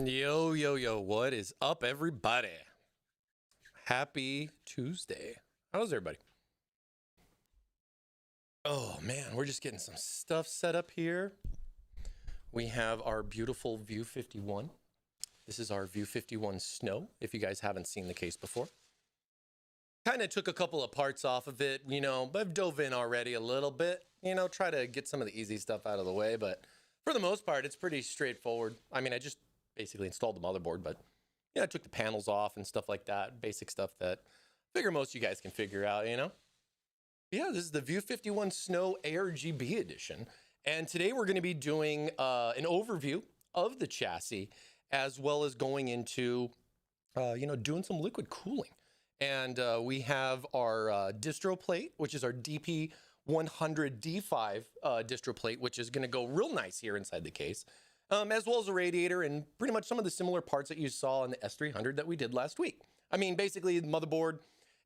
Yo, yo, yo, what is up, everybody? Happy Tuesday. How's everybody? Oh, man, we're just getting some stuff set up here. We have our beautiful View 51. This is our View 51 Snow, if you guys haven't seen the case before. Kind of took a couple of parts off of it, you know, but I've dove in already a little bit, you know, try to get some of the easy stuff out of the way, but for the most part, it's pretty straightforward. I mean, I just basically installed the motherboard, but yeah, I took the panels off and stuff like that, basic stuff that I figure most of you guys can figure out, you know? Yeah, this is the View 51 Snow Argb edition, and today we're going to be doing an overview of the chassis, as well as going into, you know, doing some liquid cooling. And we have our distro plate, which is our DP100 D5 distro plate, which is going to go real nice here inside the case. As well as a radiator and pretty much some of the similar parts that you saw on the S300 that we did last week. I mean, basically the motherboard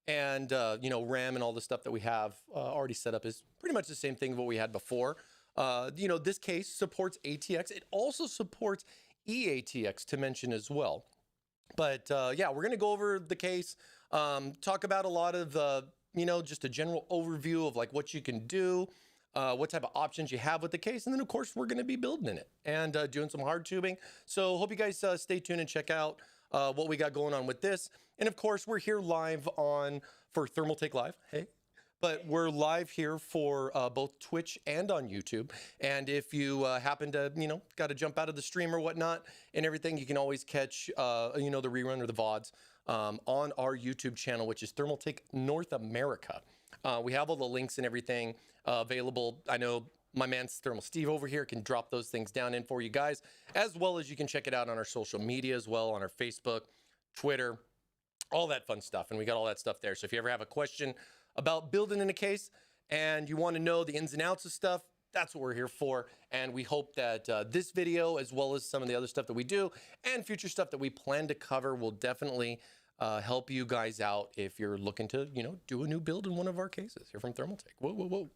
and, you know, RAM and all the stuff that we have already set up is pretty much the same thing of what we had before. You know, this case supports ATX. It also supports eATX to mention as well. But yeah, we're going to go over the case, talk about a lot of, you know, just a general overview of like what you can do. What type of options you have with the case, and then of course we're going to be building in it and doing some hard tubing. So hope you guys stay tuned and check out what we got going on with this. And of course we're here live on for Thermaltake Live. Hey, but we're live here for both Twitch and on YouTube. And if you happen to, got to jump out of the stream or whatnot and everything, you can always catch, the rerun or the VODs on our YouTube channel, which is Thermaltake North America. We have all the links and everything available. I know my man Thermal Steve over here can drop those things down in for you guys, as well as you can check it out on our social media as well, on our Facebook, Twitter, all that fun stuff. And we got all that stuff there. So if you ever have a question about building in a case and you want to know the ins and outs of stuff, that's what we're here for. And we hope that this video, as well as some of the other stuff that we do and future stuff that we plan to cover, will definitely help you guys out if you're looking to, do a new build in one of our cases here from Thermaltake. Whoa, whoa, whoa.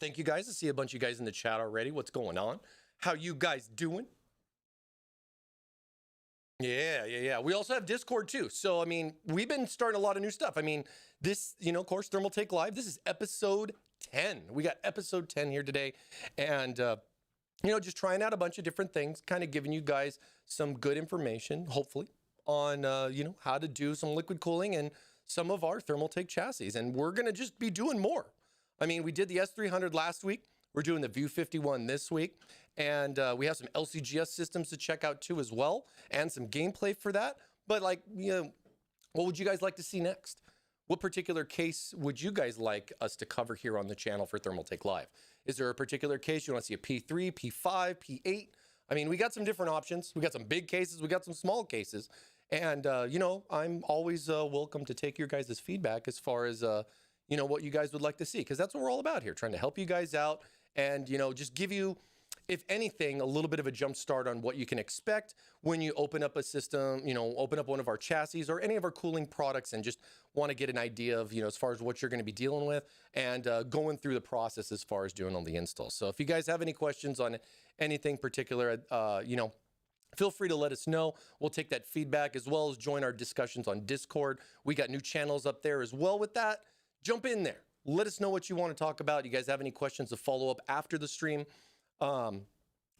Thank you guys. I see a bunch of you guys in the chat already. What's going on? How you guys doing? Yeah. We also have Discord too. So, I mean, we've been starting a lot of new stuff. I mean, this, of course, Thermaltake Live, this is episode 10. We got episode 10 here today. And, just trying out a bunch of different things, kind of giving you guys some good information, hopefully, on, how to do some liquid cooling and some of our Thermaltake chassis. And we're going to just be doing more. I mean, we did the S300 last week. We're doing the View 51 this week. And we have some LCGS systems to check out too as well, and some gameplay for that. But what would you guys like to see next? What particular case would you guys like us to cover here on the channel for Thermaltake Live? Is there a particular case you want to see, a P3, P5, P8? I mean, we got some different options. We got some big cases. We got some small cases. And, I'm always welcome to take your guys' feedback as far as, what you guys would like to see, because that's what we're all about here, trying to help you guys out and, just give you, if anything, a little bit of a jump start on what you can expect when you open up a system, open up one of our chassis or any of our cooling products, and just want to get an idea of, as far as what you're going to be dealing with and going through the process as far as doing all the installs. So if you guys have any questions on anything particular, feel free to let us know. We'll take that feedback, as well as join our discussions on Discord. We got new channels up there as well with that. Jump in there. Let us know what you want to talk about. You guys have any questions to follow up after the stream? Or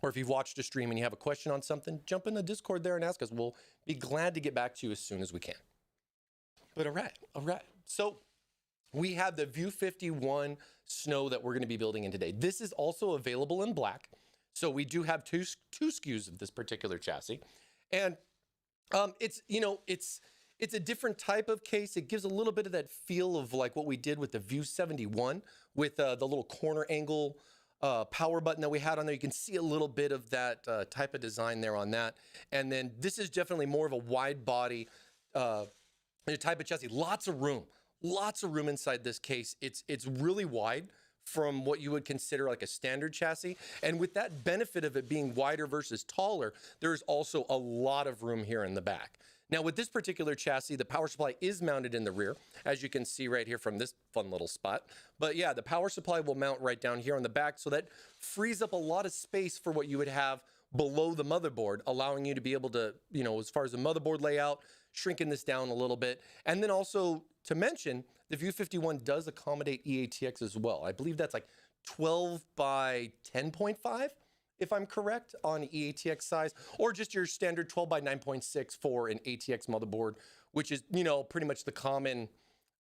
if you've watched a stream and you have a question on something, jump in the Discord there and ask us. We'll be glad to get back to you as soon as we can. But all right. So we have the View 51 Snow that we're going to be building in today. This is also available in black. So we do have two SKUs of this particular chassis. And it's a different type of case. It gives a little bit of that feel of like what we did with the View 71 with the little corner angle power button that we had on there. You can see a little bit of that type of design there on that. And then this is definitely more of a wide body type of chassis. Lots of room inside this case. It's really wide from what you would consider like a standard chassis. And with that benefit of it being wider versus taller, there's also a lot of room here in the back. Now with this particular chassis, the power supply is mounted in the rear, as you can see right here from this fun little spot. But yeah, the power supply will mount right down here on the back, so that frees up a lot of space for what you would have below the motherboard, allowing you to be able to, as far as the motherboard layout, shrinking this down a little bit. And then also to mention, the View 51 does accommodate EATX as well. I believe that's like 12 by 10.5. if I'm correct, on EATX size, or just your standard 12 by 9.6 for an ATX motherboard, which is, pretty much the common,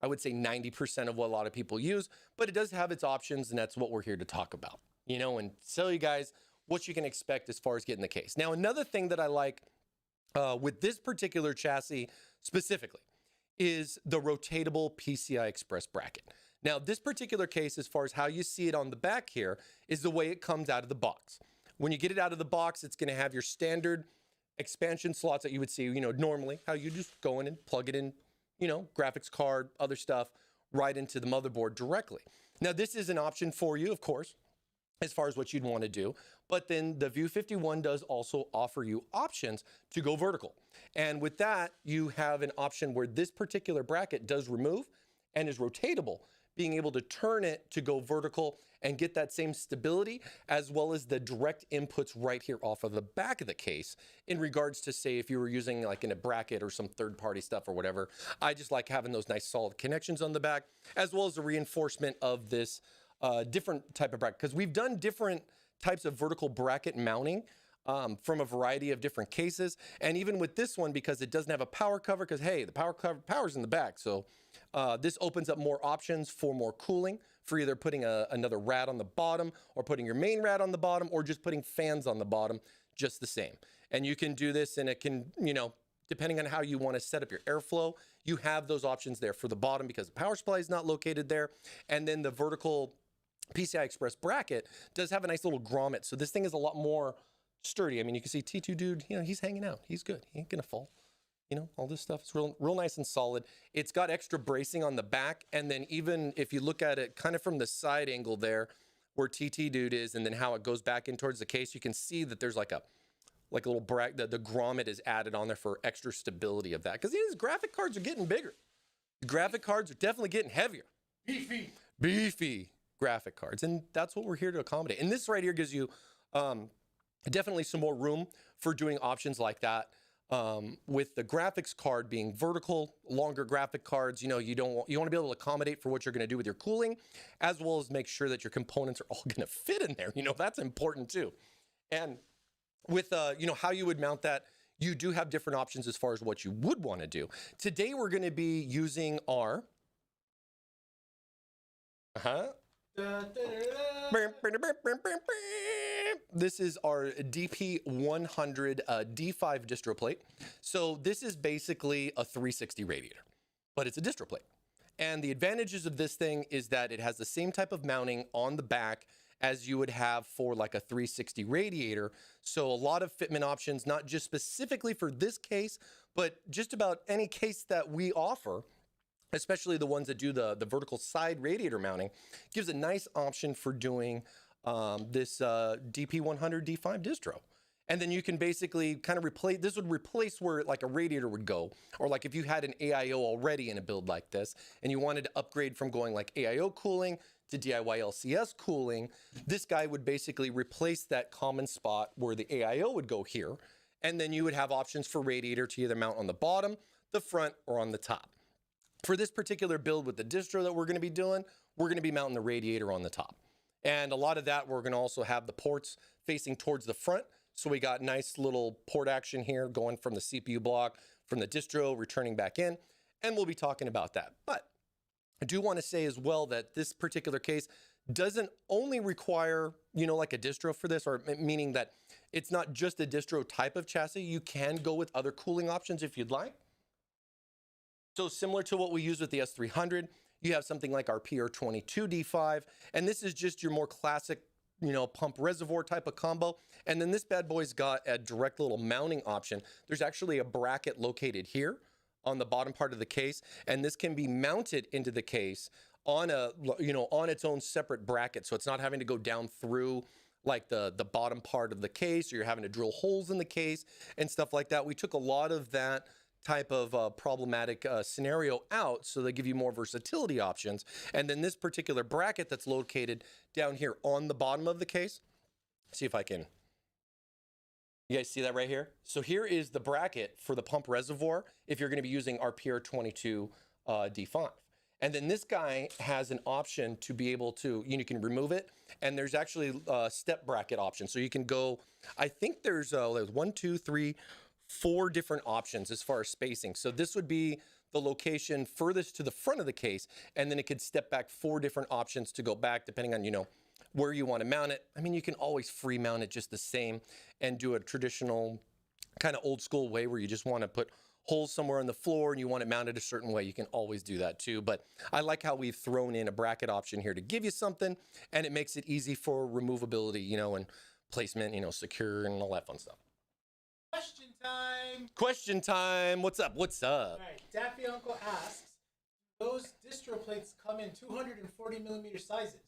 I would say 90% of what a lot of people use, but it does have its options, and that's what we're here to talk about, and tell you guys what you can expect as far as getting the case. Now, another thing that I like with this particular chassis specifically is the rotatable PCI Express bracket. Now, this particular case, as far as how you see it on the back here, is the way it comes out of the box. When you get it out of the box, it's going to have your standard expansion slots that you would see, normally, how you just go in and plug it in, graphics card, other stuff, right into the motherboard directly. Now, this is an option for you, of course, as far as what you'd want to do. But then the View 51 does also offer you options to go vertical. And with that, you have an option where this particular bracket does remove and is rotatable, being able to turn it to go vertical and get that same stability, as well as the direct inputs right here off of the back of the case, in regards to, say, if you were using like in a bracket or some third-party stuff or whatever. I just like having those nice solid connections on the back, as well as the reinforcement of this different type of bracket, because we've done different types of vertical bracket mounting from a variety of different cases. And even with this one, because it doesn't have a power cover, because hey, the power's in the back. So this opens up more options for more cooling, for either putting another rad on the bottom, or putting your main rad on the bottom, or just putting fans on the bottom, just the same. And you can do this, and it can, you know, depending on how you want to set up your airflow, you have those options there for the bottom because the power supply is not located there. And then the vertical PCI Express bracket does have a nice little grommet. So this thing is a lot more sturdy. I mean, you can see T2 dude, you know, he's hanging out. He's good. He ain't gonna fall. You know, all this stuff is real nice and solid. It's got extra bracing on the back. And then even if you look at it kind of from the side angle there where TT dude is, and then how it goes back in towards the case, you can see that there's like a little bracket, the grommet is added on there for extra stability of that. Because these graphic cards are getting bigger. The graphic cards are definitely getting heavier. Beefy graphic cards. And that's what we're here to accommodate. And this right here gives you definitely some more room for doing options like that. With the graphics card being vertical, longer graphic cards, you know, you want to be able to accommodate for what you're going to do with your cooling, as well as make sure that your components are all going to fit in there. You know, that's important too. And with, you know, how you would mount that, you do have different options as far as what you would want to do. Today, we're going to be using our, this is our DP100 D5 Distro Plate. So this is basically a 360 radiator, but it's a distro plate. And the advantages of this thing is that it has the same type of mounting on the back as you would have for like a 360 radiator. So a lot of fitment options, not just specifically for this case, but just about any case that we offer, especially the ones that do the vertical side radiator mounting, gives a nice option for doing this DP100 D5 distro. And then you can basically kind of replace, this would replace where like a radiator would go, or like if you had an AIO already in a build like this, and you wanted to upgrade from going like AIO cooling to DIY LCS cooling, this guy would basically replace that common spot where the AIO would go here. And then you would have options for radiator to either mount on the bottom, the front, or on the top. For this particular build with the distro that we're going to be doing, we're going to be mounting the radiator on the top. And a lot of that, we're going to also have the ports facing towards the front. So we got nice little port action here going from the CPU block, from the distro, returning back in. And we'll be talking about that. But I do want to say as well that this particular case doesn't only require, you know, like a distro for this, or meaning that it's not just a distro type of chassis. You can go with other cooling options if you'd like. So similar to what we use with the S300, you have something like our PR22 D5, and this is just your more classic, you know, pump reservoir type of combo. And then this bad boy's got a direct little mounting option. There's actually a bracket located here on the bottom part of the case, and this can be mounted into the case on a, you know, on its own separate bracket. So it's not having to go down through like the bottom part of the case, or you're having to drill holes in the case and stuff like that. We took a lot of that type of problematic scenario out, so they give you more versatility options. And then this particular bracket that's located down here on the bottom of the case, see if I can, you guys see that right here? So here is the bracket for the pump reservoir if you're going to be using our PR22 D5. And then this guy has an option to be able to, you can remove it, and there's actually a step bracket option. So you can go, I think there's 1, 2, 3, 4 different options as far as spacing. So this would be the location furthest to the front of the case, and then it could step back 4 different options to go back depending on, you know, where you want to mount it. I mean, you can always free mount it just the same and do a traditional kind of old school way where you just want to put holes somewhere on the floor and you want it mounted a certain way. You can always do that too. But I like how we've thrown in a bracket option here to give you something, and it makes it easy for removability, you know, and placement, you know, secure and all that fun stuff. Question time. Question time. What's up? What's up? All right. Daffy Uncle asks, those distro plates come in 240 millimeter sizes.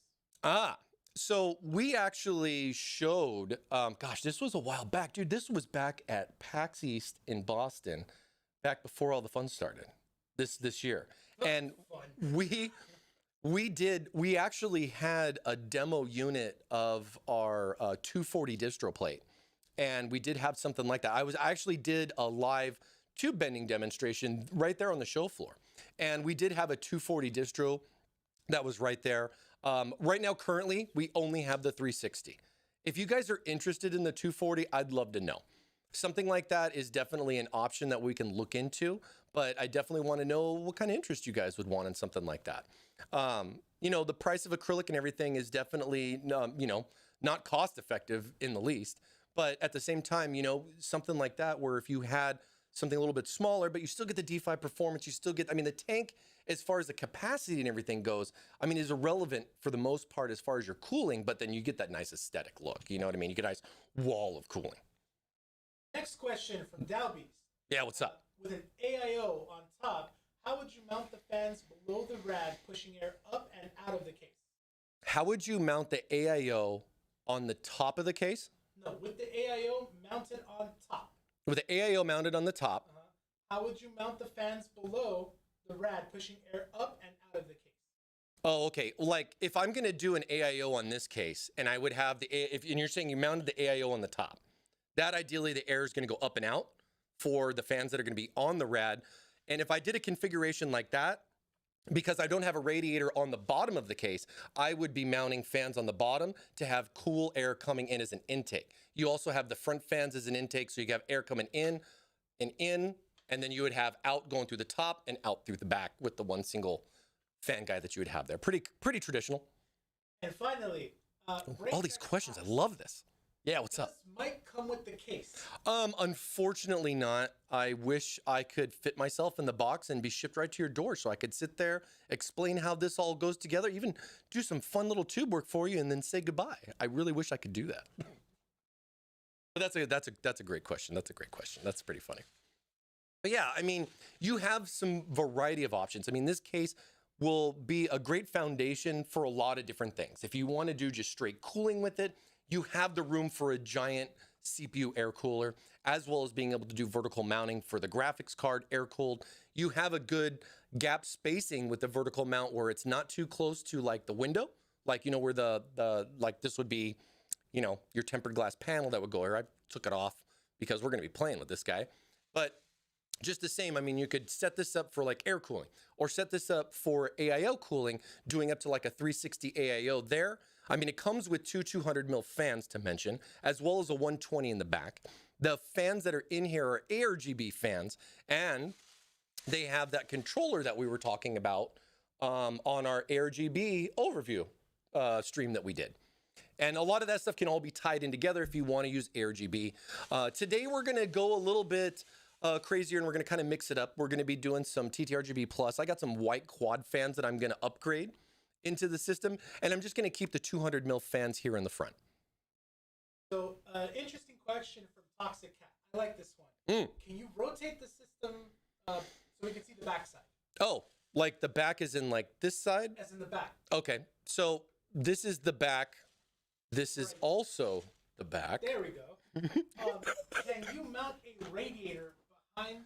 So we actually showed, gosh, this was a while back, dude. This was back at PAX East in Boston, back before all the fun started this year. And we actually had a demo unit of our 240 distro plate. And we did have something like that. I actually did a live tube bending demonstration right there on the show floor. And we did have a 240 distro that was right there. Right now, currently, we only have the 360. If you guys are interested in the 240, I'd love to know. Something like that is definitely an option that we can look into, but I definitely want to know what kind of interest you guys would want in something like that. You know, the price of acrylic and everything is definitely, you know, not cost effective in the least, but at the same time, you know, something like that where if you had something a little bit smaller, but you still get the D5 performance, you still get, I mean, the tank, as far as the capacity and everything goes, I mean, is irrelevant for the most part as far as your cooling, but then you get that nice aesthetic look. You know what I mean? You get a nice wall of cooling. Next question from Dalby's. Yeah, what's up? With an AIO on top, how would you mount the fans below the rad, pushing air up and out of the case? How would you mount the AIO on the top of the case? No, with the AIO mounted on top. With the AIO mounted on the top. How would you mount the fans below the rad, pushing air up and out of the case? Oh, okay. Like if I'm going to do an AIO on this case and I would have and you're saying you mounted the AIO on the top, that ideally the air is going to go up and out for the fans that are going to be on the rad. And if I did a configuration like that, because I don't have a radiator on the bottom of the case, I would be mounting fans on the bottom to have cool air coming in as an intake. You also have the front fans as an intake, so you have air coming in, and then you would have out going through the top and out through the back with the one single fan guy that you would have there. Pretty traditional. And finally, all these questions, I love this. Yeah, what's up? Does mic come with the case? Unfortunately not. I wish I could fit myself in the box and be shipped right to your door so I could sit there, explain how this all goes together, even do some fun little tube work for you and then say goodbye. I really wish I could do that. But that's a great question. That's a great question. That's pretty funny. But yeah, I mean, you have some variety of options. I mean, this case will be a great foundation for a lot of different things. If you want to do just straight cooling with it, you have the room for a giant CPU air cooler, as well as being able to do vertical mounting for the graphics card air cooled. You have a good gap spacing with the vertical mount where it's not too close to like the window, like, you know, where the like this would be, you know, your tempered glass panel that would go here. I took it off because we're going to be playing with this guy. But just the same, I mean, you could set this up for like air cooling or set this up for AIO cooling, doing up to like a 360 AIO there. I mean, it comes with two 200 mil fans to mention, as well as a 120 in the back. The fans that are in here are Argb fans, and they have that controller that we were talking about on our Argb overview stream that we did. And a lot of that stuff can all be tied in together if you want to use Argb. Today, we're going to go a little bit crazier, and we're going to kind of mix it up. We're going to be doing some TTRGB Plus. I got some white quad fans that I'm going to upgrade into the system, and I'm just going to keep the 200 mil fans here in the front. So, interesting question from Toxic Cat. I like this one. Can you rotate the system so we can see the back side? Oh, like the back is in like this side? As in the back. Okay, so this is the back. This is also the back. There we go. Can you mount a radiator behind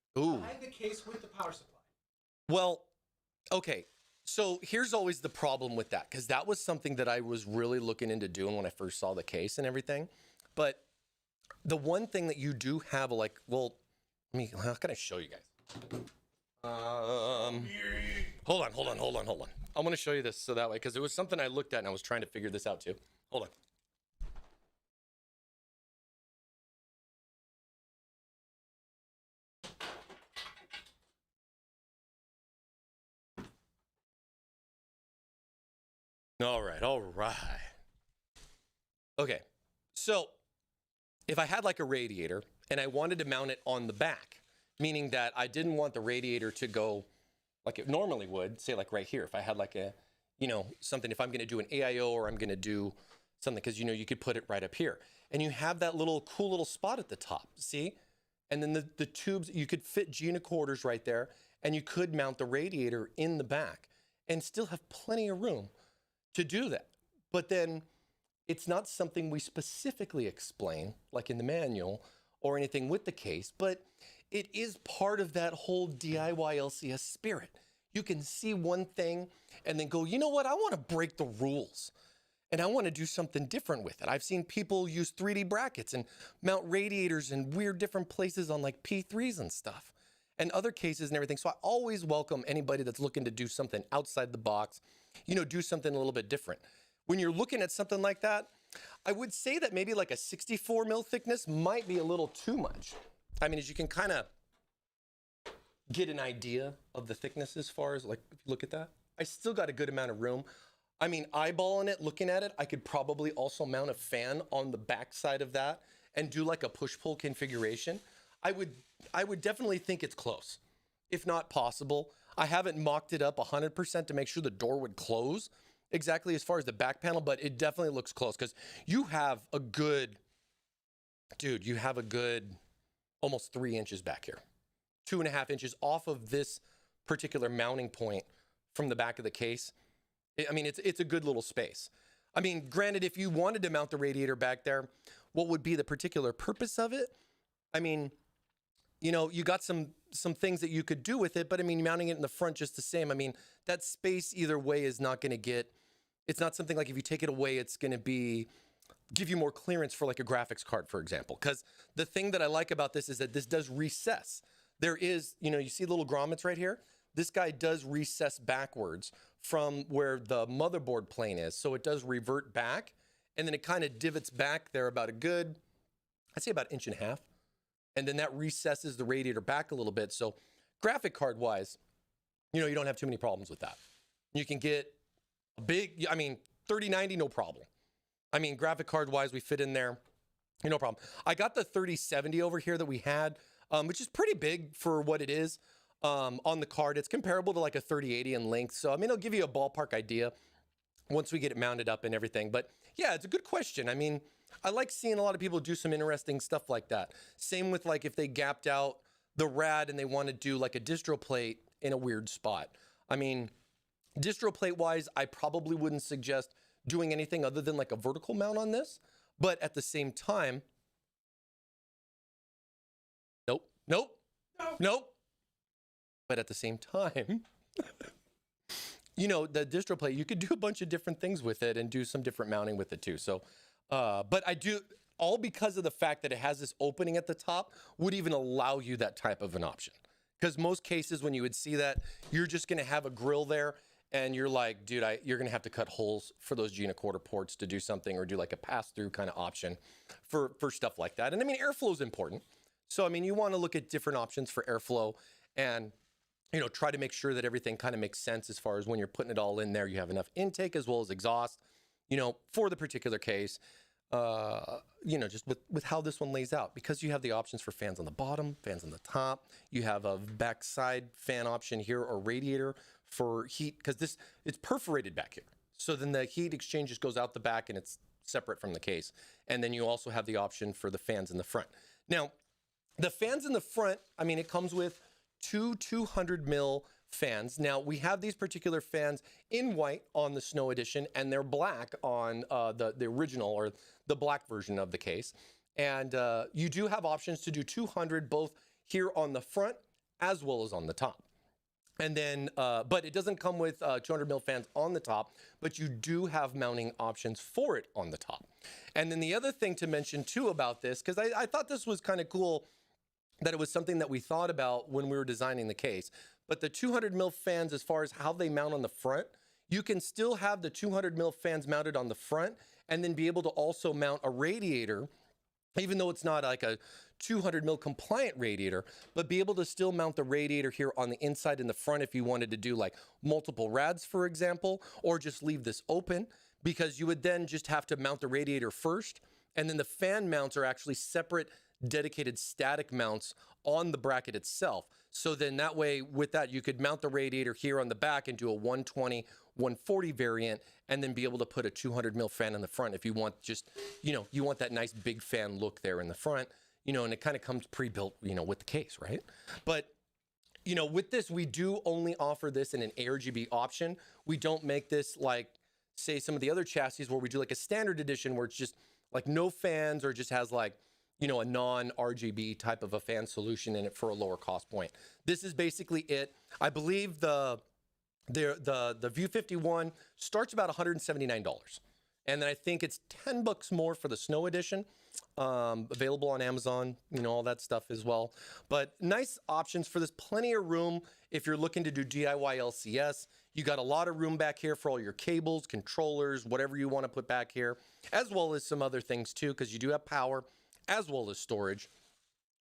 the case with the power supply? Well, okay. So here's always the problem with that, because that was something that I was really looking into doing when I first saw the case and everything. But the one thing that you do have, like, well, I mean, how can I show you guys? Hold on. I'm going to show you this so that way, because it was something I looked at and I was trying to figure this out too. Hold on. All right. Okay, so if I had like a radiator and I wanted to mount it on the back, meaning that I didn't want the radiator to go like it normally would, say like right here, if I had like a, you know, something, if I'm going to do an AIO or I'm going to do something, because, you know, you could put it right up here and you have that little cool little spot at the top, see? And then the tubes, you could fit Gina quarters right there, and you could mount the radiator in the back and still have plenty of room to do that. But then it's not something we specifically explain, like in the manual or anything with the case, but it is part of that whole DIY LCS spirit. You can see one thing and then go, you know what, I want to break the rules and I want to do something different with it. I've seen people use 3D brackets and mount radiators in weird different places on like P3s and stuff and other cases and everything. So I always welcome anybody that's looking to do something outside the box, you know, do something a little bit different. When you're looking at something like that, I would say that maybe like a 64 mil thickness might be a little too much. I mean, as you can kind of get an idea of the thickness as far as like, if you look at that, I still got a good amount of room. I mean, eyeballing it, looking at it, I could probably also mount a fan on the back side of that and do like a push-pull configuration. I would definitely think it's close, if not possible. I haven't mocked it up 100% to make sure the door would close exactly as far as the back panel, but it definitely looks close because you have a good, dude, you have a good almost 3 inches back here, 2.5 inches off of this particular mounting point from the back of the case. I mean, it's a good little space. I mean, granted, if you wanted to mount the radiator back there, what would be the particular purpose of it? I mean, you know, you got some things that you could do with it, but I mean, mounting it in the front just the same. I mean, that space either way is not going to get, it's not something like if you take it away, it's going to give you more clearance for like a graphics card, for example. Because the thing that I like about this is that this does recess. There is, you know, you see little grommets right here? This guy does recess backwards from where the motherboard plane is. So it does revert back, and then it kind of divots back there about a good, I'd say about 1.5 inches. And then that recesses the radiator back a little bit. So graphic card wise, you know, you don't have too many problems with that. You can get a big, I mean, 3090, no problem. I mean, graphic card wise, we fit in there, no problem. I got the 3070 over here that we had, which is pretty big for what it is. On the card, it's comparable to like a 3080 in length. So, I mean, it'll give you a ballpark idea once we get it mounted up and everything. But yeah, it's a good question. I mean, I like seeing a lot of people do some interesting stuff like that. Same with like if they gapped out the rad and they want to do like a distro plate in a weird spot. I mean, distro plate wise, I probably wouldn't suggest doing anything other than like a vertical mount on this. But at the same time, nope. But at the same time, you know, the distro plate, you could do a bunch of different things with it and do some different mounting with it too. So, but I do, all because of the fact that it has this opening at the top, would even allow you that type of an option. Because most cases when you would see that, you're just going to have a grill there and you're like, dude, you're going to have to cut holes for those G1/4 ports to do something or do like a pass-through kind of option for stuff like that. And I mean, airflow is important. So, I mean, you want to look at different options for airflow and, you know, try to make sure that everything kind of makes sense as far as when you're putting it all in there, you have enough intake as well as exhaust, you know, for the particular case, you know, just with how this one lays out, because you have the options for fans on the bottom, fans on the top, you have a backside fan option here or radiator for heat, because it's perforated back here. So then the heat exchange just goes out the back and it's separate from the case. And then you also have the option for the fans in the front. Now, the fans in the front, I mean, it comes with two 200 mil fans. Now we have these particular fans in white on the Snow Edition, and they're black on the original or the black version of the case. And you do have options to do 200 both here on the front as well as on the top. And then, but it doesn't come with 200 mil fans on the top, but you do have mounting options for it on the top. And then the other thing to mention too about this, because I thought this was kind of cool, that it was something that we thought about when we were designing the case. But the 200 mil fans, as far as how they mount on the front, you can still have the 200 mil fans mounted on the front and then be able to also mount a radiator, even though it's not like a 200 mil compliant radiator, but be able to still mount the radiator here on the inside and the front if you wanted to do like multiple rads, for example, or just leave this open, because you would then just have to mount the radiator first. And then the fan mounts are actually separate dedicated static mounts on the bracket itself. So then that way with that, you could mount the radiator here on the back and do a 120, 140 variant, and then be able to put a 200 mil fan in the front if you want just, you know, you want that nice big fan look there in the front, you know, and it kind of comes pre-built, you know, with the case, right? But, you know, with this, we do only offer this in an Argb option. We don't make this like, say, some of the other chassis where we do like a standard edition where it's just like no fans or just has like, you know, a non-RGB type of a fan solution in it for a lower cost point. This is basically it. I believe the View 51 starts about $179. And then I think it's $10 more for the Snow Edition, available on Amazon, you know, all that stuff as well. But nice options for this, plenty of room if you're looking to do DIY LCS. You got a lot of room back here for all your cables, controllers, whatever you want to put back here, as well as some other things too, because you do have power as well as storage.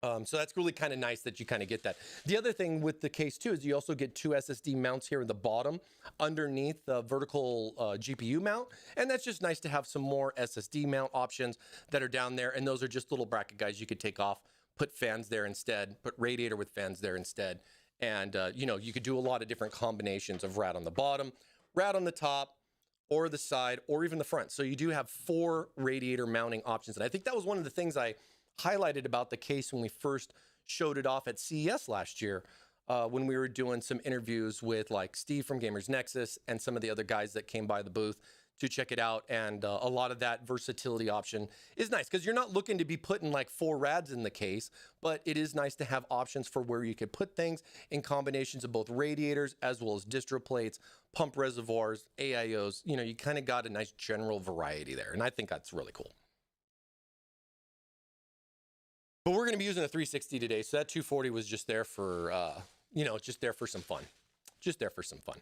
So that's really kind of nice that you kind of get that. The other thing with the case too is you also get 2 SSD mounts here in the bottom underneath the vertical GPU mount. And that's just nice to have some more SSD mount options that are down there. And those are just little bracket guys you could take off, put fans there instead, put radiator with fans there instead. And, you know, you could do a lot of different combinations of rad on the bottom, rad on the top, or the side, or even the front. So you do have 4 radiator mounting options. And I think that was one of the things I highlighted about the case when we first showed it off at CES last year, when we were doing some interviews with like Steve from Gamers Nexus and some of the other guys that came by the booth to check it out. And a lot of that versatility option is nice because you're not looking to be putting like 4 rads in the case, but it is nice to have options for where you could put things in combinations of both radiators as well as distro plates, pump reservoirs, AIOs. You know, you kind of got a nice general variety there. And I think that's really cool. But we're going to be using a 360 today, so that 240 was just there for, you know, just there for some fun. Just there for some fun.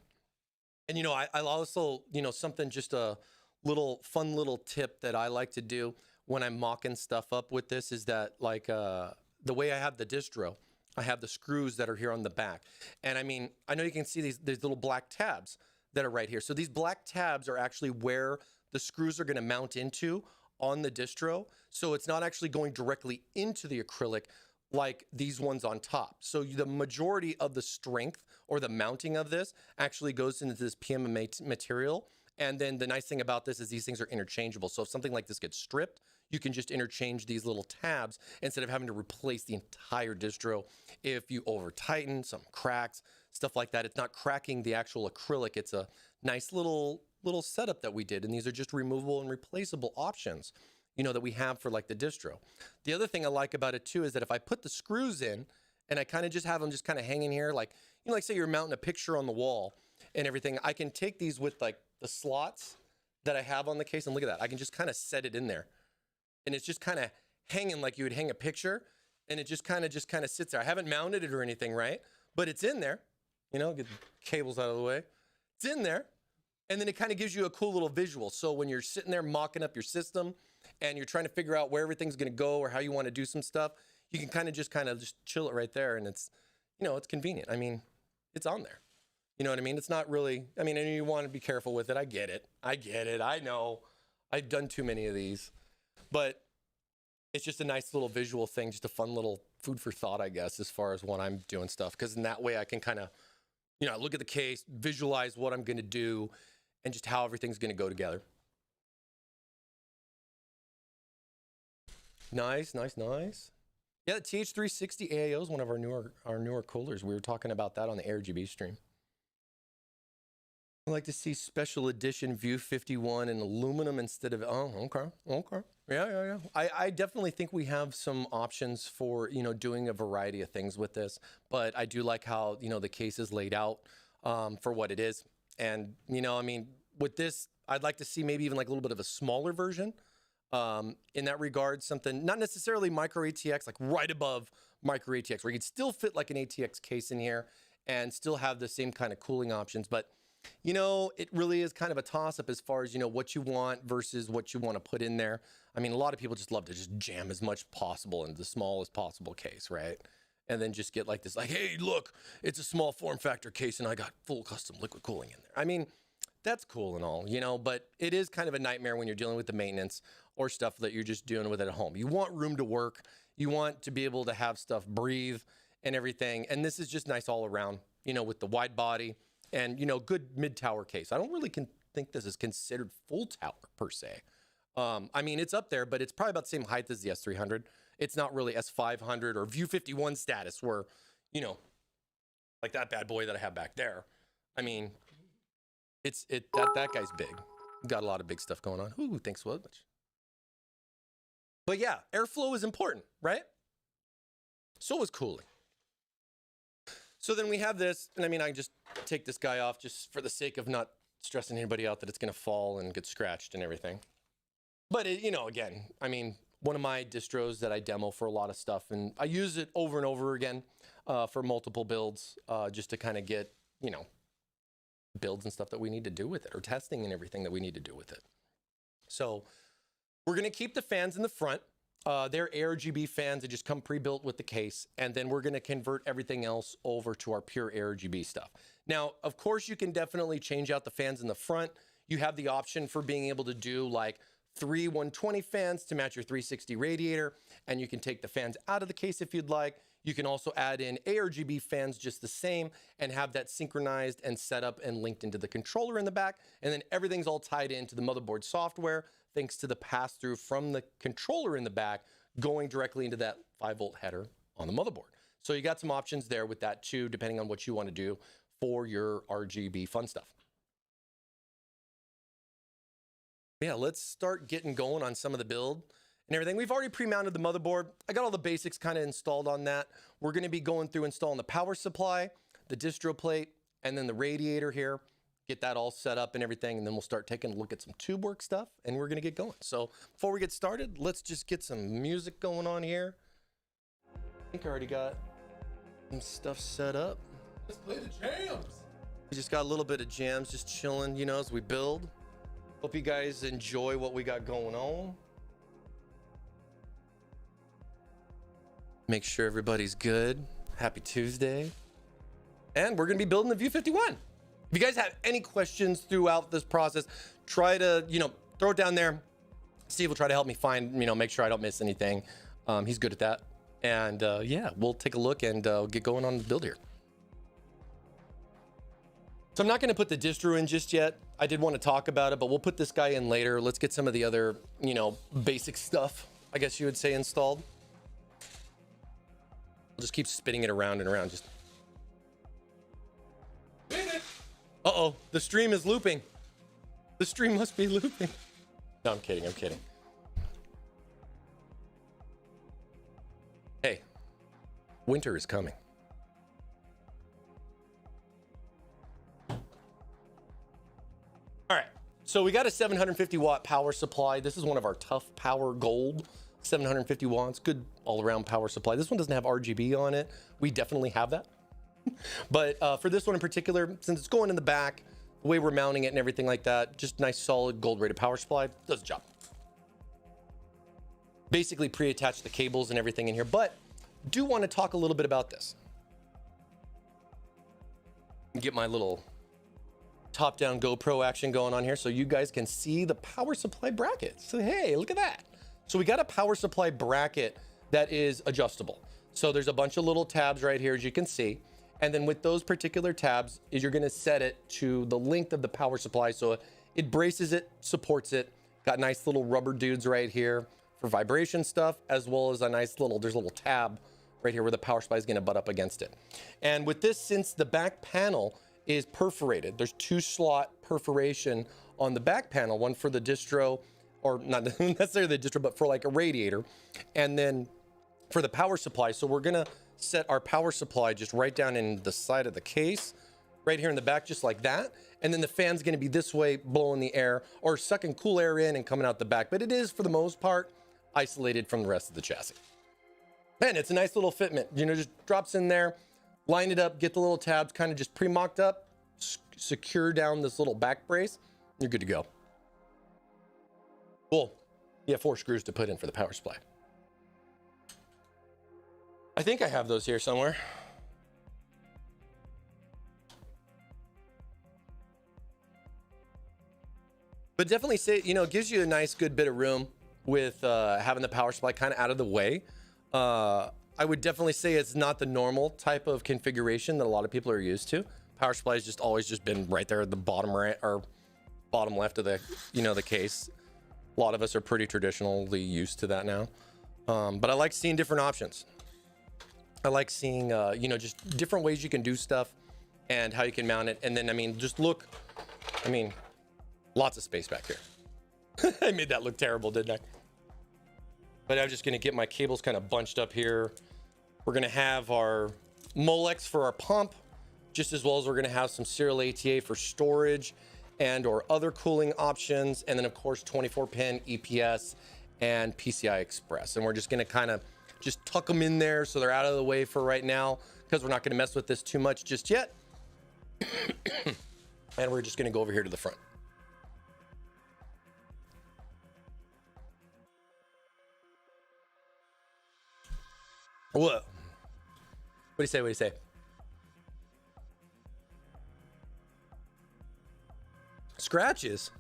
And, you know, I also, you know, something, just a little fun little tip that I like to do when I'm mocking stuff up with this is that, like, the way I have the distro, I have the screws that are here on the back. And, I mean, I know you can see these little black tabs that are right here. So these black tabs are actually where the screws are going to mount into on the distro. So it's not actually going directly into the acrylic like these ones on top. So the majority of the strength or the mounting of this actually goes into this PMMA material. And then the nice thing about this is these things are interchangeable. So if something like this gets stripped, you can just interchange these little tabs instead of having to replace the entire distro. If you over tighten, some cracks, stuff like that, it's not cracking the actual acrylic. It's a nice little setup that we did. And these are just removable and replaceable options, you know, that we have for like the distro. The other thing I like about it too is that if I put the screws in and I kind of just have them just kind of hanging here, like, you know, like say you're mounting a picture on the wall and everything, I can take these with like the slots that I have on the case, and look at that. I can just kind of set it in there and it's just kind of hanging like you would hang a picture, and it just kind of sits there. I haven't mounted it or anything, right? But it's in there, you know, get the cables out of the way. It's in there. And then it kind of gives you a cool little visual. So when you're sitting there mocking up your system and you're trying to figure out where everything's going to go or how you want to do some stuff, you can kind of just chill it right there. And it's, you know, it's convenient. I mean, it's on there. You know what I mean? It's not really, I mean, and you want to be careful with it. I get it. I know. I've done too many of these. But it's just a nice little visual thing, just a fun little food for thought, I guess, as far as when I'm doing stuff. Because in that way I can kind of, you know, look at the case, visualize what I'm going to do, and just how everything's going to go together. Nice. Yeah, the TH360 AIO is one of our newer coolers. We were talking about that on the Argb stream. I like to see special edition View 51 in aluminum instead of, oh, okay. Yeah. I definitely think we have some options for, you know, doing a variety of things with this, but I do like how, you know, the case is laid out for what it is. And, you know, I mean, with this, I'd like to see maybe even like a little bit of a smaller version in that regard, something not necessarily micro ATX, like right above micro ATX, where you could still fit like an ATX case in here and still have the same kind of cooling options. But, you know, it really is kind of a toss up as far as, you know, what you want versus what you want to put in there. I mean, a lot of people just love to just jam as much possible into the smallest possible case, right? And then just get like this, like, hey, look, it's a small form factor case and I got full custom liquid cooling in there. I mean, that's cool and all, you know, but it is kind of a nightmare when you're dealing with the maintenance or stuff that you're just dealing with at home. You want room to work. You want to be able to have stuff breathe and everything. And this is just nice all around, you know, with the wide body and, you know, good mid-tower case. I don't really think this is considered full tower per se. I mean, it's up there, but it's probably about the same height as the S300. It's not really S500 or View 51 status where, you know, like that bad boy that I have back there. I mean, that guy's big. Got a lot of big stuff going on. Ooh, thanks so much. But yeah, airflow is important, right? So is cooling. So then we have this, and I mean, I can just take this guy off just for the sake of not stressing anybody out that it's going to fall and get scratched and everything. But, you know, again, I mean, one of my distros that I demo for a lot of stuff, and I use it over and over again for multiple builds just to kind of get, you know, builds and stuff that we need to do with it, or testing and everything that we need to do with it. So we're going to keep the fans in the front. They're Argb fans that just come pre-built with the case. And then we're going to convert everything else over to our pure Argb stuff. Now, of course, you can definitely change out the fans in the front. You have the option for being able to do like 3 120 fans to match your 360 radiator. And you can take the fans out of the case if you'd like. You can also add in Argb fans just the same and have that synchronized and set up and linked into the controller in the back. And then everything's all tied into the motherboard software, thanks to the pass-through from the controller in the back going directly into that 5-volt header on the motherboard. So you got some options there with that too, depending on what you want to do for your RGB fun stuff. Yeah, let's start getting going on some of the build and everything. We've already pre-mounted the motherboard. I got all the basics kind of installed on that. We're going to be going through installing the power supply, the distro plate, and then the radiator here. Get that all set up and everything, and then we'll start taking a look at some tube work stuff, and we're going to get going. So before we get started, let's just get some music going on here. I think I already got some stuff set up. Let's play the jams. We just got a little bit of jams, just chilling, you know, as we build. Hope you guys enjoy what we got going on. Make sure everybody's good. Happy Tuesday. And we're going to be building the View 51. If you guys have any questions throughout this process, try to, throw it down there. Steve will try to help me find, make sure I don't miss anything. He's good at that. And yeah, we'll take a look and get going on the build here. So I'm not going to put the distro in just yet. I did want to talk about it, but we'll put this guy in later. Let's get some of the other, basic stuff, I guess you would say, installed. I'll just keep spinning it around and around. Just. Uh-oh, the stream is looping. The stream must be looping. No, I'm kidding, I'm kidding. Hey, winter is coming. All right, so we got a 750 watt power supply. This is one of our Tough Power Gold, 750 watts, good all around power supply. This one doesn't have RGB on it. We definitely have that. But for this one in particular, since it's going in the back, the way we're mounting it and everything like that, just nice solid gold rated power supply, does the job. Basically pre-attached the cables and everything in here, but do want to talk a little bit about this. Get my little top-down GoPro action going on here so you guys can see the power supply bracket. So hey, look at that. So we got a power supply bracket that is adjustable. So there's a bunch of little tabs right here, as you can see. And then with those particular tabs is you're going to set it to the length of the power supply. So it braces it, supports it. Got nice little rubber dudes right here for vibration stuff, as well as a nice there's a little tab right here where the power supply is going to butt up against it. And with this, since the back panel is perforated, there's 2-slot perforation on the back panel, one for the distro, or not necessarily the distro, but for like a radiator. And then for the power supply. So we're going to set our power supply just right down in the side of the case, right here in the back, just like that. And then the fan's going to be this way, blowing the air or sucking cool air in and coming out the back. But it is, for the most part, isolated from the rest of the chassis. And it's a nice little fitment, just drops in there, line it up, get the little tabs kind of just pre-mocked up, secure down this little back brace. You're good to go. Cool. You have 4 screws to put in for the power supply. I think I have those here somewhere. But definitely say, it gives you a nice good bit of room with having the power supply kind of out of the way. I would definitely say it's not the normal type of configuration that a lot of people are used to. Power supply has just always just been right there at the bottom right or bottom left of the, the case. A lot of us are pretty traditionally used to that now. But I like seeing different options. I like seeing, just different ways you can do stuff and how you can mount it. And then, just look, lots of space back here. I made that look terrible, didn't I? But I'm just going to get my cables kind of bunched up here. We're going to have our Molex for our pump, just as well as we're going to have some serial ATA for storage and or other cooling options. And then, of course, 24-pin EPS and PCI Express. And we're just going to kind of just tuck them in there so they're out of the way for right now, because we're not going to mess with this too much just yet. And we're just gonna go over here to the front. Whoa. What do you say? What do you say? Scratches?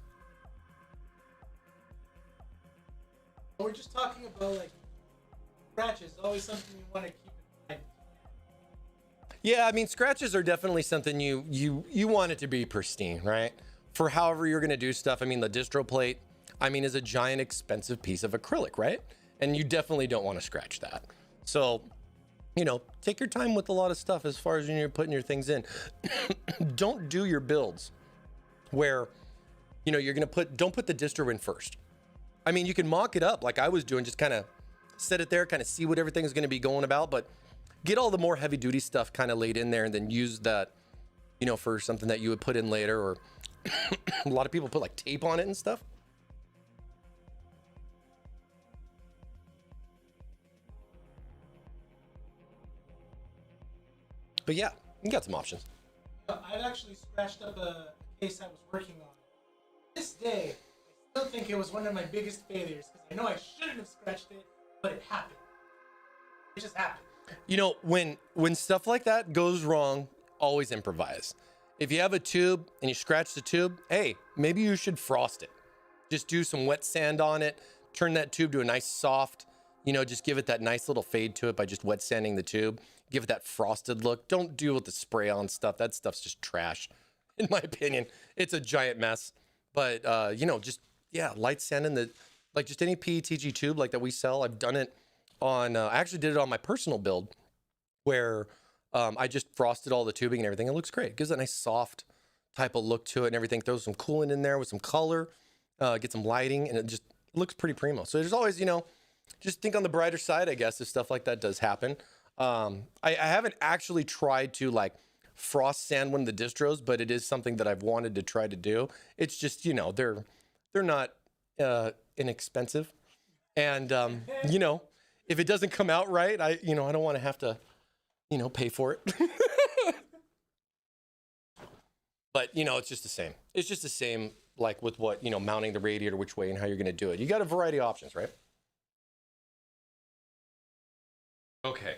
We're just talking about like scratches. Always something you want to keep in mind. Yeah, I mean, scratches are definitely something you want it to be pristine, right? For however you're gonna do stuff. I mean, the distro plate, I mean, is a giant expensive piece of acrylic, right? And you definitely don't want to scratch that. So, you know, take your time with a lot of stuff as far as when you're putting your things in. Don't do your builds where, you know, you're gonna don't put the distro in first. I mean, you can mock it up like I was doing, just kind of set it there, kind of see what everything's gonna be going about, but get all the more heavy duty stuff kind of laid in there and then use that, you know, for something that you would put in later. Or a lot of people put like tape on it and stuff. But yeah, you got some options. I've actually scratched up a case I was working on. This day, I still think it was one of my biggest failures because I know I shouldn't have scratched it, but it happened. It just happened. You know, when stuff like that goes wrong, always improvise. If you have a tube and you scratch the tube, hey, maybe you should frost it. Just do some wet sand on it, turn that tube to a nice soft, you know, just give it that nice little fade to it by just wet sanding the tube. Give it that frosted look. Don't deal with the spray on stuff. That stuff's just trash, in my opinion. It's a giant mess. But, you know, just, yeah, light sanding the, like just any PETG tube like that we sell. I've done it on, I actually did it on my personal build where I just frosted all the tubing and everything. It looks great. It gives a nice soft type of look to it and everything. Throws some coolant in there with some color, get some lighting, and it just looks pretty primo. So there's always, you know, just think on the brighter side, I guess, if stuff like that does happen. I haven't actually tried to like frost sand one of the distros, but it is something that I've wanted to try to do. It's just, you know, they're not inexpensive. And, you know, if it doesn't come out right, I don't want to have to, you know, pay for it. But, you know, it's just the same. It's just the same, like with what, you know, mounting the radiator, which way and how you're going to do it. You got a variety of options, right? Okay.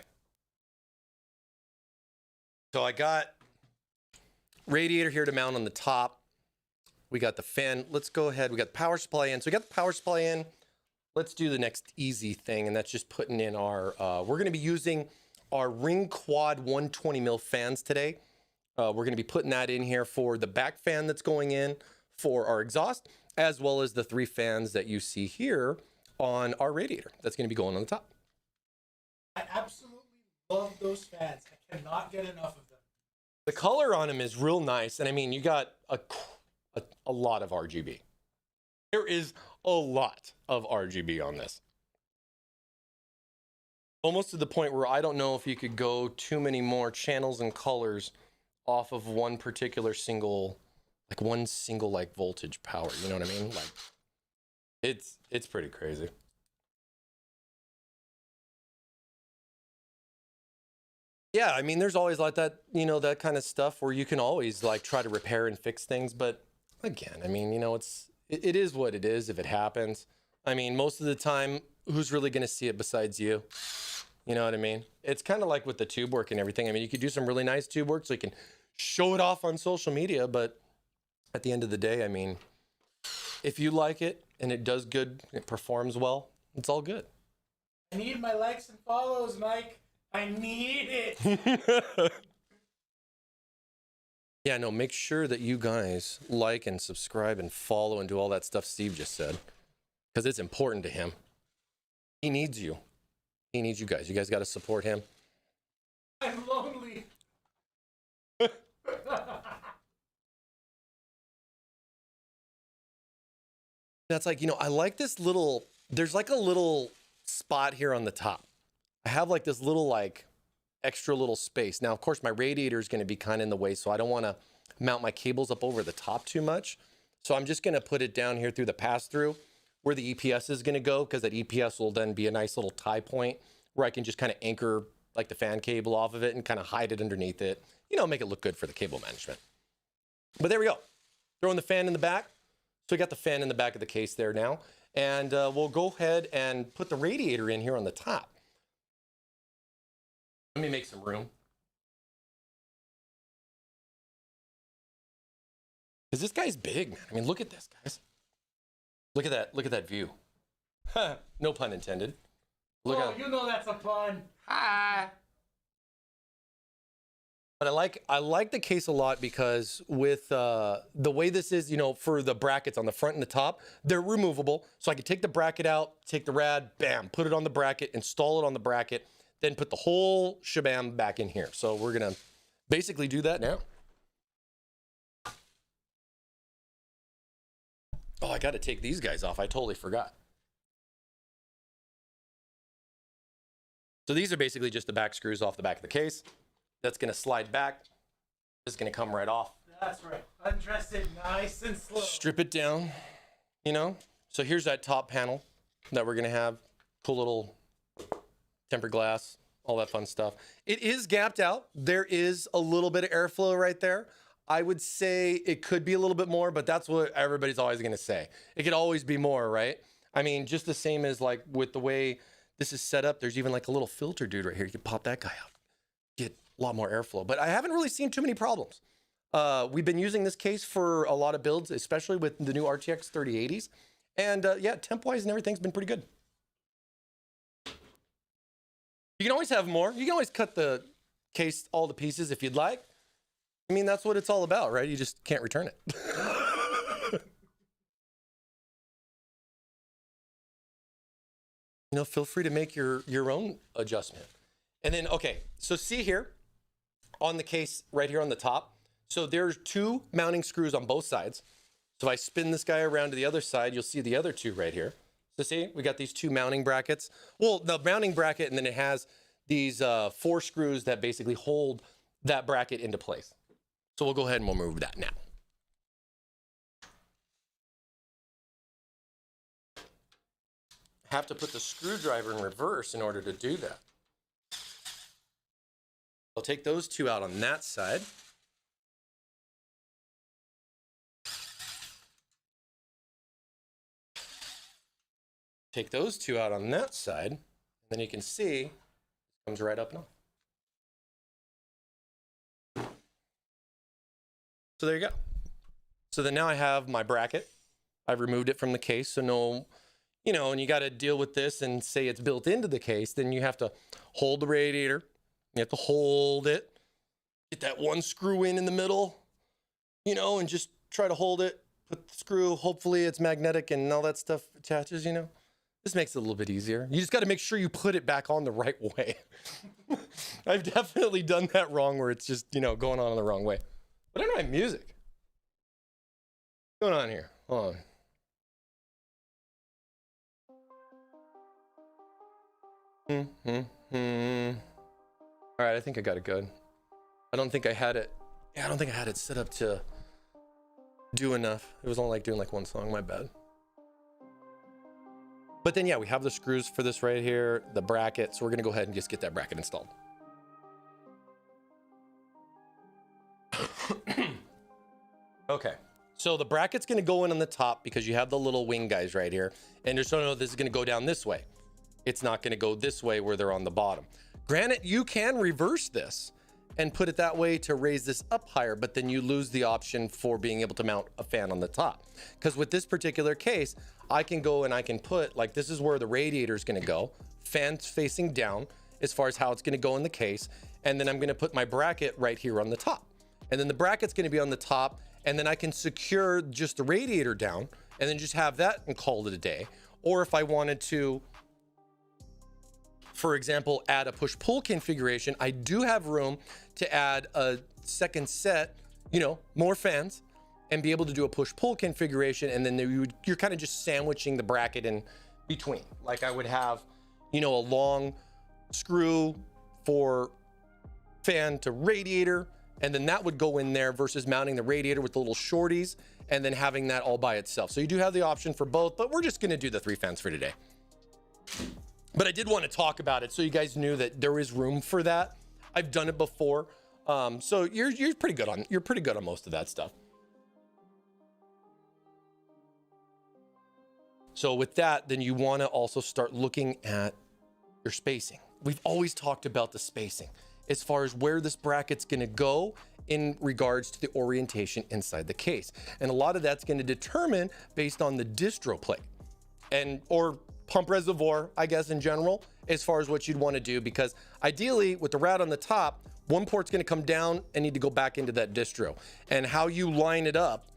So I got radiator here to mount on the top. We got the fan. Let's go ahead. We got the power supply in. So we got the power supply in. Let's do the next easy thing, and that's just putting in our, we're going to be using our ring quad 120 mil fans today. We're going to be putting that in here for the back fan that's going in for our exhaust, as well as the 3 fans that you see here on our radiator. That's going to be going on the top. I absolutely love those fans. I cannot get enough of them. The color on them is real nice. And I mean, you got a lot of RGB. There is a lot of RGB on this. Almost to the point where I don't know if you could go too many more channels and colors off of one particular single, like voltage power. You know what I mean? Like it's pretty crazy. Yeah, I mean, there's always like that, you know, that kind of stuff where you can always like try to repair and fix things. But again, I mean, you know, it is what it is if it happens. I mean, most of the time, who's really going to see it besides you? You know what I mean? It's kind of like with the tube work and everything. I mean, you could do some really nice tube work so you can show it off on social media. But at the end of the day, I mean, if you like it and it does good, it performs well, it's all good. I need my likes and follows, Mike. I need it. Yeah, no, make sure that you guys like and subscribe and follow and do all that stuff Steve just said, because it's important to him. He needs you. He needs you guys. You guys got to support him. I'm lonely. That's like, you know, I like this little, there's like a little spot here on the top. I have like this little like extra little space. Now, of course, my radiator is going to be kind of in the way, so I don't want to mount my cables up over the top too much. So I'm just going to put it down here through the pass-through where the EPS is going to go, because that EPS will then be a nice little tie point where I can just kind of anchor like the fan cable off of it and kind of hide it underneath it. You know, make it look good for the cable management. But there we go. Throwing the fan in the back. So we got the fan in the back of the case there now. And we'll go ahead and put the radiator in here on the top. Let me make some room. Because this guy's big, man. I mean, look at this, guys. Look at that. Look at that view. No pun intended. Look at, you know that's a pun. Hi. But I like the case a lot because with the way this is, you know, for the brackets on the front and the top, they're removable. So I can take the bracket out, take the rad, bam, put it on the bracket, install it on the bracket, then put the whole shabam back in here. So we're gonna basically do that now. Oh, I got to take these guys off. I totally forgot. So these are basically just the back screws off the back of the case. That's going to slide back. This is going to come right off. That's right. Undress it nice and slow. Strip it down, you know. So here's that top panel that we're going to have. Cool little tempered glass, all that fun stuff. It is gapped out. There is a little bit of airflow right there. I would say it could be a little bit more, but that's what everybody's always going to say. It could always be more, right? I mean, just the same as like with the way this is set up, there's even like a little filter dude right here. You can pop that guy out, get a lot more airflow, but I haven't really seen too many problems. We've been using this case for a lot of builds, especially with the new RTX 3080s. And yeah, temp-wise and everything's been pretty good. You can always have more. You can always cut the case, all the pieces if you'd like. I mean, that's what it's all about, right? You just can't return it. You know, feel free to make your own adjustment. And then, okay, so see here on the case right here on the top. So there's two mounting screws on both sides. So if I spin this guy around to the other side, you'll see the other two right here. So see, we got these two mounting brackets. Well, the mounting bracket, and then it has these 4 screws that basically hold that bracket into place. So we'll go ahead and we'll move that now. Have to put the screwdriver in reverse in order to do that. I'll take those two out on that side. Take those two out on that side, and then you can see it comes right up and on. So there you go. So then now I have my bracket. I've removed it from the case, so no, you know, and you got to deal with this and say it's built into the case, then you have to hold the radiator. You have to hold it, get that one screw in the middle, you know, and just try to hold it, put the screw, hopefully it's magnetic and all that stuff attaches, you know. This makes it a little bit easier. You just got to make sure you put it back on the right way. I've definitely done that wrong where it's just, you know, going on the wrong way. But I don't have music. What's going on here? Hold on. All right, I think I got it good. I don't think I had it. Yeah, I don't think I had it set up to do enough. It was only like doing like one song, my bad. But then yeah, we have the screws for this right here, the bracket. So we're gonna go ahead and just get that bracket installed. Okay, so the bracket's gonna go in on the top because you have the little wing guys right here. And just so you know, this is gonna go down this way. It's not gonna go this way where they're on the bottom. Granted, you can reverse this and put it that way to raise this up higher, but then you lose the option for being able to mount a fan on the top. Because with this particular case, I can go and I can put, like, this is where the radiator is gonna go, fans facing down as far as how it's gonna go in the case. And then I'm gonna put my bracket right here on the top. And then the bracket's gonna be on the top, and then I can secure just the radiator down and then just have that and call it a day. Or if I wanted to, for example, add a push-pull configuration, I do have room to add a second set, you know, more fans, and be able to do a push-pull configuration, and then you're kind of just sandwiching the bracket in between. Like I would have, you know, a long screw for fan to radiator, and then that would go in there versus mounting the radiator with the little shorties, and then having that all by itself. So you do have the option for both, but we're just gonna do the 3 fans for today. But I did want to talk about it so you guys knew that there is room for that. I've done it before. So you're pretty good on most of that stuff. So with that, then you want to also start looking at your spacing. We've always talked about the spacing as far as where this bracket's going to go in regards to the orientation inside the case. And a lot of that's going to determine based on the distro plate and or pump reservoir, I guess, in general, as far as what you'd want to do, because ideally with the rad on the top, one port's going to come down and need to go back into that distro, and how you line it up,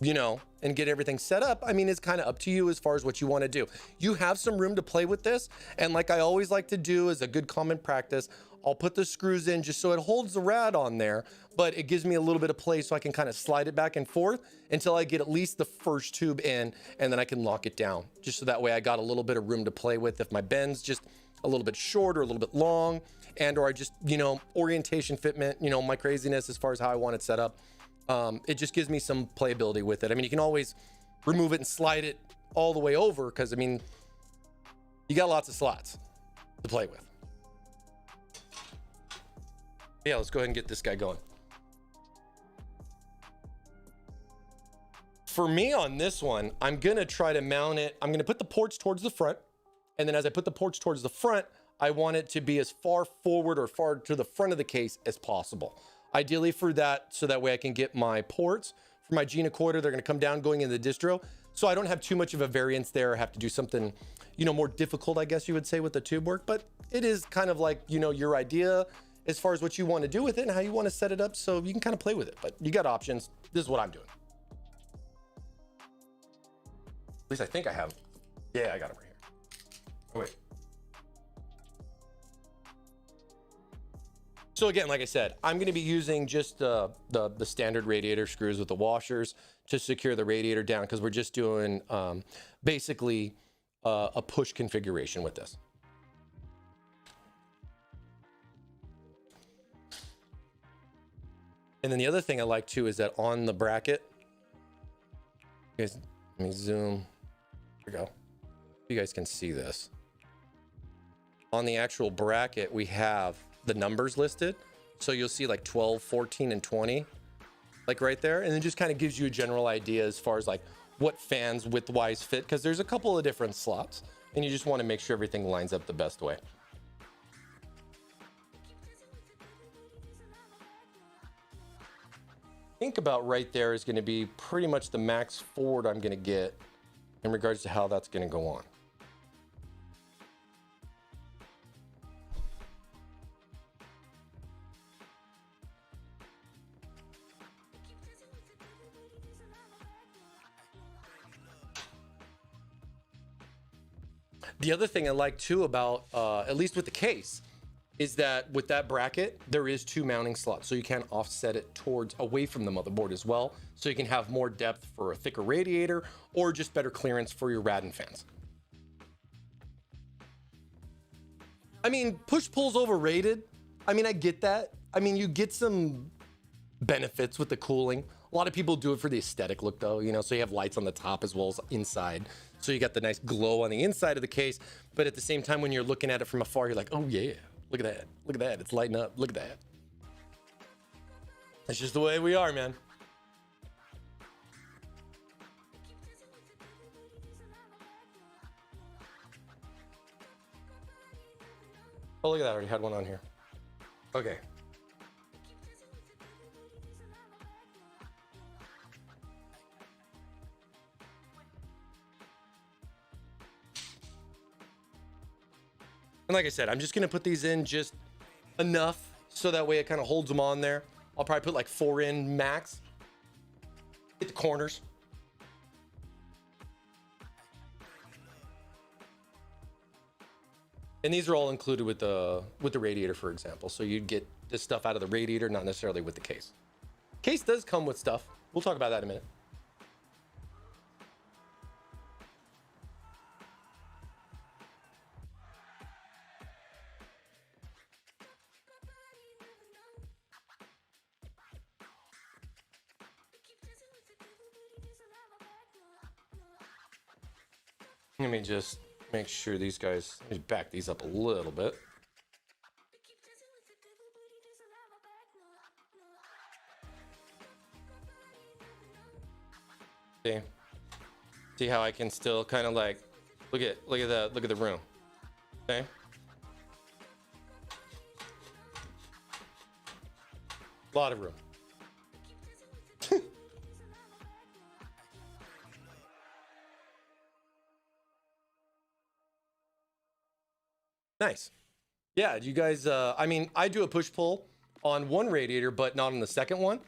you know, and get everything set up, I mean, it's kind of up to you as far as what you want to do. You have some room to play with this. And like I always like to do as a good common practice, I'll put the screws in just so it holds the rad on there, but it gives me a little bit of play so I can kind of slide it back and forth until I get at least the first tube in, and then I can lock it down. Just so that way I got a little bit of room to play with if my bend's just a little bit short or a little bit long, and or I just, you know, orientation fitment, you know, my craziness as far as how I want it set up. It just gives me some playability with it. I mean, you can always remove it and slide it all the way over because, I mean, you got lots of slots to play with. Yeah, let's go ahead and get this guy going. For me on this one, I'm going to try to mount it. I'm going to put the ports towards the front. And then as I put the ports towards the front, I want it to be as far forward or far to the front of the case as possible. Ideally for that, so that way I can get my ports for my Gina quarter. They're going to come down going in the distro. So I don't have too much of a variance there. I have to do something, you know, more difficult, I guess you would say, with the tube work. But it is kind of like, you know, your idea as far as what you want to do with it and how you want to set it up. So you can kind of play with it, but you got options. This is what I'm doing. At least I think I have. Yeah, I got it right here. Oh, wait. So again, like I said, I'm going to be using just the standard radiator screws with the washers to secure the radiator down, because we're just doing basically a push configuration with this. And then the other thing I like too is that on the bracket, guys, let me zoom. Here we go. You guys can see this. On the actual bracket, we have the numbers listed. So you'll see like 12, 14, and 20, like right there. And it just kind of gives you a general idea as far as like what fans width-wise fit, because there's a couple of different slots and you just want to make sure everything lines up the best way. Think about right there is going to be pretty much the max forward I'm going to get in regards to how that's going to go on. The other thing I like too about, at least with the case, is that with that bracket, there is 2 mounting slots. So you can offset it towards away from the motherboard as well. So you can have more depth for a thicker radiator or just better clearance for your rad and fans. I mean, push-pull's overrated. I mean, I get that. I mean, you get some benefits with the cooling. A lot of people do it for the aesthetic look though, you know, so you have lights on the top as well as inside. So you got the nice glow on the inside of the case, but at the same time, when you're looking at it from afar, you're like, oh yeah, look at that. Look at that. It's lighting up. Look at that. That's just the way we are, man. Oh, look at that. I already had one on here. Okay. And like I said, I'm just going to put these in just enough so that way it kind of holds them on there. I'll probably put like 4 in max. Hit the corners. And these are all included with the radiator, for example. So you'd get this stuff out of the radiator, not necessarily with the case. Case does come with stuff. We'll talk about that in a minute. Let me just make sure these guys, let me back these up a little bit. See? See how I can still kind of like, look at the room, okay? A lot of room. Nice. Yeah, you guys, I mean, I do a push-pull on one radiator, but not on the second one.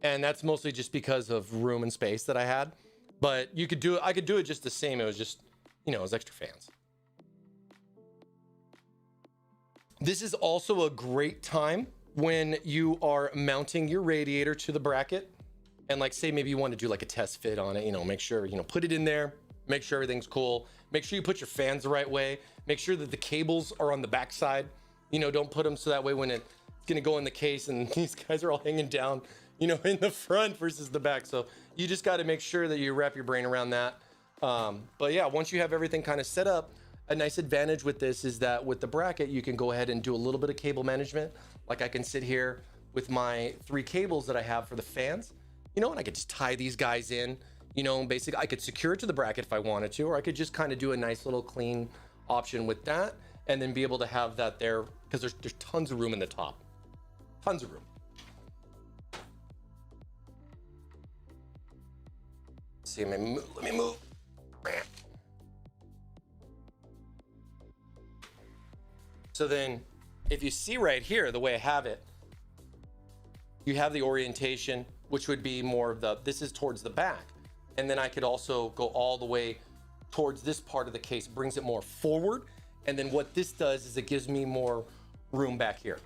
And that's mostly just because of room and space that I had. But you could do it, I could do it just the same. It was just, you know, it was extra fans. This is also a great time when you are mounting your radiator to the bracket. And like, say maybe you want to do like a test fit on it, you know, make sure, you know, put it in there, make sure everything's cool. Make sure you put your fans the right way. Make sure that the cables are on the back side. You know, don't put them so that way when it's gonna go in the case and these guys are all hanging down, you know, in the front versus the back. So you just got to make sure that you wrap your brain around that. But yeah, once you have everything kind of set up, a nice advantage with this is that with the bracket, you can go ahead and do a little bit of cable management. Like I can sit here with my 3 cables that I have for the fans, you know, and I could just tie these guys in, you know, basically I could secure it to the bracket if I wanted to, or I could just kind of do a nice little clean option with that and then be able to have that there because there's tons of room in the top, tons of room. See, let me move. So then if you see right here, the way I have it, you have the orientation, which would be more of the, this is towards the back. And then I could also go all the way towards this part of the case, brings it more forward. And then what this does is it gives me more room back here.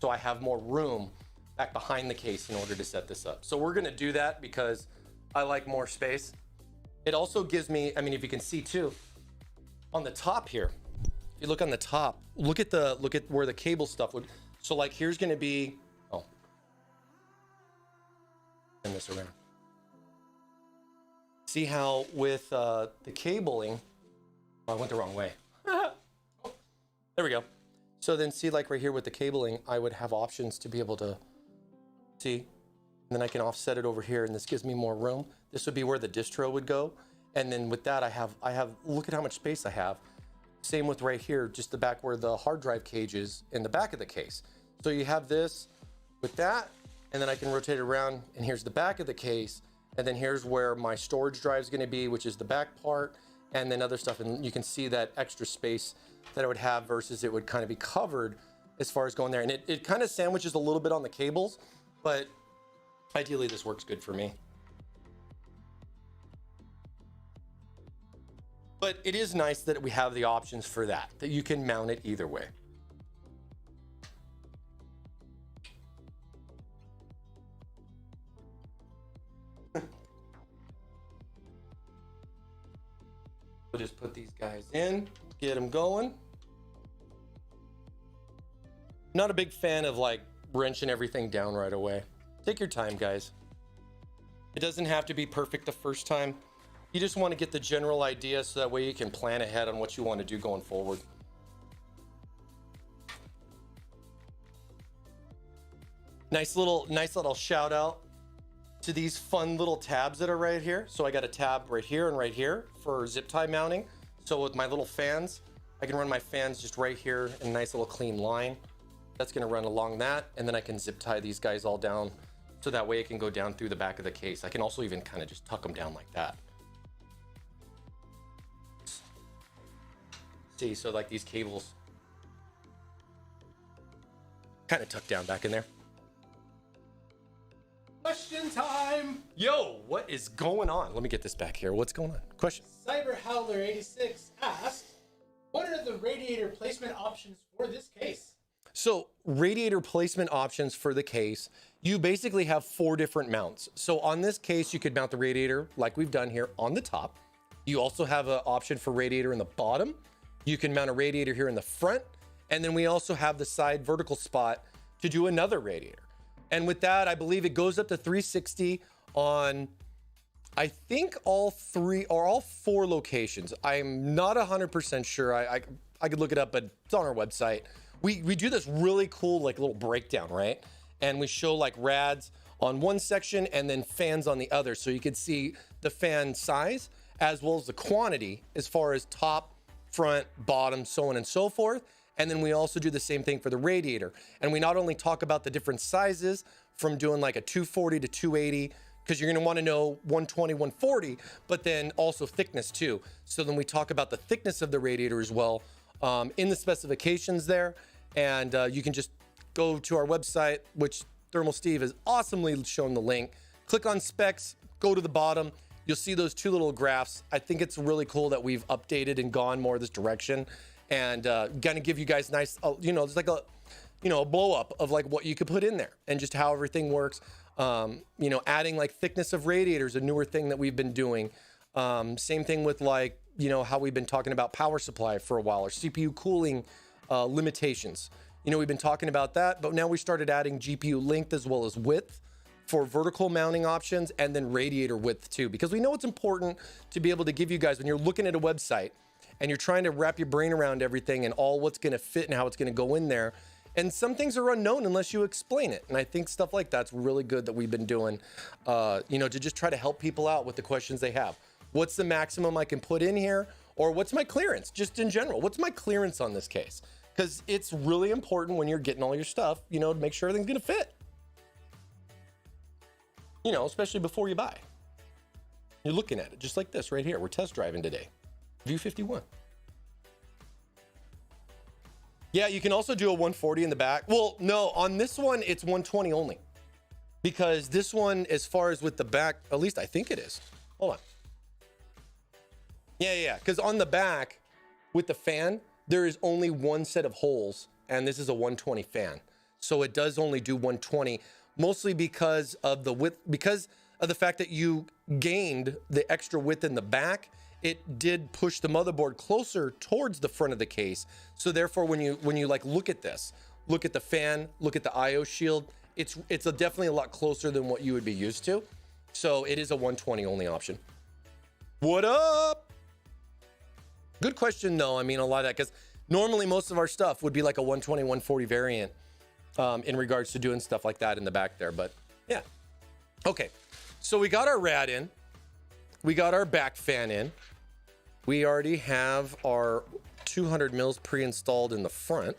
So I have more room back behind the case in order to set this up. So we're gonna do that because I like more space. It also gives me, I mean, if you can see too, on the top here, if you look on the top, look at where the cable stuff would. So like here's gonna be, oh, turn this around. See how with the cabling, oh, I went the wrong way. There we go. So then see like right here with the cabling, I would have options to be able to see, and then I can offset it over here and this gives me more room. This would be where the distro would go. And then with that, I have, look at how much space I have. Same with right here, just the back where the hard drive cage is in the back of the case. So you have this with that, and then I can rotate it around and here's the back of the case. And then here's where my storage drive is gonna be, which is the back part, and then other stuff. And you can see that extra space that I would have versus it would kind of be covered as far as going there. And it kind of sandwiches a little bit on the cables, but ideally this works good for me. But it is nice that we have the options for that you can mount it either way. We'll just put these guys in, get them going. Not a big fan of like wrenching everything down right away. Take your time, guys. It doesn't have to be perfect the first time. You just want to get the general idea so that way you can plan ahead on what you want to do going forward. Nice little shout out to these fun little tabs that are right here. So I got a tab right here and right here for zip tie mounting. So with my little fans, I can run my fans just right here in a nice little clean line. That's going to run along that. And then I can zip tie these guys all down. So that way it can go down through the back of the case. I can also even kind of just tuck them down like that. See, so like these cables kind of tucked down back in there. Question time! Yo, what is going on? Let me get this back here. What's going on? Question. Cyber Howler 86 asked, what are the radiator placement options for this case? So radiator placement options for the case, you basically have 4 different mounts. So on this case, you could mount the radiator like we've done here on the top. You also have an option for radiator in the bottom. You can mount a radiator here in the front. And then we also have the side vertical spot to do another radiator. And with that, I believe it goes up to 360 on, I think all 4 locations. I'm not 100% sure. I could look it up, but it's on our website. We do this really cool, like little breakdown, right? And we show like rads on one section and then fans on the other. So you can see the fan size as well as the quantity as far as top, front, bottom, so on and so forth. And then we also do the same thing for the radiator. And we not only talk about the different sizes from doing like a 240 to 280, because you're going to want to know 120, 140, but then also thickness too. So then we talk about the thickness of the radiator as well in the specifications there. And you can just go to our website, which Thermal Steve has awesomely shown the link. Click on specs, go to the bottom. You'll see those two little graphs. I think it's really cool that we've updated and gone more this direction, and gonna give you guys nice, it's like a, a blow up of like what you could put in there and just how everything works. Adding like thickness of radiators, a newer thing that we've been doing. Same thing with like, how we've been talking about power supply for a while, or CPU cooling limitations. We've been talking about that, but now we started adding GPU length as well as width for vertical mounting options, and then radiator width too, because we know it's important to be able to give you guys, when you're looking at a website and you're trying to wrap your brain around everything and all what's going to fit and how it's going to go in there. And some things are unknown unless you explain it. And I think stuff like that's really good that we've been doing, to just try to help people out with the questions they have. What's the maximum I can put in here? Or what's my clearance, just in general? What's my clearance on this case? Because it's really important when you're getting all your stuff, to make sure everything's going to fit. Especially before you buy. You're looking at it just like this right here. We're test driving today. View 51. Yeah, you can also do a 140 in the back. Well, no, on this one, it's 120 only. Because this one, as far as with the back, at least I think it is. Hold on. Yeah. Because on the back, with the fan, there is only one set of holes, and this is a 120 fan. So it does only do 120, mostly because of the width, because of the fact that you gained the extra width in the back. It did push the motherboard closer towards the front of the case. So therefore, when you like look at this, look at the fan, look at the IO shield, it's definitely a lot closer than what you would be used to. So it is a 120 only option. What up? Good question though. I mean, a lot of that, because normally most of our stuff would be like a 120, 140 variant in regards to doing stuff like that in the back there. But yeah. Okay. So we got our rad in. We got our back fan in. We already have our 200 mils pre-installed in the front.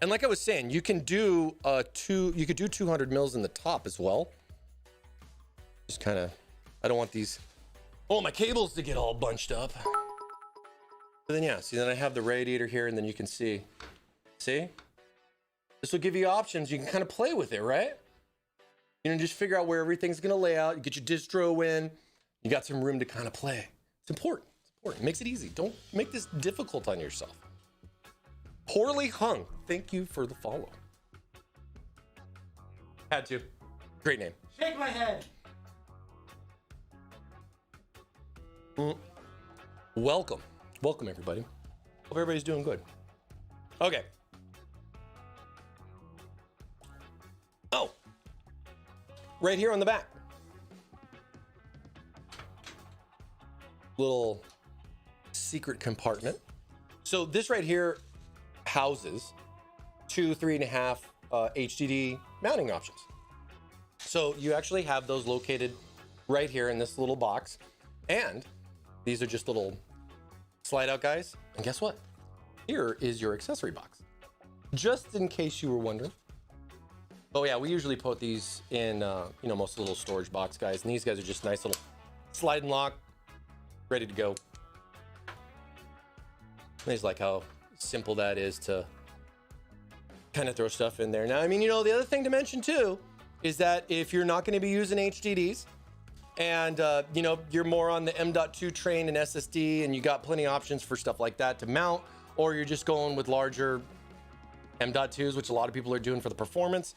And like I was saying, you can do 200 mils in the top as well. Just kind of, I don't want these, my cables to get all bunched up. But then then I have the radiator here, and then you can see, this will give you options. You can kind of play with it, right? Just figure out where everything's going to lay out. You get your distro in. You got some room to kind of play. It's important. It makes it easy. Don't make this difficult on yourself. Poorly hung. Thank you for the follow. Had to. Great name. Shake my head. Welcome, everybody. Hope everybody's doing good. Okay. Right here on the back. Little secret compartment. So this right here houses 2 3.5 HDD mounting options. So you actually have those located right here in this little box, and these are just little slide out guys. And guess what? Here is your accessory box, just in case you were wondering. Oh yeah, we usually put these in most of the little storage box guys, and these guys are just nice little slide and lock, ready to go. I just like how simple that is to kind of throw stuff in there. Now, I mean, the other thing to mention too is that if you're not going to be using HDDs and, you're more on the M.2 train and SSD, and you got plenty of options for stuff like that to mount, or you're just going with larger M.2s, which a lot of people are doing for the performance,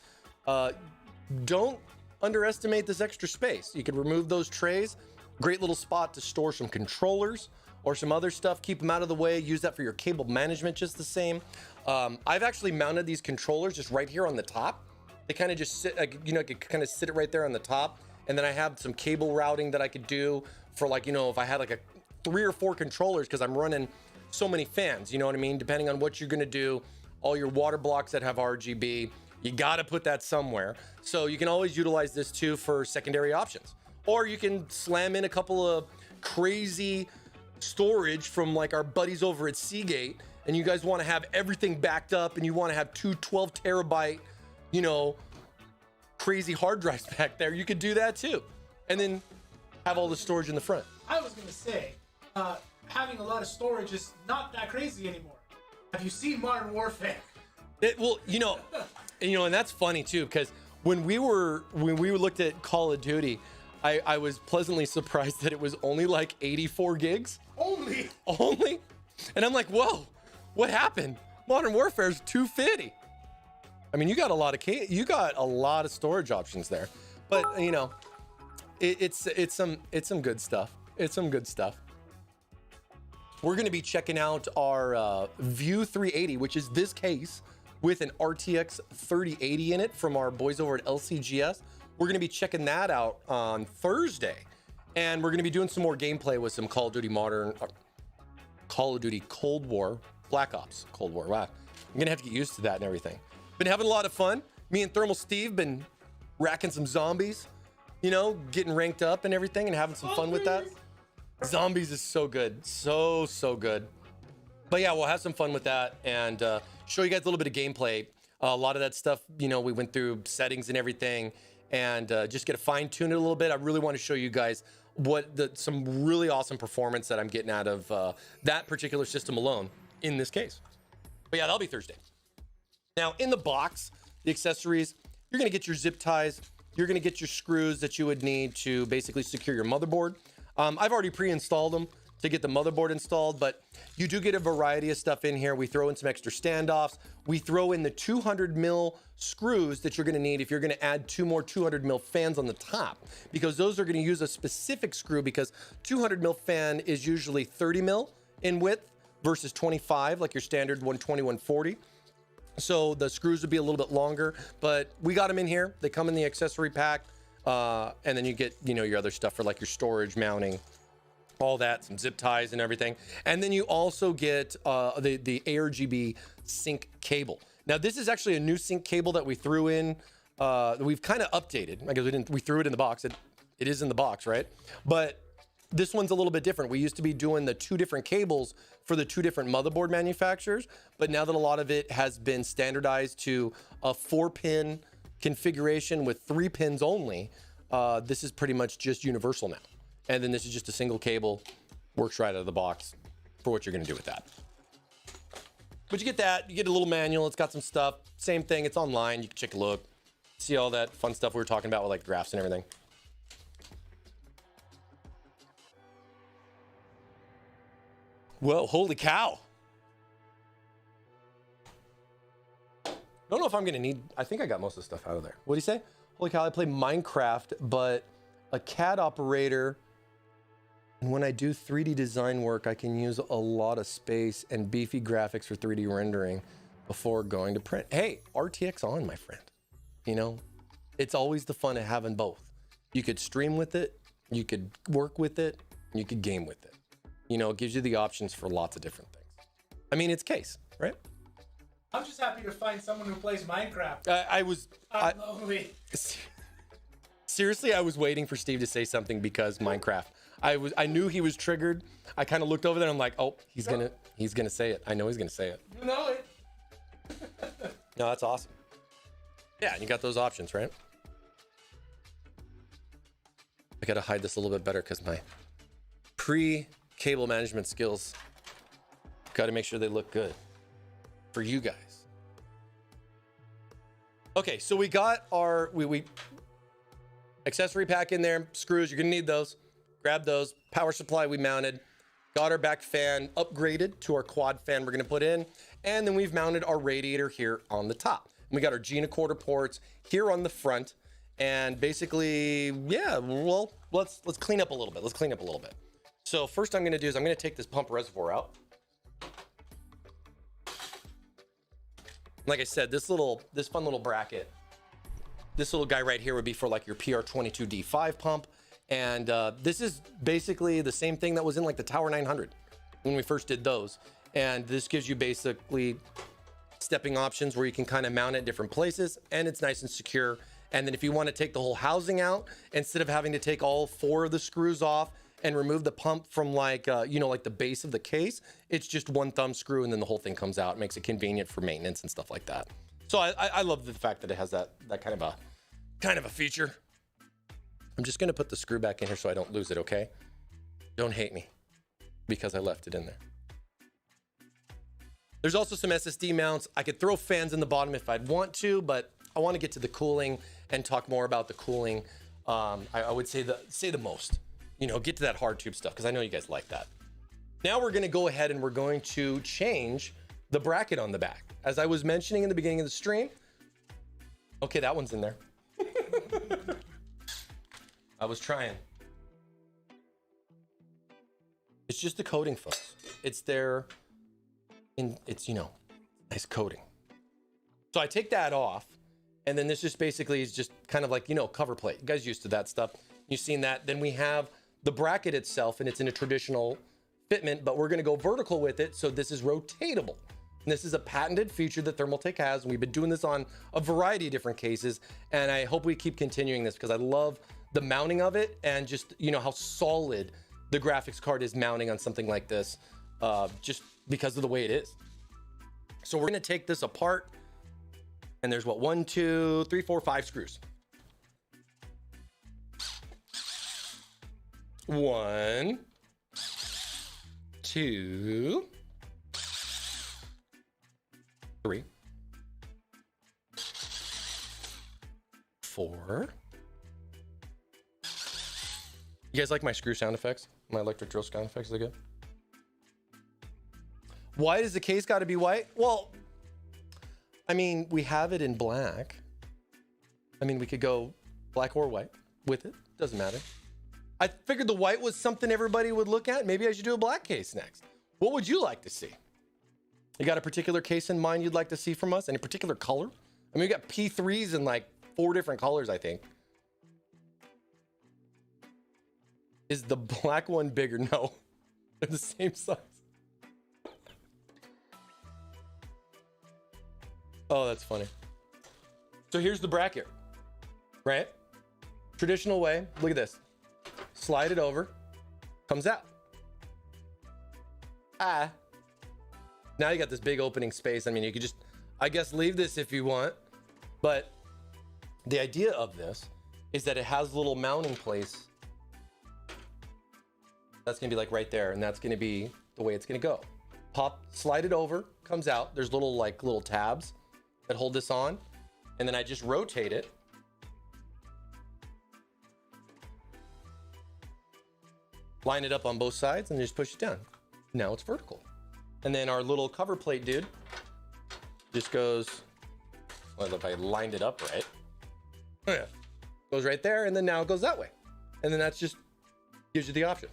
don't underestimate this extra space. You could remove those trays. Great little spot to store some controllers or some other stuff. Keep them out of the way. Use that for your cable management just the same. I've actually mounted these controllers just right here on the top. They kind of just sit, I could kind of sit it right there on the top. And then I have some cable routing that I could do for if I had like 3 or 4 controllers, because I'm running so many fans, you know what I mean? Depending on what you're going to do, all your water blocks that have RGB, you got to put that somewhere. So you can always utilize this too for secondary options. Or you can slam in a couple of crazy storage from like our buddies over at Seagate, and you guys want to have everything backed up and you want to have two 12 terabyte, you know, crazy hard drives back there, you could do that too. And then have all the storage in the front. I was gonna say, having a lot of storage is not that crazy anymore. Have you seen Modern Warfare? Well, and that's funny too, because when we looked at Call of Duty, I was pleasantly surprised that it was only like 84 gigs. Only. And I'm like, whoa, what happened? Modern Warfare is 250. I mean, you got a lot of storage options there, but you know, it's some good stuff. It's some good stuff. We're going to be checking out our View 380, which is this case with an RTX 3080 in it from our boys over at LCGS. We're going to be checking that out on Thursday, and we're going to be doing some more gameplay with some Call of Duty Cold War, Black Ops Cold War. Wow, I'm going to have to get used to that and everything. Been having a lot of fun. Me and Thermal Steve been racking some zombies, you know, getting ranked up and everything and having some fun with that. Zombies is so good. So good. But yeah, we'll have some fun with that and show you guys a little bit of gameplay. A lot of that stuff, you know, we went through settings and everything and just get to fine tune it a little bit. I really want to show you guys some really awesome performance that I'm getting out of that particular system alone in this case. But yeah, that'll be Thursday. Now in the box, the accessories, you're going to get your zip ties. You're going to get your screws that you would need to basically secure your motherboard. I've already pre-installed them to get the motherboard installed, but you do get a variety of stuff in here. We throw in some extra standoffs. We throw in the 200 mil screws that you're going to need if you're going to add 2 more 200 mil fans on the top, because those are going to use a specific screw, because 200 mil fan is usually 30 mil in width versus 25 like your standard 120, 140. So the screws would be a little bit longer, but we got them in here. They come in the accessory pack. And then you get, you know, your other stuff for like your storage, mounting, all that, some zip ties and everything. And then you also get the Argb sync cable. Now this is actually a new sync cable that we threw in. We've kind of updated. I guess we threw it in the box. It is in the box, right? But this one's a little bit different. We used to be doing the 2 different cables for the 2 different motherboard manufacturers, but now that a lot of it has been standardized to a 4-pin configuration with 3 pins only, this is pretty much just universal now. And then this is just a single cable, works right out of the box for what you're going to do with that. But you get that, you get a little manual. It's got some stuff. Same thing. It's online. You can check a look, see all that fun stuff we were talking about with like graphs and everything. Whoa, holy cow. Don't know if I'm going to need, I think I got most of the stuff out of there. What do you say? Holy cow, I play Minecraft, but a CAD operator. And when I do 3D design work, I can use a lot of space and beefy graphics for 3D rendering before going to print. Hey, RTX on, my friend. You know, it's always the fun of having both. You could stream with it, you could work with it, you could game with it. You know, it gives you the options for lots of different things. I mean, it's case, right? I'm just happy to find someone who plays Minecraft. Seriously, I was waiting for Steve to say something because Minecraft. I knew he was triggered. I kind of looked over there and I'm like, oh, he's gonna say it. I know he's gonna say it. You know it. No, that's awesome. Yeah, and you got those options, right? I gotta hide this a little bit better because my pre-cable management skills got to make sure they look good for you guys. Okay, so we got our we accessory pack in there, screws, you're gonna need those. Grab those. Power supply we mounted. Got our back fan upgraded to our quad fan we're gonna put in. And then we've mounted our radiator here on the top. And we got our G1/4 ports here on the front. And basically, yeah, well, let's clean up a little bit. So first I'm gonna do is I'm gonna take this pump reservoir out. Like I said, this fun little bracket, this little guy right here would be for like your PR22 D5 pump. And this is basically the same thing that was in like the Tower 900 when we first did those. And this gives you basically stepping options where you can kind of mount it in different places, and it's nice and secure. And then if you want to take the whole housing out, instead of having to take all 4 of the screws off and remove the pump from like, you know, like the base of the case, it's just one thumb screw and then the whole thing comes out. It makes it convenient for maintenance and stuff like that. So I love the fact that it has that kind of a feature. I'm just gonna put the screw back in here so I don't lose it, okay? Don't hate me because I left it in there. There's also some SSD mounts. I could throw fans in the bottom if I'd want to, but I want to get to the cooling and talk more about the cooling. I would say the most, you know, get to that hard tube stuff because I know you guys like that. Now we're going to go ahead and we're going to change the bracket on the back. As I was mentioning in the beginning of the stream. Okay, that one's in there. I was trying. It's just the coating, folks. It's there. It's, you know, nice coating. So I take that off, and then this just basically is just kind of like, you know, cover plate. You guys used to that stuff. You've seen that. Then we have the bracket itself, and it's in a traditional fitment, but we're going to go vertical with it. So this is rotatable. And this is a patented feature that Thermaltake has, and we've been doing this on a variety of different cases. And I hope we keep continuing this because I love the mounting of it and just, you know, how solid the graphics card is mounting on something like this. Just because of the way it is. So we're going to take this apart, and there's what, 1, 2, 3, 4, 5 screws. 1, 2, 3, 4. You guys like my screw sound effects? My electric drill sound effects, are they good? Why does the case got to be white? Well, I mean, we have it in black. I mean, we could go black or white with it. Doesn't matter. I figured the white was something everybody would look at. Maybe I should do a black case next. What would you like to see? You got a particular case in mind you'd like to see from us? Any particular color? I mean, we got P3s in like 4 different colors, I think. Is the black one bigger? No, they're the same size. Oh, that's funny. So here's the bracket, right? Traditional way. Look at this. Slide it over. Comes out. Now you got this big opening space. I mean, you could just, I guess, leave this if you want. But the idea of this is that it has a little mounting place. That's going to be like right there. And that's going to be the way it's going to go. Pop, slide it over. Comes out. There's little tabs that hold this on, and then I just rotate it. Line it up on both sides and just push it down. Now it's vertical. And then our little cover plate dude just goes, well, if I lined it up right. Oh yeah. Goes right there, and then now it goes that way. And then that's just gives you the option.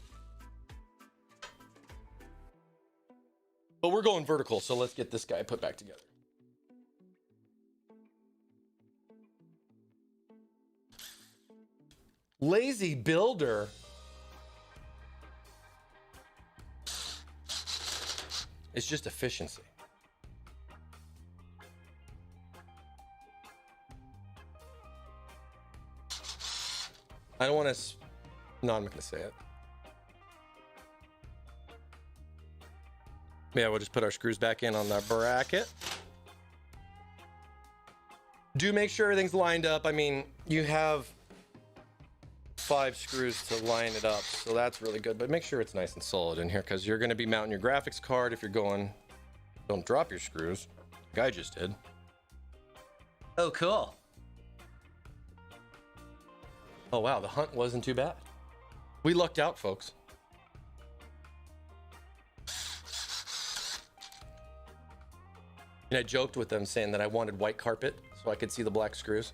But we're going vertical, so let's get this guy put back together. Lazy builder. It's just efficiency. I don't want to. No, I'm not going to say it. Yeah, we'll just put our screws back in on the bracket. Do make sure everything's lined up. I mean, you have 5 screws to line it up, so that's really good, but make sure it's nice and solid in here because you're going to be mounting your graphics card if you're going. Don't drop your screws. Guy just did. Oh, cool. Oh wow, the hunt wasn't too bad. We lucked out, folks. And I joked with them saying that I wanted white carpet so I could see the black screws.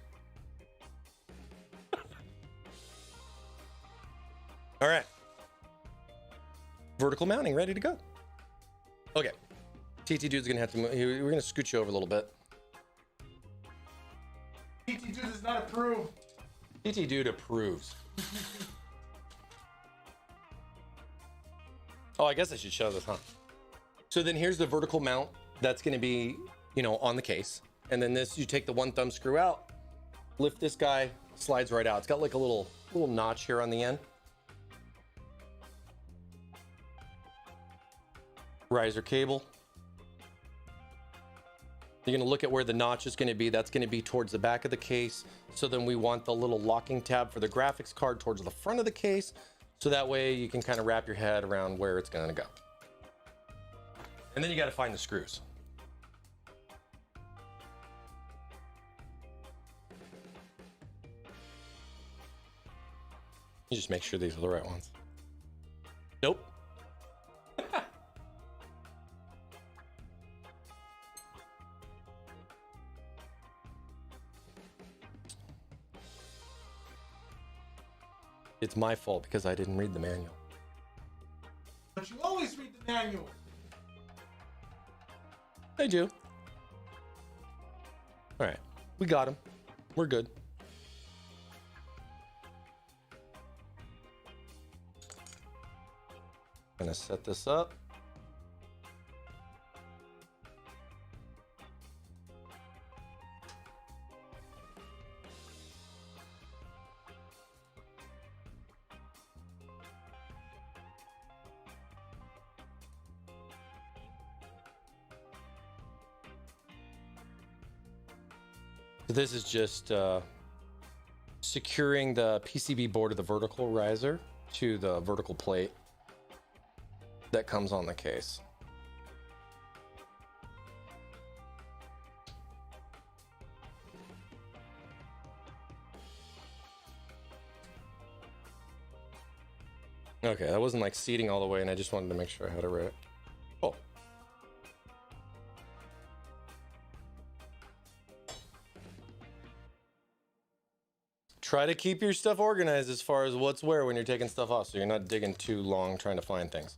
All right. Vertical mounting ready to go. Okay. TT Dude's gonna have to move. We're gonna scoot you over a little bit. TT Dude does not approve. TT Dude approves. Oh, I guess I should show this, huh? So then here's the vertical mount that's gonna be, you know, on the case. And then this, you take the 1 thumb screw out, lift this guy, slides right out. It's got like a little notch here on the end. riser cable. You're going to look at where the notch is going to be. That's going to be towards the back of the case. So then we want the little locking tab for the graphics card towards the front of the case. So that way you can kind of wrap your head around where it's going to go. And then you got to find the screws. You just make sure these are the right ones. Nope. It's my fault because I didn't read the manual. But you always read the manual. I do. All right, we got him. We're good. Gonna set this up. So this is just securing the PCB board of the vertical riser to the vertical plate that comes on the case. Okay, that wasn't like seating all the way, and I just wanted to make sure I had it right. Cool. Try to keep your stuff organized as far as what's where when you're taking stuff off, so you're not digging too long trying to find things.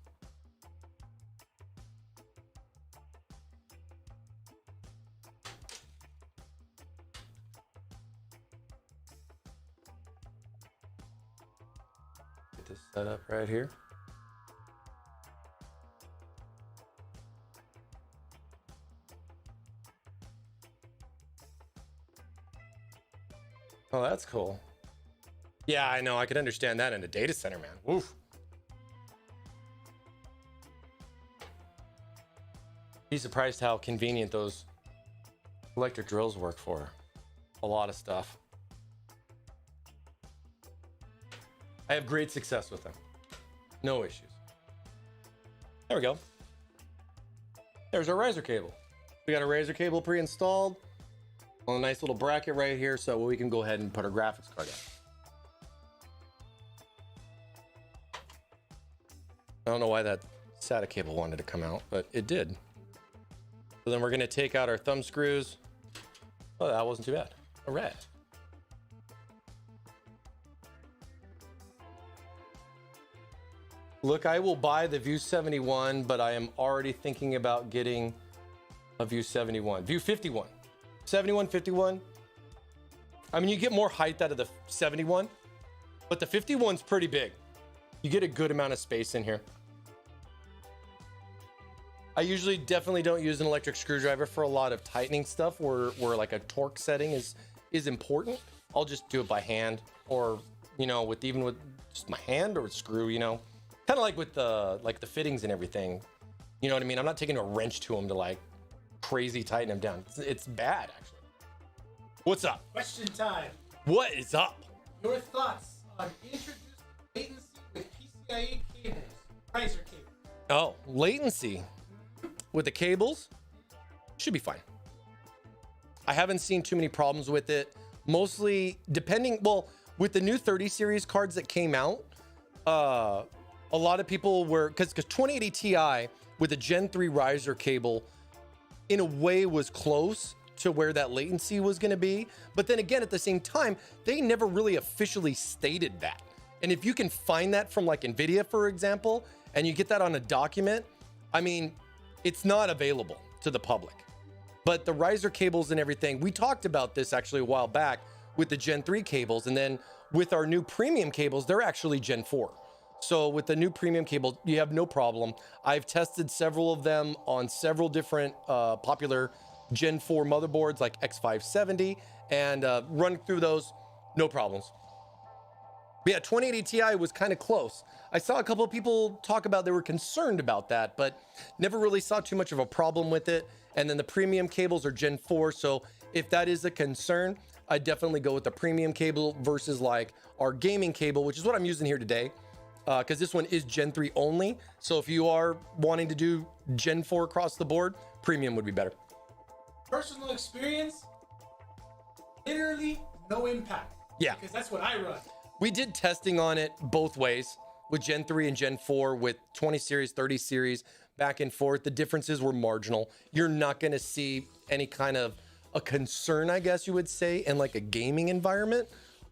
Get this set up right here. Oh, that's cool. Yeah, I know. I could understand that in a data center, man. Woof. Be surprised how convenient those electric drills work for a lot of stuff. I have great success with them. No issues. There we go. There's our riser cable. We got a riser cable pre-installed on a nice little bracket right here, so we can go ahead and put our graphics card in. I don't know why that SATA cable wanted to come out, but it did. So then we're going to take out our thumb screws. Oh, that wasn't too bad. All right. Look, I will buy the View 71, but I am already thinking about getting a View 71. View 51. 71, 51. I mean, you get more height out of the 71, but the 51's pretty big. You get a good amount of space in here. I usually definitely don't use an electric screwdriver for a lot of tightening stuff where like a torque setting is important. I'll just do it by hand, or, you know, with just my hand or screw, you know, kind of like with the fittings and everything. You know what I mean? I'm not taking a wrench to them to like crazy tighten them down. It's bad, actually. What's up? Question time. What is up? Your thoughts on introduced latency with PCIe cables, riser cables. Oh, latency with the cables should be fine. I haven't seen too many problems with it. Mostly with the new 30 series cards that came out, a lot of people were, because 2080 Ti with a Gen 3 riser cable in a way was close to where that latency was going to be. But then again, at the same time, they never really officially stated that. And if you can find that from like NVIDIA, for example, and you get that on a document, I mean, it's not available to the public. But the riser cables and everything, we talked about this actually a while back with the Gen 3 cables. And then with our new premium cables, they're actually Gen 4. So with the new premium cable, you have no problem. I've tested several of them on several different popular Gen 4 motherboards like X570 and run through those, no problems. But yeah, 2080 Ti was kind of close. I saw a couple of people talk about they were concerned about that, but never really saw too much of a problem with it. And then the premium cables are Gen 4. So if that is a concern, I definitely go with the premium cable versus like our gaming cable, which is what I'm using here today. Because this one is Gen 3 only. So if you are wanting to do Gen 4 across the board, premium would be better. Personal experience, literally no impact. Yeah. Because that's what I run. We did testing on it both ways with Gen 3 and Gen 4 with 20 series, 30 series, back and forth. The differences were marginal. You're not going to see any kind of a concern, I guess you would say, in like a gaming environment.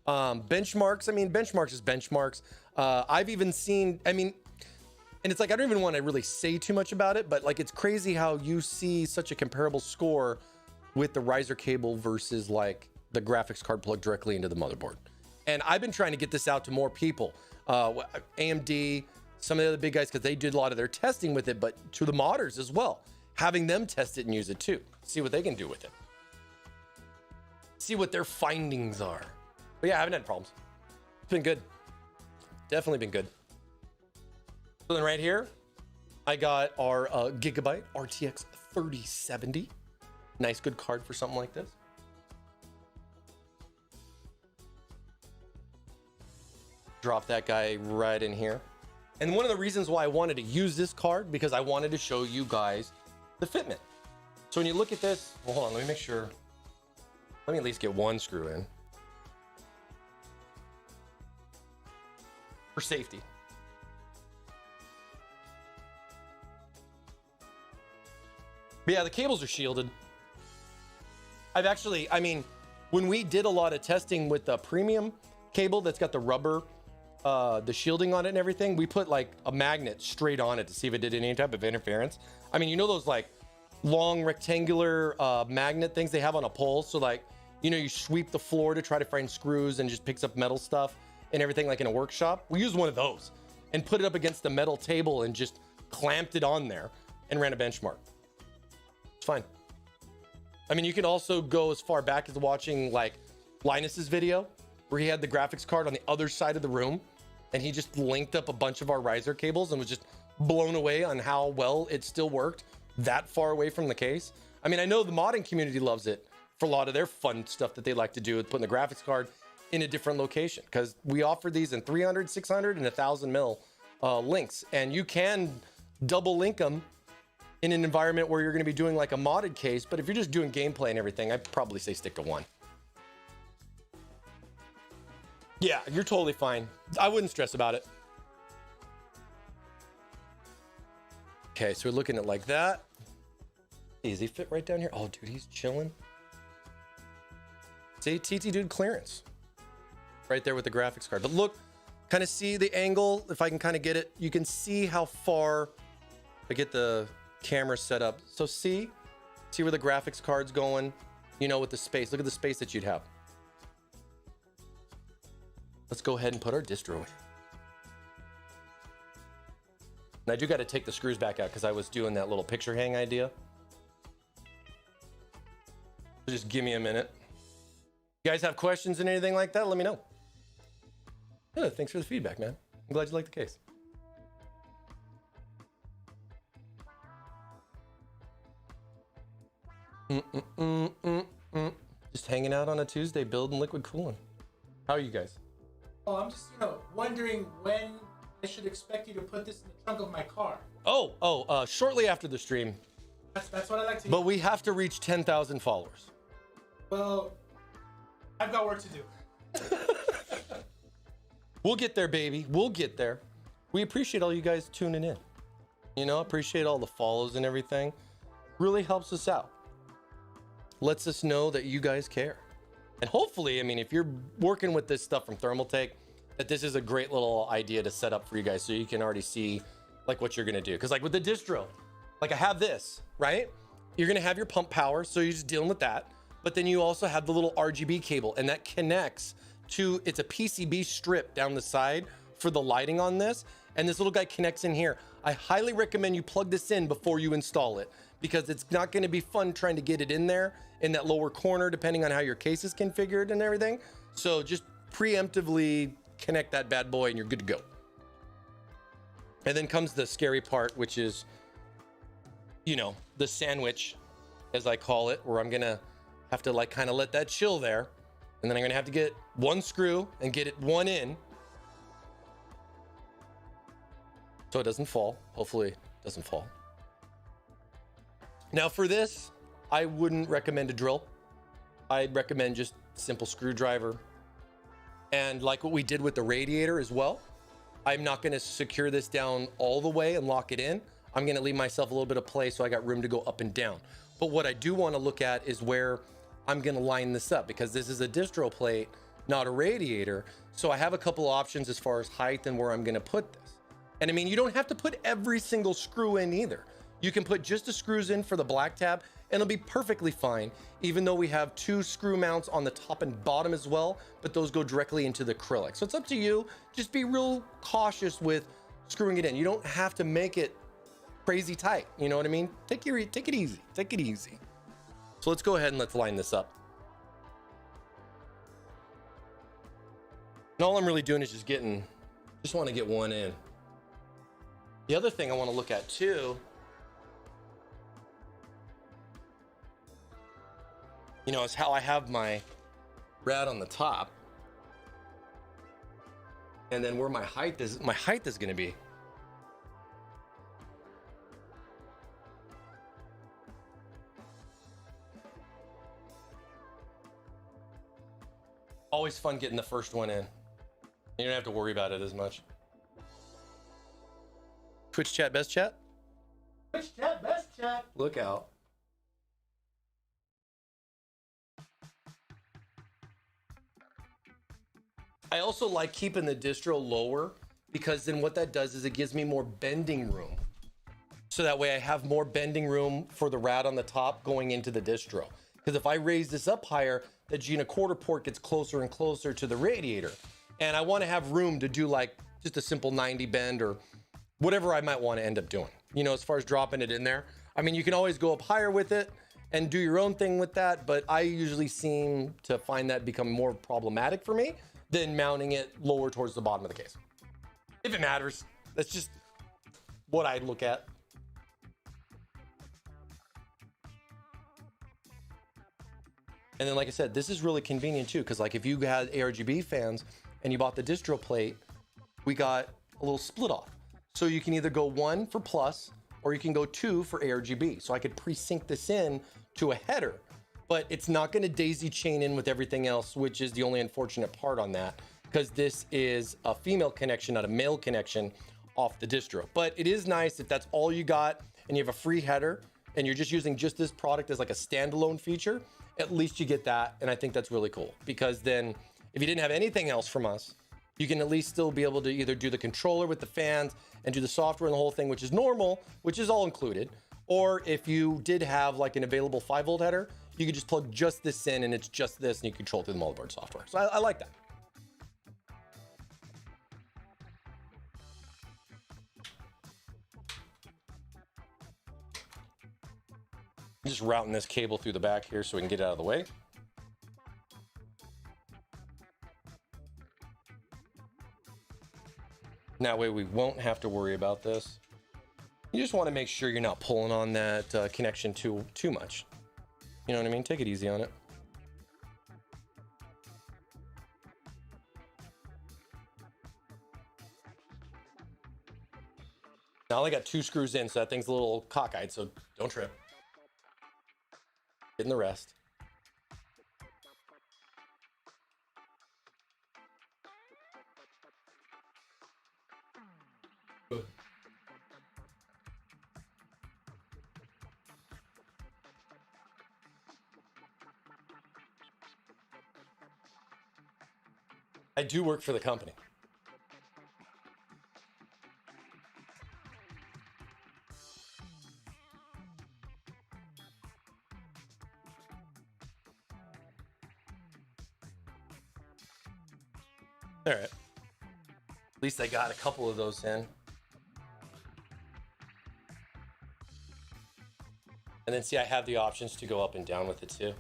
Benchmarks, I mean, benchmarks is benchmarks. I've even seen, I mean, and it's like, I don't even want to really say too much about it, but like, it's crazy how you see such a comparable score with the riser cable versus like the graphics card plugged directly into the motherboard. And I've been trying to get this out to more people. AMD, some of the other big guys, because they did a lot of their testing with it, but to the modders as well, having them test it and use it too. See what they can do with it. See what their findings are. But yeah, I haven't had problems. It's been good. Definitely been good. So then right here, I got our Gigabyte Rtx 3070. Nice, good card for something like this. Drop that guy right in here. And one of the reasons why I wanted to use this card, because I wanted to show you guys the fitment. So when you look at this, well, hold on, let me make sure. Let me at least get one screw in. For safety. But yeah, the cables are shielded. I've actually, I mean, when we did a lot of testing with the premium cable that's got the rubber, the shielding on it and everything, we put like a magnet straight on it to see if it did any type of interference. I mean, you know those like long rectangular magnet things they have on a pole? So like, you know, you sweep the floor to try to find screws and just picks up metal stuff and everything like in a workshop. We used one of those and put it up against the metal table and just clamped it on there and ran a benchmark. It's fine. I mean, you can also go as far back as watching like Linus's video where he had the graphics card on the other side of the room and he just linked up a bunch of our riser cables and was just blown away on how well it still worked that far away from the case. I mean, I know the modding community loves it for a lot of their fun stuff that they like to do with putting the graphics card in a different location, because we offer these in 300, 600, and 1000 mil links, and you can double link them in an environment where you're going to be doing like a modded case. But if you're just doing gameplay and everything, I'd probably say stick to one. Yeah, you're totally fine. I wouldn't stress about it. Okay, so we're looking at like that. Easy fit right down here. Oh, dude, he's chilling. See, TT dude clearance. Right there with the graphics card. But look, kind of see the angle. If I can kind of get it, you can see how far I get the camera set up. So see where the graphics card's going, you know, with the space. Look at the space that you'd have. Let's go ahead and put our distro in. And I do got to take the screws back out because I was doing that little picture hang idea. So just give me a minute. You guys have questions and anything like that? Let me know. Yeah, thanks for the feedback, man. I'm glad you like the case. Just hanging out on a Tuesday, building liquid cooling. How are you guys? Oh, I'm just, wondering when I should expect you to put this in the trunk of my car. Shortly after the stream. That's what I like to hear. But we have to reach 10,000 followers. Well, I've got work to do. We'll get there, baby. We'll get there. We appreciate all you guys tuning in. Appreciate all the follows and everything. Really helps us out. Lets us know that you guys care. And hopefully, I mean, if you're working with this stuff from Thermaltake, that this is a great little idea to set up for you guys so you can already see like what you're gonna do. Because like with the distro, like I have this, right? You're gonna have your pump power, so you're just dealing with that. But then you also have the little RGB cable, and that connects to, it's a PCB strip down the side for the lighting on this. And this little guy connects in here. I highly recommend you plug this in before you install it, because it's not gonna be fun trying to get it in there in that lower corner, depending on how your case is configured and everything. So just preemptively connect that bad boy and you're good to go. And then comes the scary part, which is, you know, the sandwich, as I call it, where I'm gonna have to like kind of let that chill there. And then I'm gonna have to get one screw and get it one in so it doesn't fall. Hopefully it doesn't fall. Now for this, I wouldn't recommend a drill. I'd recommend just simple screwdriver. And like what we did with the radiator as well, I'm not gonna secure this down all the way and lock it in. I'm gonna leave myself a little bit of play so I got room to go up and down. But what I do wanna look at is where I'm gonna line this up, because this is a distro plate, not a radiator. So I have a couple options as far as height and where I'm gonna put this. And I mean, you don't have to put every single screw in either. You can put just the screws in for the black tab and it'll be perfectly fine, even though we have 2 screw mounts on the top and bottom as well, but those go directly into the acrylic. So it's up to you. Just be real cautious with screwing it in. You don't have to make it crazy tight. You know what I mean? Take it easy. Take it easy. So let's go ahead and let's line this up. And all I'm really doing is just want to get one in. The other thing I want to look at too, you know, is how I have my rad on the top, and then where my height is going to be. Always fun getting the first one in. You don't have to worry about it as much. Twitch chat, best chat? Twitch chat, best chat. Look out. I also like keeping the distro lower, because then what that does is it gives me more bending room. So that way I have more bending room for the rad on the top going into the distro. Because if I raise this up higher, the G1/4 port gets closer and closer to the radiator. And I want to have room to do like just a simple 90 bend or whatever I might want to end up doing, you know, as far as dropping it in there. I mean, you can always go up higher with it and do your own thing with that, but I usually seem to find that become more problematic for me than mounting it lower towards the bottom of the case. If it matters, that's just what I look at. And then, like I said, this is really convenient too, because like if you had Argb fans and you bought the distro plate, we got a little split off. So you can either go 1 for plus, or you can go 2 for Argb. So I could pre-sync this in to a header, but it's not going to daisy chain in with everything else, which is the only unfortunate part on that, because this is a female connection, not a male connection off the distro. But it is nice if that's all you got and you have a free header and you're just using just this product as like a standalone feature, at least you get that. And I think that's really cool, because then if you didn't have anything else from us, you can at least still be able to either do the controller with the fans and do the software and the whole thing, which is normal, which is all included. Or if you did have like an available 5-volt header, you could just plug just this in and it's just this and you control it through the motherboard software. So I like that. I'm just routing this cable through the back here so we can get it out of the way. That way we won't have to worry about this. You just want to make sure you're not pulling on that connection too much. You know what I mean? Take it easy on it. Now I only got 2 screws in, so that thing's a little cockeyed, so don't trip. Getting the rest. I do work for the company. All right. At least I got a couple of those in. And then see, I have the options to go up and down with it too.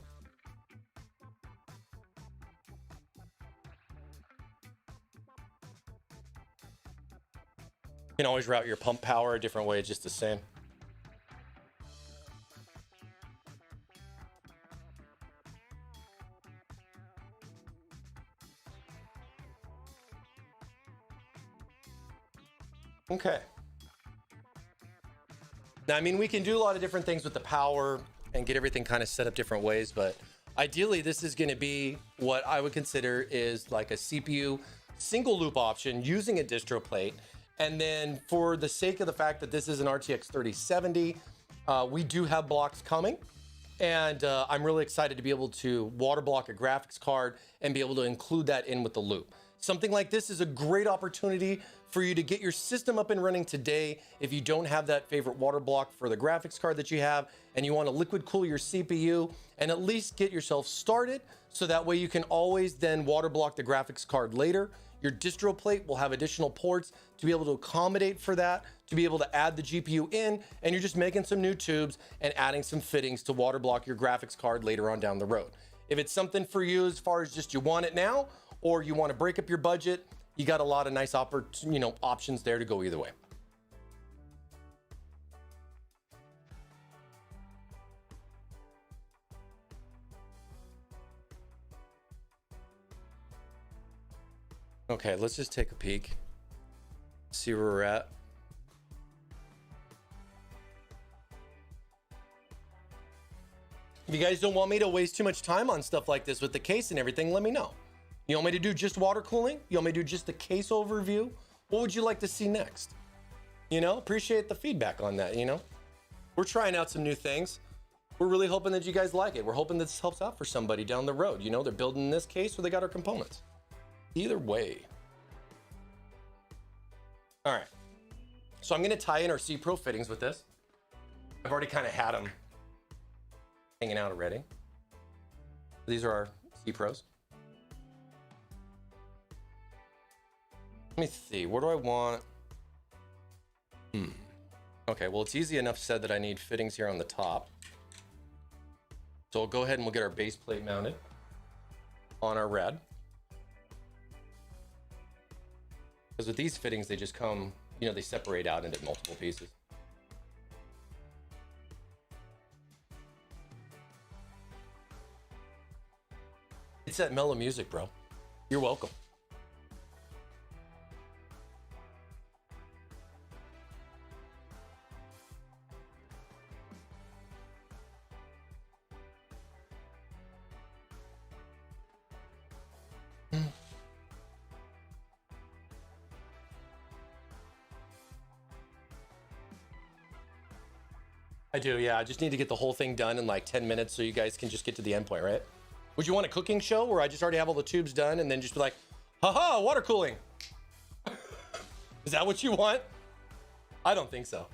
You can always route your pump power a different way, just the same. Okay. Now, I mean, we can do a lot of different things with the power and get everything kind of set up different ways, but ideally this is going to be what I would consider is like a CPU single loop option using a distro plate. And then for the sake of the fact that this is an RTX 3070, we do have blocks coming. And I'm really excited to be able to water block a graphics card and be able to include that in with the loop. Something like this is a great opportunity for you to get your system up and running today. If you don't have that favorite water block for the graphics card that you have and you want to liquid cool your CPU and at least get yourself started, so that way you can always then water block the graphics card later. Your distro plate will have additional ports to be able to accommodate for that, to be able to add the GPU in, and you're just making some new tubes and adding some fittings to water block your graphics card later on down the road. If it's something for you as far as just you want it now, or you want to break up your budget, you got a lot of nice options there to go either way. Okay, let's just take a peek, see where we're at. If you guys don't want me to waste too much time on stuff like this with the case and everything, let me know. You want me to do just water cooling? You want me to do just the case overview? What would you like to see next? You know, appreciate the feedback on that, you know? We're trying out some new things. We're really hoping that you guys like it. We're hoping this helps out for somebody down the road. You know, they're building this case or they got our components. Either way. All right. So I'm going to tie in our C Pro fittings with this. I've already kind of had them hanging out already. These are our C Pros. Let me see, where do I want? Okay, well, it's easy enough said that I need fittings here on the top. So we'll go ahead and we'll get our base plate mounted on our rad. Because with these fittings, they just come, you know, they separate out into multiple pieces. It's that mellow music, bro. You're welcome. I do, yeah. I just need to get the whole thing done in like 10 minutes so you guys can just get to the end point, right? Would you want a cooking show where I just already have all the tubes done and then just be like, haha, water cooling? Is that what you want? I don't think so.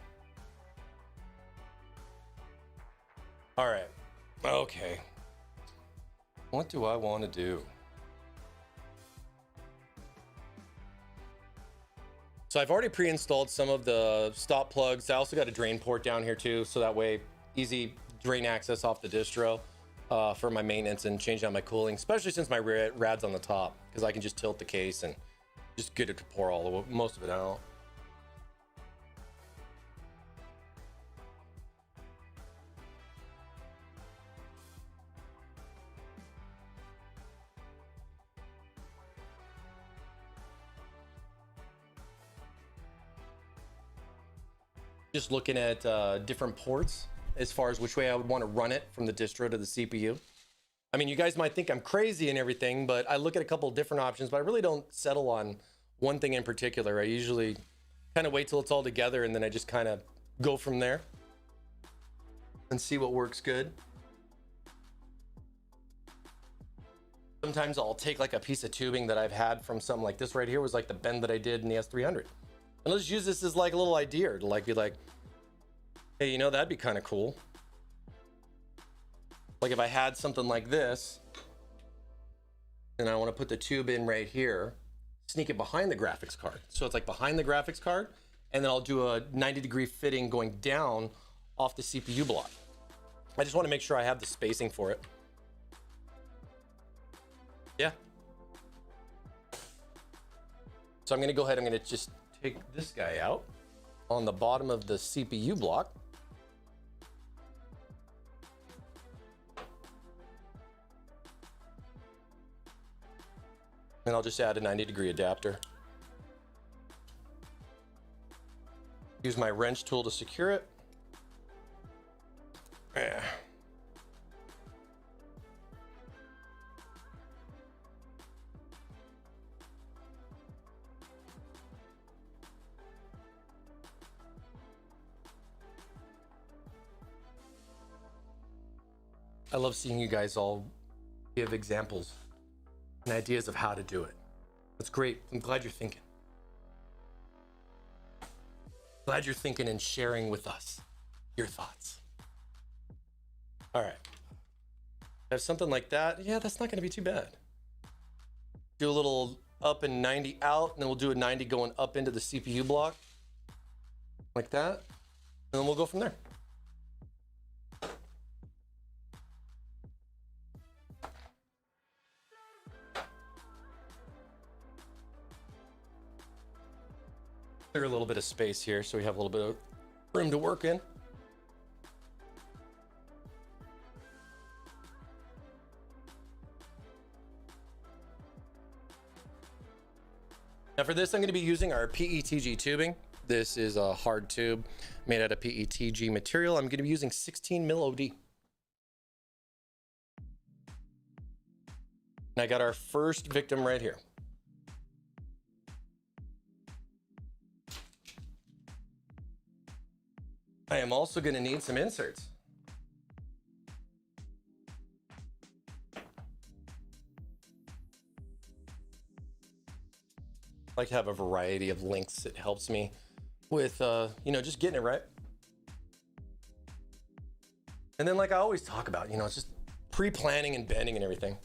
All right. Okay. What do I want to do? So I've already pre-installed some of the stop plugs. I also got a drain port down here too, so that way easy drain access off the distro for my maintenance and change out my cooling, especially since my rad's on the top, because I can just tilt the case and just get it to pour most of it out. Just looking at different ports as far as which way I would want to run it from the distro to the CPU. I mean, you guys might think I'm crazy and everything, but I look at a couple of different options, but I really don't settle on one thing in particular. I usually kind of wait till it's all together and then I just kind of go from there and see what works good. Sometimes I'll take like a piece of tubing that I've had from something like this right here, was like the bend that I did in the S300. And let's use this as like a little idea to like be like, hey, you know, that'd be kind of cool. Like if I had something like this and I want to put the tube in right here, sneak it behind the graphics card. So it's like behind the graphics card, and then I'll do a 90-degree fitting going down off the CPU block. I just want to make sure I have the spacing for it. Yeah. So I'm going to go ahead, I'm going to just take this guy out. on the bottom of the CPU block. And I'll just add a 90-degree adapter. Use my wrench tool to secure it. Yeah. I love seeing you guys all give examples and ideas of how to do it. That's great. I'm glad you're thinking. Glad you're thinking and sharing with us your thoughts. All right. Have something like that. Yeah, that's not going to be too bad. Do a little up and 90 out, and then we'll do a 90 going up into the CPU block. Like that. And then we'll go from there. Clear a little bit of space here so we have a little bit of room to work in. Now for this, I'm going to be using our Petg tubing. This is a hard tube made out of Petg material. I'm going to be using 16 mil OD. And I got our first victim right here. I am also going to need some inserts. I like to have a variety of lengths. It helps me with, you know, just getting it right. And then like I always talk about, you know, it's just pre-planning and bending and everything.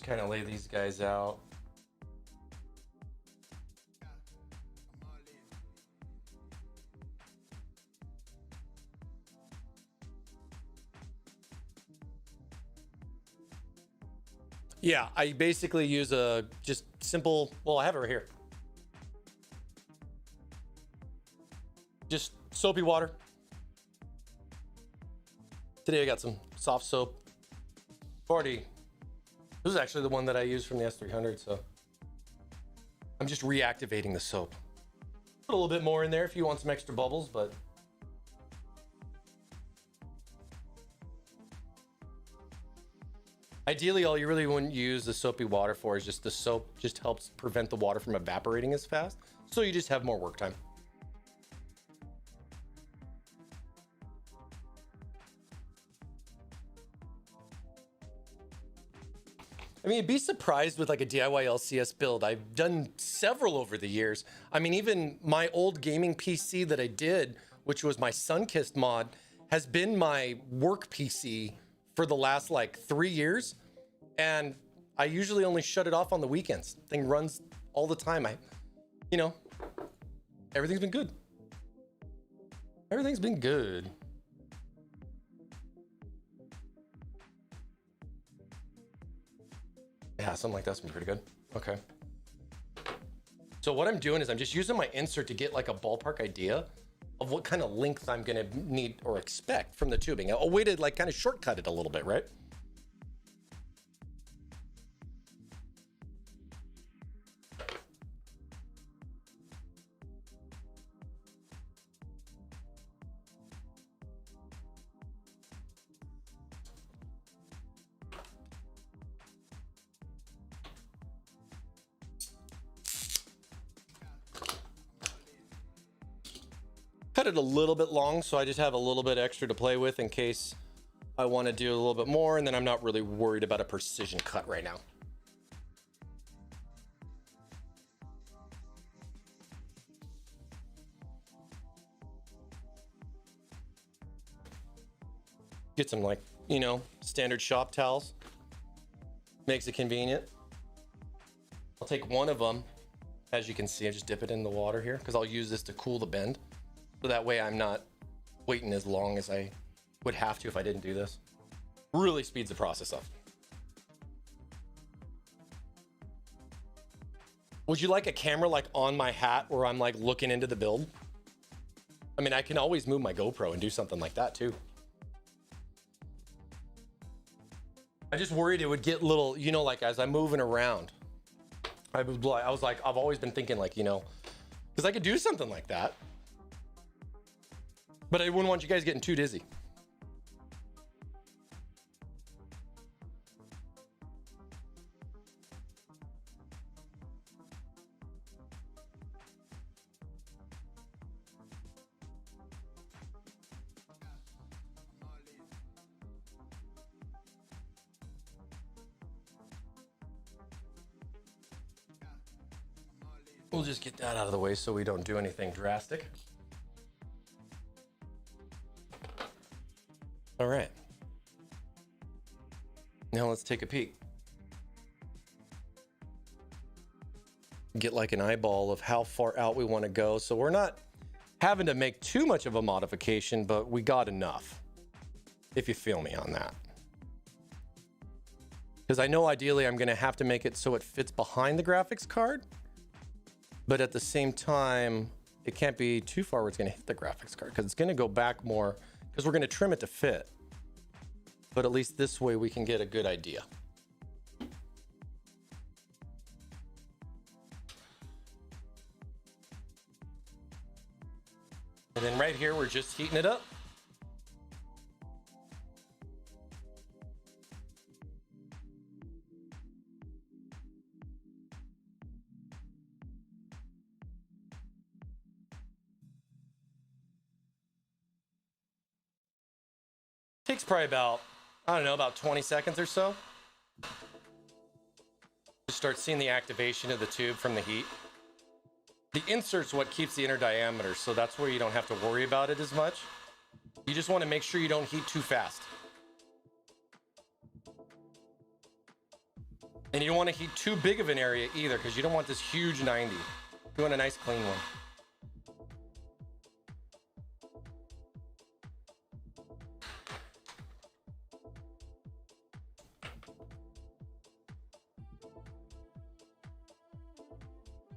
Kind of lay these guys out. Yeah, I basically use a just simple, well, I have it right here. Just soapy water. Today I got some soft soap. This is actually the one that I use from the S300, so I'm just reactivating the soap. Put a little bit more in there if you want some extra bubbles, but ideally all you really wouldn't use the soapy water for is just the soap just helps prevent the water from evaporating as fast, so you just have more work time. I mean, be surprised with like a DIY LCS build. I've done several over the years. I mean, even my old gaming PC that I did, which was my Sunkissed mod, has been my work PC for the last like 3 years. And I usually only shut it off on the weekends. Thing runs all the time. You know, everything's been good. Everything's been good. Yeah, something like that's been pretty good. Okay. So what I'm doing is I'm just using my insert to get like a ballpark idea of what kind of length I'm gonna need or expect from the tubing. A way to like kind of shortcut it a little bit, right? Cut it a little bit long, so I just have a little bit extra to play with in case I want to do a little bit more, and then I'm not really worried about a precision cut right now. Get some, like, you know, standard shop towels. Makes it convenient. I'll take one of them. As you can see, I just dip it in the water here because I'll use this to cool the bend. So that way I'm not waiting as long as I would have to if I didn't do this. Really speeds the process up. Would you like a camera like on my hat where I'm like looking into the build? I mean, I can always move my GoPro and do something like that too. I just worried it would get little, you know, like as I'm moving around. I was like, I've always been thinking like, you know, because I could do something like that. But I wouldn't want you guys getting too dizzy. We'll just get that out of the way so we don't do anything drastic. All right. Now let's take a peek. Get like an eyeball of how far out we want to go. So we're not having to make too much of a modification, but we got enough, if you feel me on that. Because I know ideally I'm going to have to make it so it fits behind the graphics card. But at the same time, it can't be too far where it's going to hit the graphics card because it's going to go back more because we're going to trim it to fit. But at least this way we can get a good idea. And then right here, we're just heating it up. Takes probably about, I don't know, about 20 seconds or so. Just start seeing the activation of the tube from the heat. The insert's what keeps the inner diameter, so that's where you don't have to worry about it as much. You just want to make sure you don't heat too fast. And you don't want to heat too big of an area either, because you don't want this huge 90. You want a nice clean one.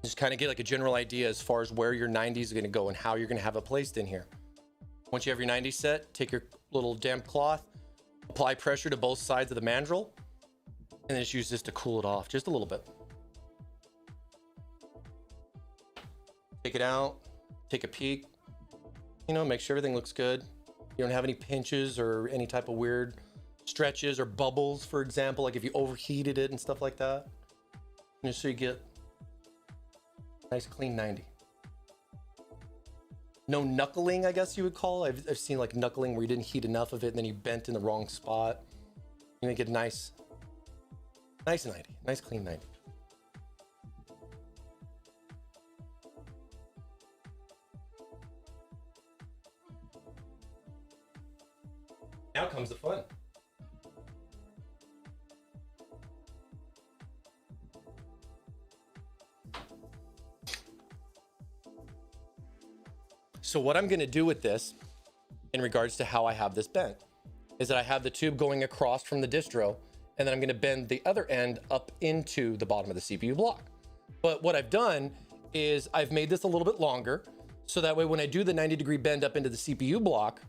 Just kind of get like a general idea as far as where your 90s is going to go and how you're going to have it placed in here. Once you have your 90 set, take your little damp cloth, apply pressure to both sides of the mandrel, and then just use this to cool it off just a little bit. Take it out, take a peek, you know, make sure everything looks good. You don't have any pinches or any type of weird stretches or bubbles, for example, like if you overheated it and stuff like that. And just so you get nice clean 90. No knuckling, I guess you would call. I've seen like knuckling where you didn't heat enough of it and then you bent in the wrong spot. You make it nice 90, nice clean 90. Now comes the fun. So what I'm going to do with this in regards to how I have this bent is that I have the tube going across from the distro, and then I'm going to bend the other end up into the bottom of the CPU block. But what I've done is I've made this a little bit longer, so that way when I do the 90-degree bend up into the CPU block,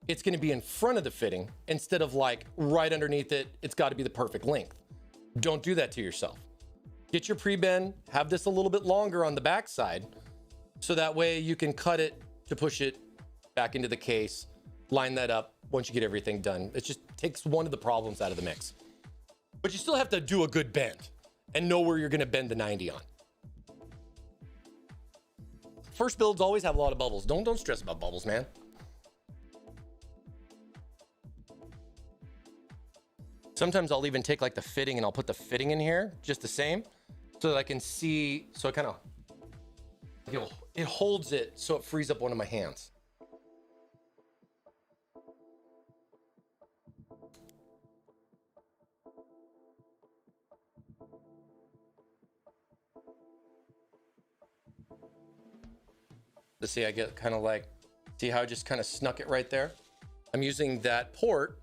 it's going to be in front of the fitting instead of like right underneath it. It's got to be the perfect length. Don't do that to yourself. Get your pre-bend, have this a little bit longer on the back side, so that way you can cut it to push it back into the case, line that up once you get everything done. It just takes one of the problems out of the mix. But you still have to do a good bend and know where you're going to bend the 90 on. First builds always have a lot of bubbles. Don't stress about bubbles, man. Sometimes I'll even take like the fitting and I'll put the fitting in here just the same so that I can see, so it kind of, it holds it so it frees up one of my hands. To see, I get kind of like, see how I just kind of snuck it right there? I'm using that port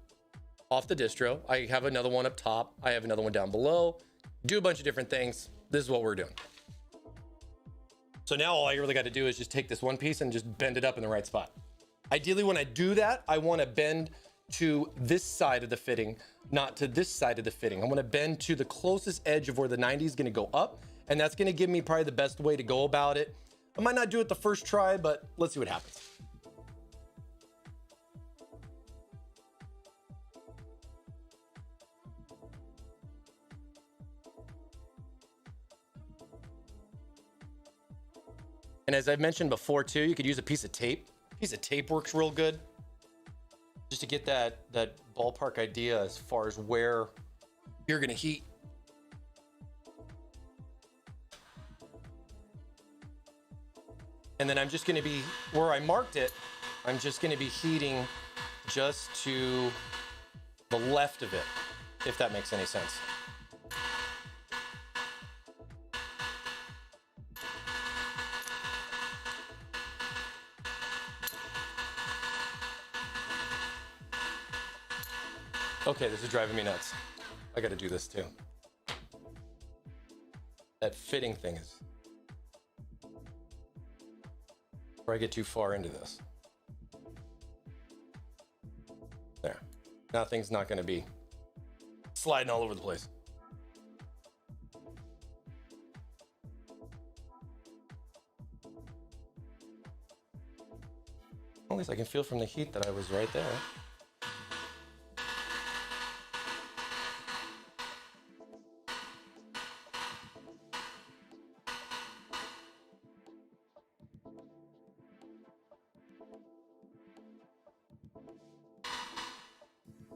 off the distro. I have another one up top. I have another one down below. Do a bunch of different things. This is what we're doing. So now all I really got to do is just take this one piece and just bend it up in the right spot. Ideally, when I do that, I want to bend to this side of the fitting, not to this side of the fitting. I want to bend to the closest edge of where the 90 is going to go up, and that's going to give me probably the best way to go about it. I might not do it the first try, but let's see what happens. And as I've mentioned before too, you could use a piece of tape. A piece of tape works real good, just to get that ballpark idea as far as where you're gonna heat. And then I'm just gonna be, where I marked it, I'm just gonna be heating just to the left of it, if that makes any sense. Okay, this is driving me nuts. I gotta do this too. That fitting thing is, before I get too far into this. There. Now things not gonna be sliding all over the place. At least I can feel from the heat that I was right there.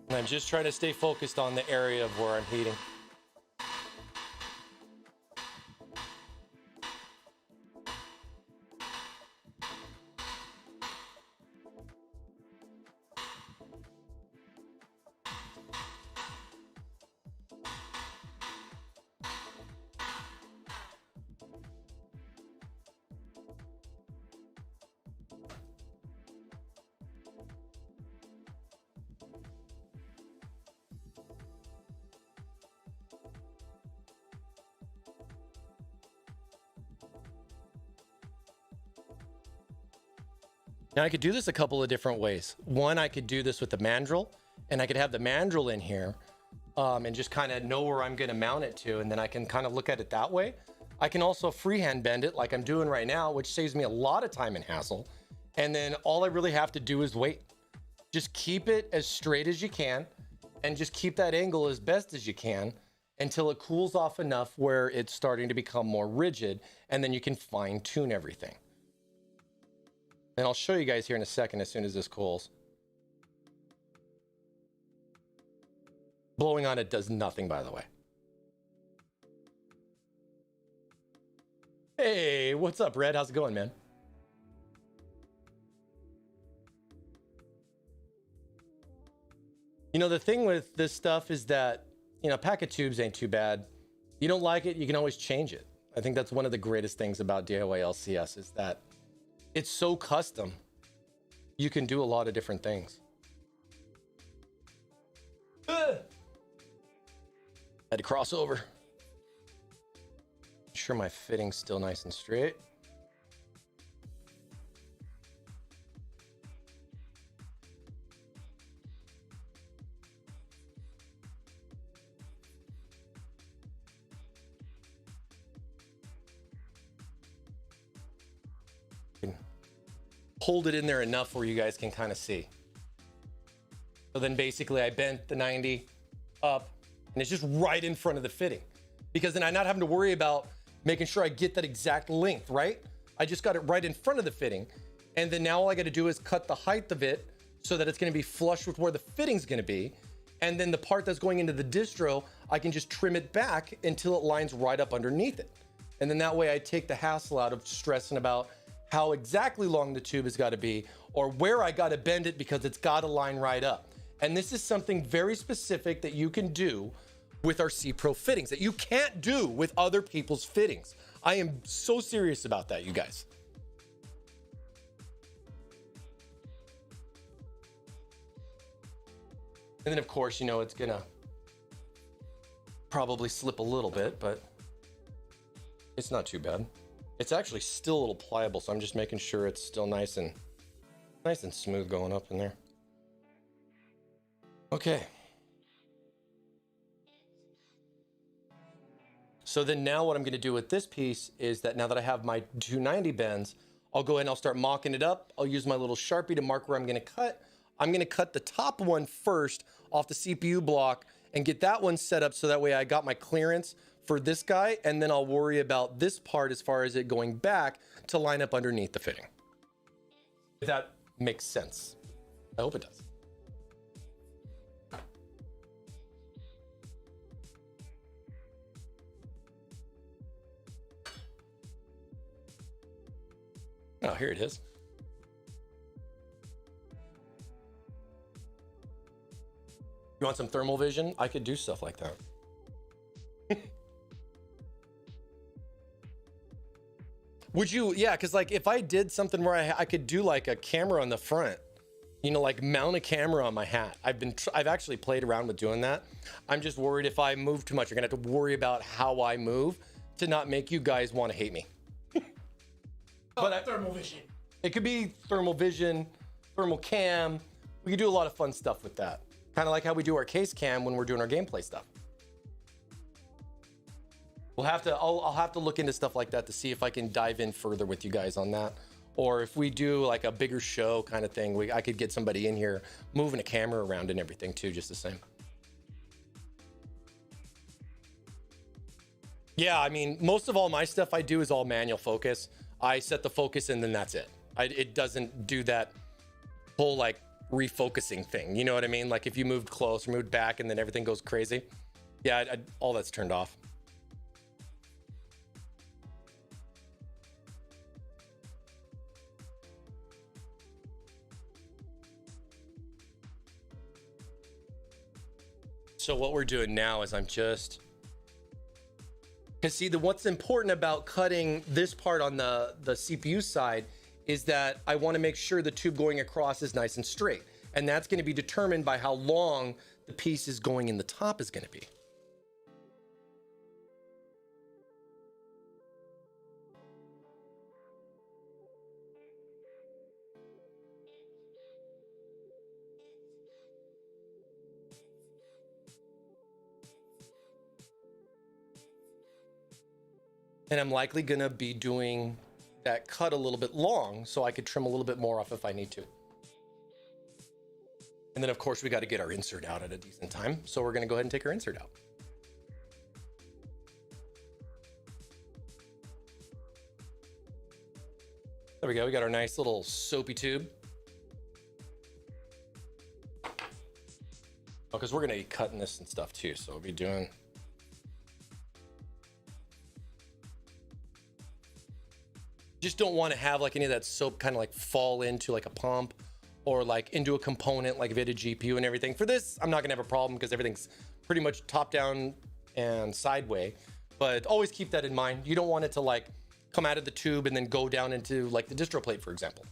And I'm just trying to stay focused on the area of where I'm heating. Now I could do this a couple of different ways. One, I could do this with the mandrel, and I could have the mandrel in here and just kind of know where I'm gonna mount it to, and then I can kind of look at it that way. I can also freehand bend it like I'm doing right now, which saves me a lot of time and hassle. And then all I really have to do is wait. Just keep it as straight as you can, and just keep that angle as best as you can until it cools off enough where it's starting to become more rigid, and then you can fine tune everything. And I'll show you guys here in a second as soon as this cools. Blowing on it does nothing, by the way. Hey, what's up, Red? How's it going, man? You know, the thing with this stuff is that, you know, a pack of tubes ain't too bad. You don't like it, you can always change it. I think that's one of the greatest things about DIY LCS is that it's so custom. You can do a lot of different things. Had to cross over. Make sure my fitting's still nice and straight. Hold it in there enough where you guys can kind of see. So then basically I bent the 90 up, and it's just right in front of the fitting, because then I'm not having to worry about making sure I get that exact length, right? I just got it right in front of the fitting. And then now all I got to do is cut the height of it so that it's going to be flush with where the fitting's going to be. And then the part that's going into the distro, I can just trim it back until it lines right up underneath it. And then that way I take the hassle out of stressing about how exactly long the tube has got to be, or where I got to bend it because it's got to line right up. And this is something very specific that you can do with our C Pro fittings that you can't do with other people's fittings. I am so serious about that, you guys. And then of course, you know, it's gonna probably slip a little bit, but it's not too bad. It's actually still a little pliable, so I'm just making sure it's still nice and smooth going up in there. Okay. So then now what I'm gonna do with this piece is that now that I have my 290 bends, I'll go ahead and I'll start mocking it up. I'll use my little Sharpie to mark where I'm gonna cut. I'm gonna cut the top one first off the CPU block and get that one set up so that way I got my clearance for this guy, and then I'll worry about this part as far as it going back to line up underneath the fitting. If that makes sense. I hope it does. Oh, here it is. You want some thermal vision? I could do stuff like that. Would you? Yeah, because like if I did something where I could do like a camera on the front, you know, like mount a camera on my hat. I've actually played around with doing that. I'm just worried if I move too much, you're gonna have to worry about how I move to not make you guys want to hate me. But thermal vision. It could be thermal vision, thermal cam. We could do a lot of fun stuff with that. Kind of like how we do our case cam when we're doing our gameplay stuff. We'll have to, I'll have to look into stuff like that to see if I can dive in further with you guys on that. Or if we do like a bigger show kind of thing, I could get somebody in here moving a camera around and everything too, just the same. Yeah, I mean, most of all my stuff I do is all manual focus. I set the focus and then that's it. It doesn't do that whole like refocusing thing. You know what I mean? Like if you moved close or moved back and then everything goes crazy. Yeah, all that's turned off. So what we're doing now is I'm just, because see, what's important about cutting this part on the CPU side is that I want to make sure the tube going across is nice and straight. And that's going to be determined by how long the piece is going in the top is going to be. And I'm likely going to be doing that cut a little bit long so I could trim a little bit more off if I need to. And then of course we got to get our insert out at a decent time. So we're going to go ahead and take our insert out. There we go. We got our nice little soapy tube. Oh, because we're going to be cutting this and stuff too. So we'll be doing. Just don't want to have like any of that soap kind of like fall into like a pump or like into a component like VIDA GPU and everything. For this, I'm not gonna have a problem because everything's pretty much top down and sideway, but always keep that in mind. You don't want it to like come out of the tube and then go down into like the distro plate, for example.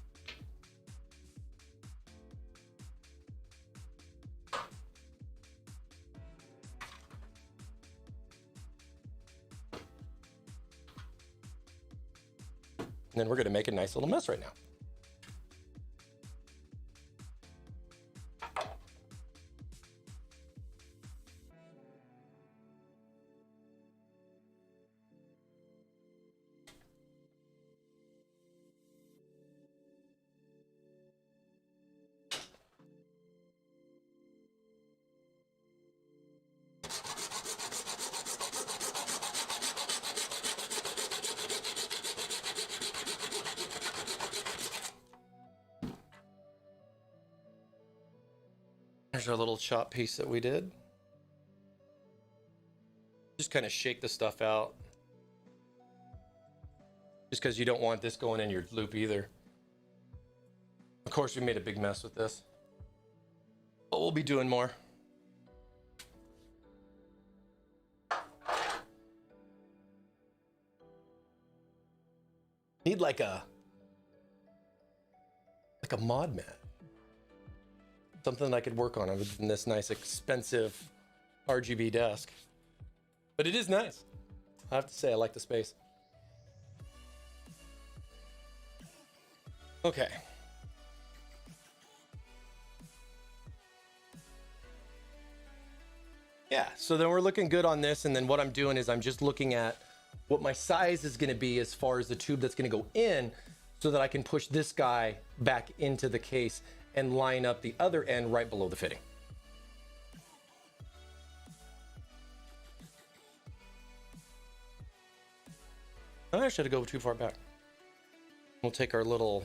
And then we're going to make a nice little mess right now. There's our little chop piece that we did. Just kind of shake the stuff out. Just because you don't want this going in your loop either. Of course, we made a big mess with this, but we'll be doing more. Need like a mod mat. Something I could work on other than this nice, expensive RGB desk. But it is nice. I have to say, I like the space. Okay. Yeah, so then we're looking good on this. And then what I'm doing is I'm just looking at what my size is going to be as far as the tube that's going to go in, so that I can push this guy back into the case and line up the other end right below the fitting. I should have go too far back. We'll take our little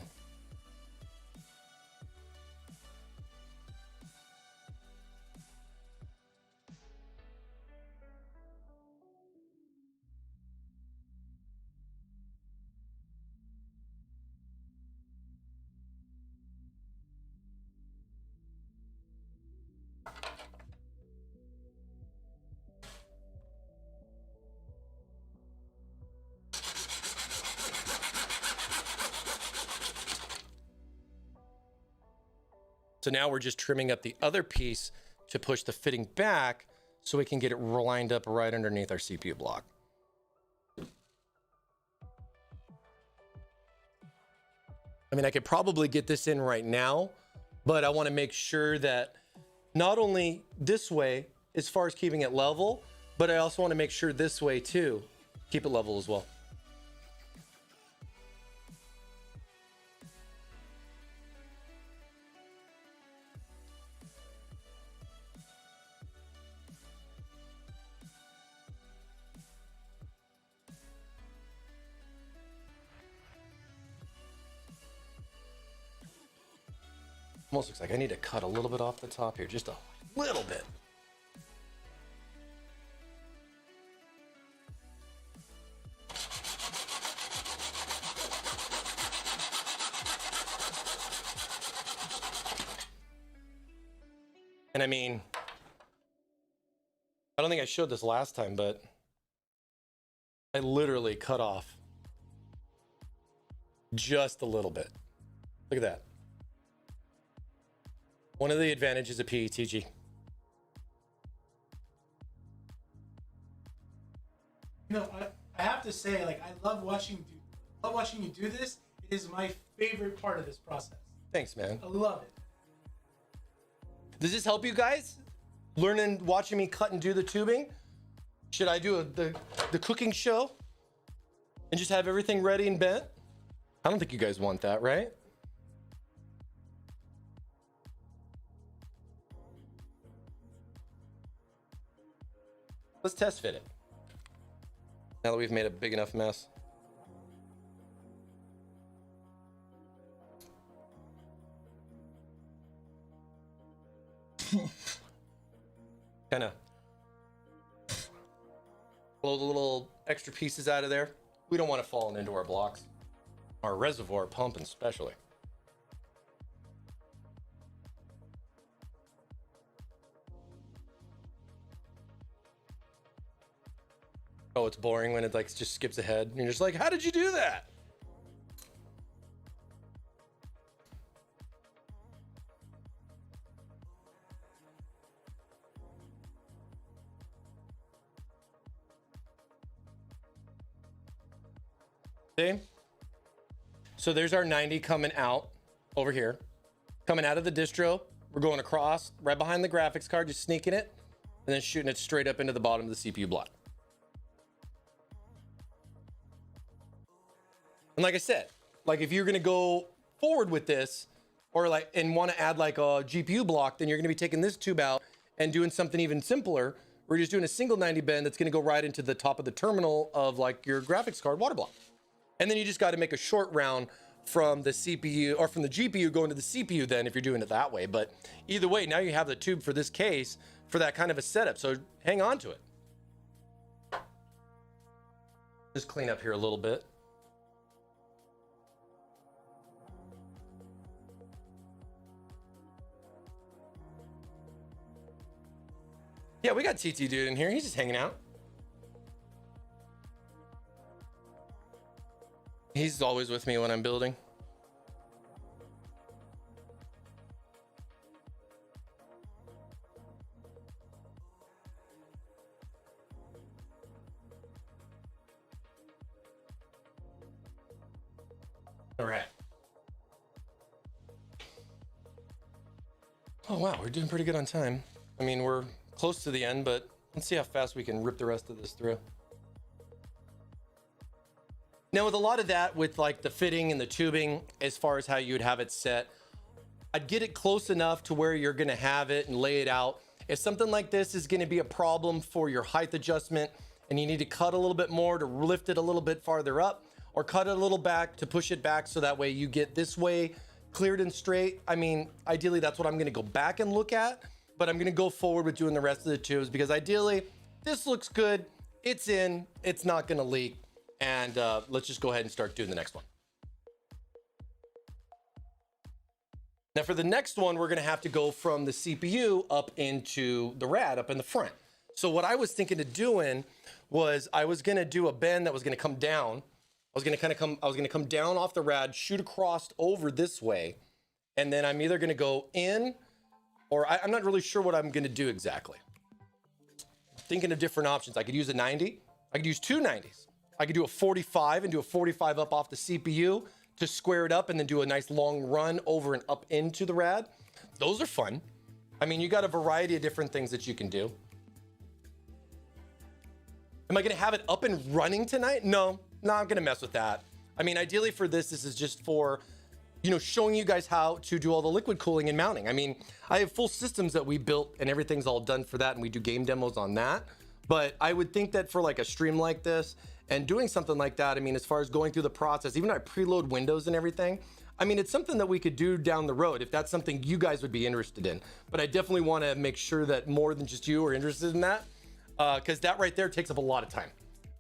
So now we're just trimming up the other piece to push the fitting back so we can get it lined up right underneath our CPU block. I mean, I could probably get this in right now, but I want to make sure that not only this way, as far as keeping it level, but I also want to make sure this way too, keep it level as well. Almost looks like I need to cut a little bit off the top here, just a little bit. And I mean, I don't think I showed this last time, but I literally cut off just a little bit. Look at that. One of the advantages of PETG. You know, I have to say, like, I love watching you do this. It is my favorite part of this process. Thanks, man. I love it. Does this help you guys? Learning, watching me cut and do the tubing? Should I do the cooking show and just have everything ready and bent? I don't think you guys want that, right? Let's test fit it. Now that we've made a big enough mess. Kind of blow the little extra pieces out of there. We don't want it falling into our blocks, our reservoir pump especially. Oh, it's boring when it like just skips ahead. And you're just like, how did you do that? See? So there's our 90 coming out over here. Coming out of the distro. We're going across right behind the graphics card, just sneaking it, and then shooting it straight up into the bottom of the CPU block. And like I said, like if you're gonna go forward with this, or like and want to add like a GPU block, then you're gonna be taking this tube out and doing something even simpler. We're just doing a single 90 bend that's gonna go right into the top of the terminal of like your graphics card water block. And then you just got to make a short round from the CPU or from the GPU going to the CPU then if you're doing it that way. But either way, now you have the tube for this case for that kind of a setup. So hang on to it. Just clean up here a little bit. Yeah, we got TT dude in here. He's just hanging out. He's always with me when I'm building. All right. Oh, wow. We're doing pretty good on time. I mean, we're close to the end, but let's see how fast we can rip the rest of this through. Now, with a lot of that, with like the fitting and the tubing, as far as how you would have it set, I'd get it close enough to where you're going to have it and lay it out. If something like this is going to be a problem for your height adjustment and you need to cut a little bit more to lift it a little bit farther up, or cut it a little back to push it back so that way you get this way cleared and straight. I mean, ideally that's what I'm going to go back and look at, but I'm going to go forward with doing the rest of the tubes because ideally this looks good. It's in, it's not going to leak. And let's just go ahead and start doing the next one. Now for the next one, we're going to have to go from the CPU up into the rad up in the front. So what I was thinking of doing was I was going to do a bend that was going to come down. I was going to come down off the rad, shoot across over this way. And then I'm either going to go in or I'm not really sure what I'm going to do exactly. Thinking of different options. I could use a 90. I could use two 90s. I could do a 45 and do a 45 up off the CPU to square it up and then do a nice long run over and up into the rad. Those are fun. I mean, you got a variety of different things that you can do. Am I gonna have it up and running tonight? No, I'm gonna mess with that. I mean, ideally for this is just for, you know, showing you guys how to do all the liquid cooling and mounting. I mean, I have full systems that we built and everything's all done for that and we do game demos on that. But I would think that for like a stream like this, and doing something like that, I mean, as far as going through the process, even though I preload Windows and everything, I mean, it's something that we could do down the road if that's something you guys would be interested in. But I definitely want to make sure that more than just you are interested in that, because that right there takes up a lot of time.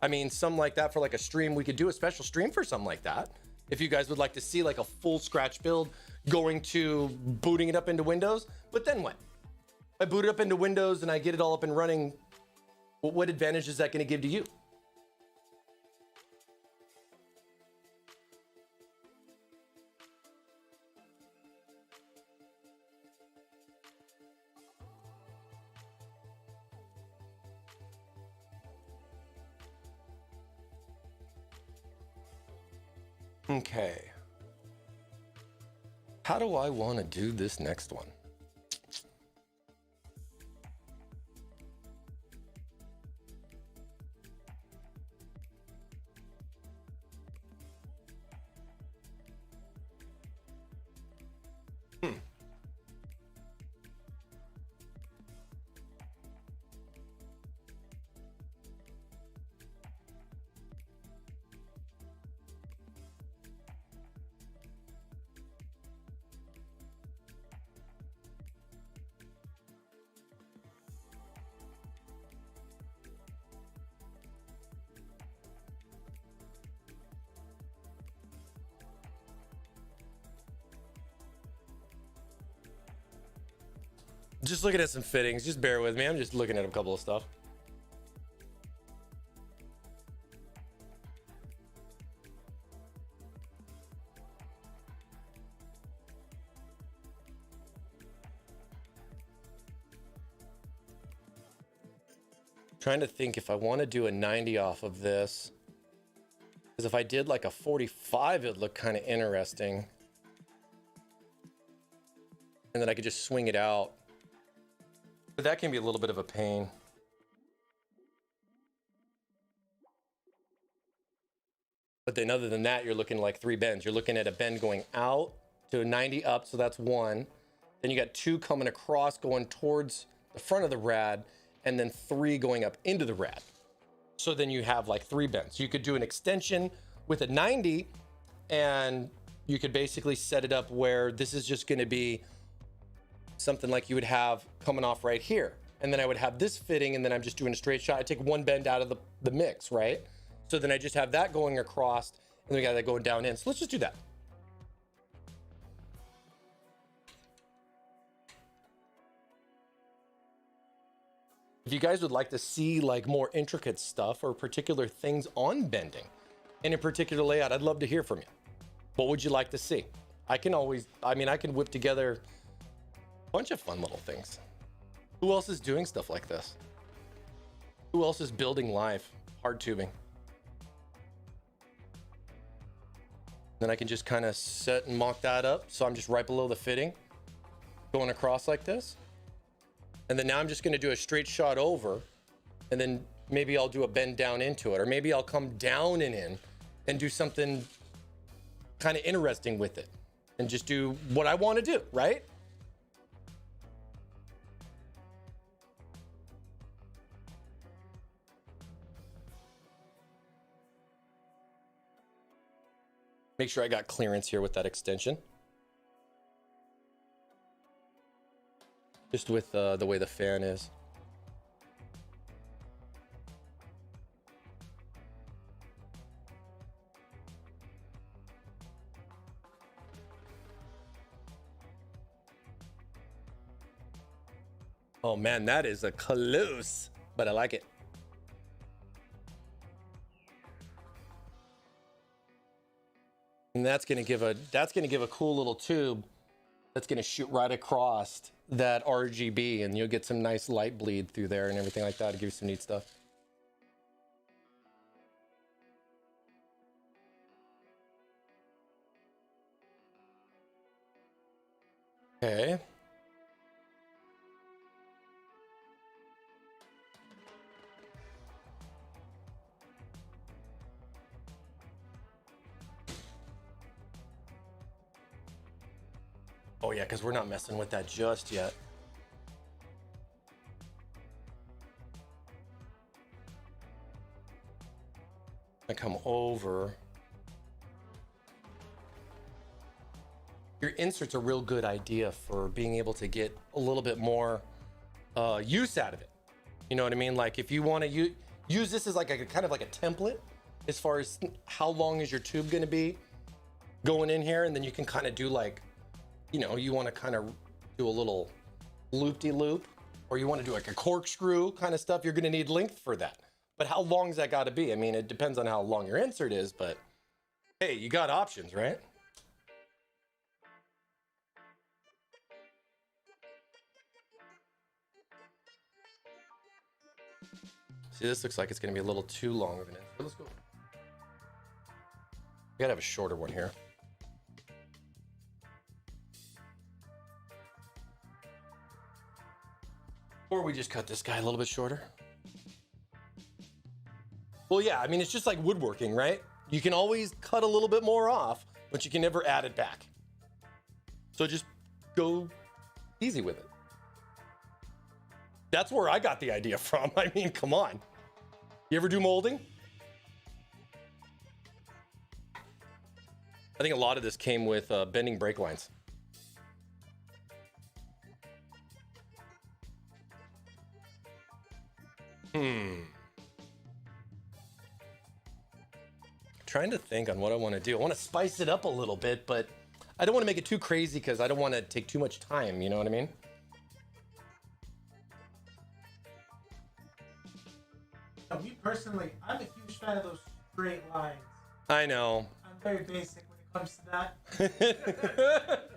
I mean, something like that for like a stream, we could do a special stream for something like that. If you guys would like to see like a full scratch build going to booting it up into Windows, but then what? I boot it up into Windows and I get it all up and running. What advantage is that going to give to you? Okay. How do I want to do this next one? Just looking at some fittings. Just bear with me. I'm just looking at a couple of stuff. Trying to think if I want to do a 90 off of this. Because if I did like a 45, it would look kind of interesting. And then I could just swing it out. But that can be a little bit of a pain. But then other than that, you're looking like 3 bends. You're looking at a bend going out to a 90 up, so that's 1. Then you got 2 coming across going towards the front of the rad, and then 3 going up into the rad. So then you have like 3 bends. You could do an extension with a 90, and you could basically set it up where this is just going to be something like you would have coming off right here. And then I would have this fitting, and then I'm just doing a straight shot. I take 1 bend out of the mix, right? So then I just have that going across, and then we got that going down in. So let's just do that. If you guys would like to see like more intricate stuff or particular things on bending in a particular layout, I'd love to hear from you. What would you like to see? I can whip together a bunch of fun little things. Who else is doing stuff like this? Who else is building live hard tubing? Then I can just kind of set and mock that up. So I'm just right below the fitting, going across like this. And then now I'm just going to do a straight shot over, and then maybe I'll do a bend down into it, or maybe I'll come down and in and do something kind of interesting with it and just do what I want to do, right? Make sure I got clearance here with that extension. Just with the way the fan is. Oh man, that is a close, but I like it. And that's gonna give a cool little tube that's gonna shoot right across that RGB, and you'll get some nice light bleed through there and everything like that to give you some neat stuff. Okay. Oh yeah, because we're not messing with that just yet. I come over. Your insert's a real good idea for being able to get a little bit more use out of it. You know what I mean? Like if you want to use this as like a kind of like a template as far as how long is your tube going to be going in here, and then you can kind of do like, you know, you want to kind of do a little loop-de-loop, or you want to do like a corkscrew kind of stuff. You're going to need length for that. But how long's that got to be? I mean, it depends on how long your insert is, but hey, you got options, right? See, this looks like it's going to be a little too long of an insert. Let's go. We got to have a shorter one here. Or we just cut this guy a little bit shorter. Well, yeah, I mean, it's just like woodworking, right? You can always cut a little bit more off, but you can never add it back. So just go easy with it. That's where I got the idea from. I mean, come on. You ever do molding? I think a lot of this came with bending brake lines. Trying to think on what I want to do. I want to spice it up a little bit, but I don't want to make it too crazy because I don't want to take too much time. You know what I mean? Me personally, I'm a huge fan of those straight lines. I know. I'm very basic when it comes to that.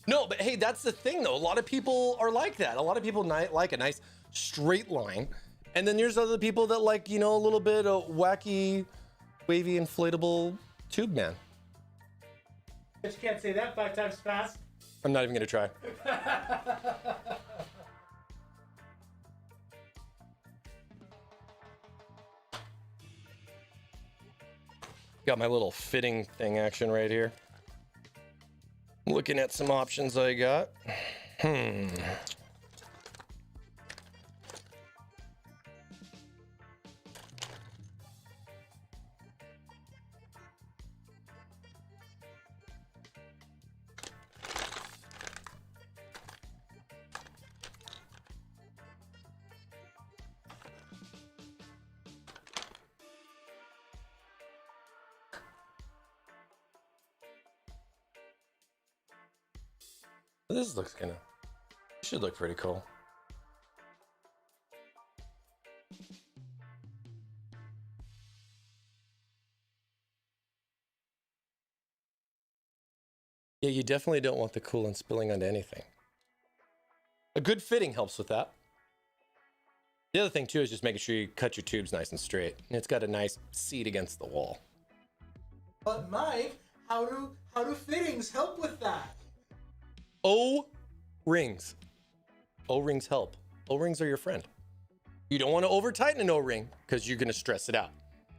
No, but hey, that's the thing though. A lot of people are like that. A lot of people like a nice straight line. And then there's other people that like, you know, a little bit of wacky, wavy, inflatable tube man. But you can't say that 5 times fast. I'm not even gonna try. Got my little fitting thing action right here. Looking at some options I got. This looks should look pretty cool. Yeah, you definitely don't want the coolant spilling onto anything. A good fitting helps with that. The other thing too is just making sure you cut your tubes nice and straight. And it's got a nice seat against the wall. But Mike, how do fittings help with that? O-rings. O-rings help. O-rings are your friend. You don't want to over tighten an O-ring because you're going to stress it out.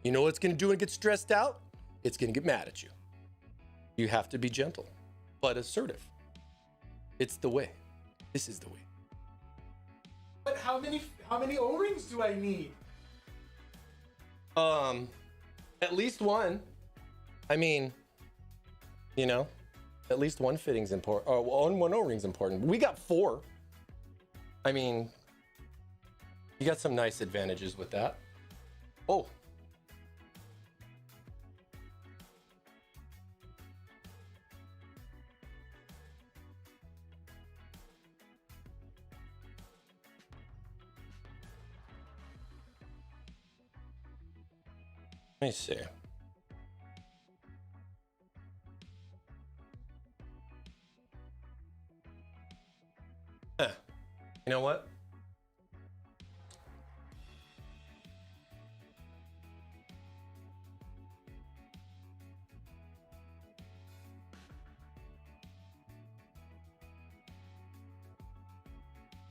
You know what it's going to do when it gets stressed out? It's going to get mad at you. You have to be gentle, but assertive. It's the way. This is the way. But how many O-rings do I need? At least one. I mean, you know, at least one fitting's important. Or one O-ring's important. We got 4. I mean, you got some nice advantages with that. Oh. Let me see. Huh. You know what?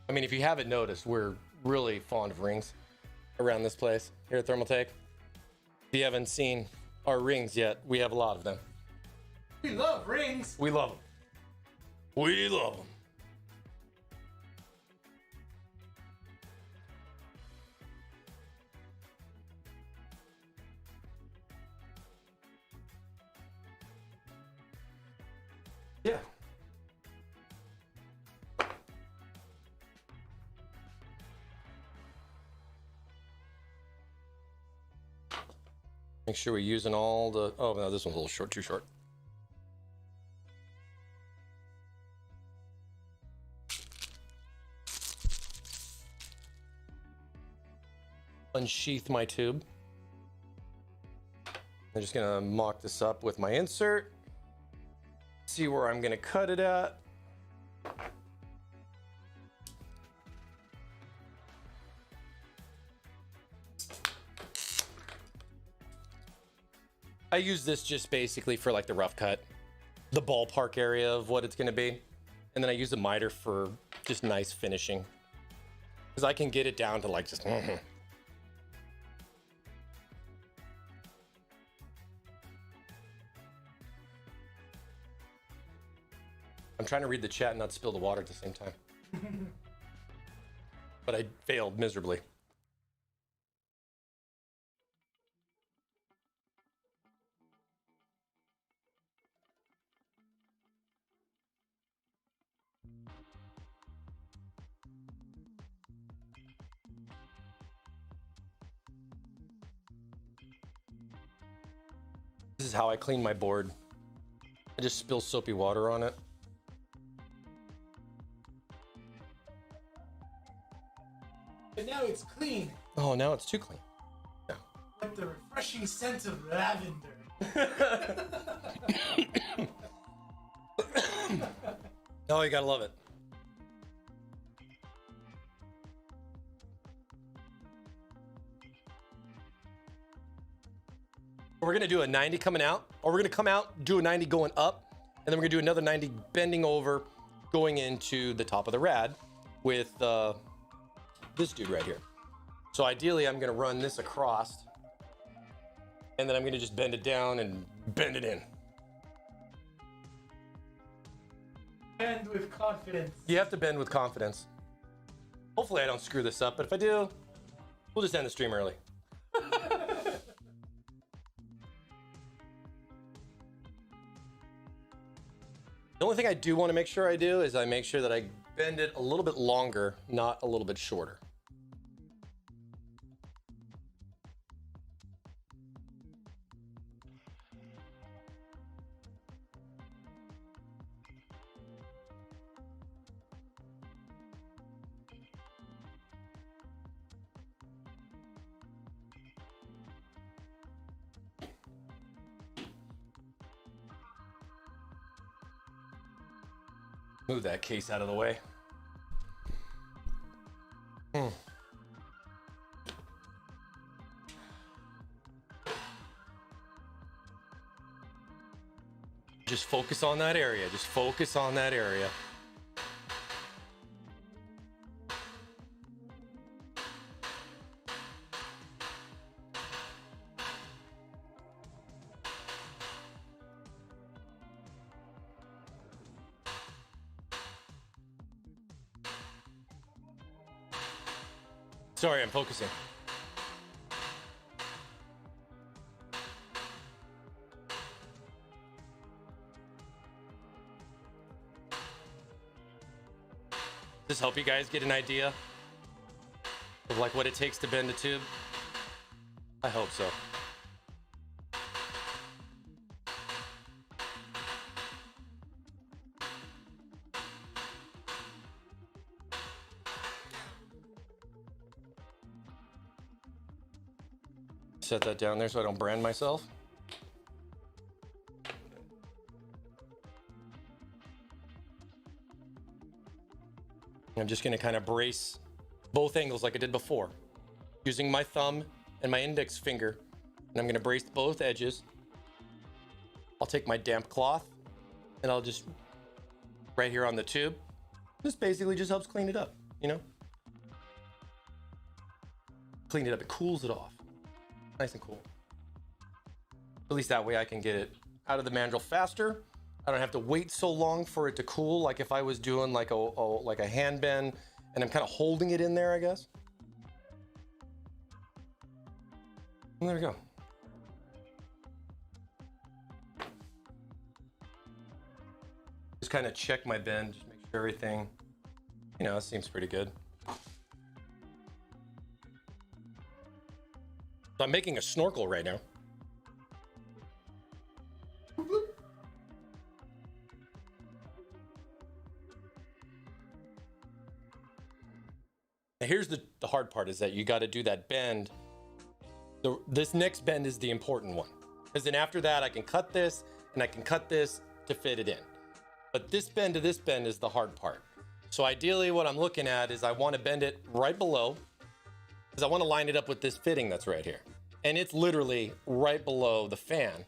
I mean, if you haven't noticed, we're really fond of rings around this place here at Thermaltake. If you haven't seen our rings yet, we have a lot of them. We love rings. We love them. We love them. Yeah. Make sure we're using all the, oh no, this one's a little short, too short. Unsheath my tube. I'm just gonna mock this up with my insert. See where I'm gonna cut it at. I use this just basically for like the rough cut, the ballpark area of what it's gonna be. And then I use a miter for just nice finishing. Because I can get it down to like just, I'm trying to read the chat and not spill the water at the same time. But I failed miserably. This is how I clean my board. I just spill soapy water on it. But now it's clean. Oh, now it's too clean. Yeah. With the refreshing scent of lavender. Oh, you gotta love it. We're gonna do a 90 coming out, or we're gonna come out, do a 90 going up, and then we're gonna do another 90 bending over, going into the top of the rad with this dude right here. So ideally, I'm gonna run this across, and then I'm gonna just bend it down and bend it in. Bend with confidence. You have to bend with confidence. Hopefully I don't screw this up, but if I do, we'll just end the stream early. The only thing I do want to make sure I do is I make sure that I bend it a little bit longer, not a little bit shorter. Move that case out of the way. just focus on that area. Just focus on that area. Sorry, I'm focusing. Does this help you guys get an idea of like what it takes to bend a tube? I hope so. Set that down there so I don't brand myself. I'm just going to kind of brace both angles like I did before, using my thumb and my index finger, and I'm going to brace both edges. I'll take my damp cloth and I'll just right here on the tube. This basically just helps clean it up, you know? Clean it up, it cools it off. Nice and cool. At least that way I can get it out of the mandrel faster. I don't have to wait so long for it to cool, like if I was doing like a hand bend and I'm kind of holding it in there, I guess. And there we go. Just kind of check my bend, just make sure everything, you know, it seems pretty good. So I'm making a snorkel right now. Now here's the hard part, is that you got to do that bend. This next bend is the important one, because then after that I can cut this and I can cut this to fit it in. But this bend to this bend is the hard part. So ideally what I'm looking at is I want to bend it right below, because I want to line it up with this fitting that's right here. And it's literally right below the fan.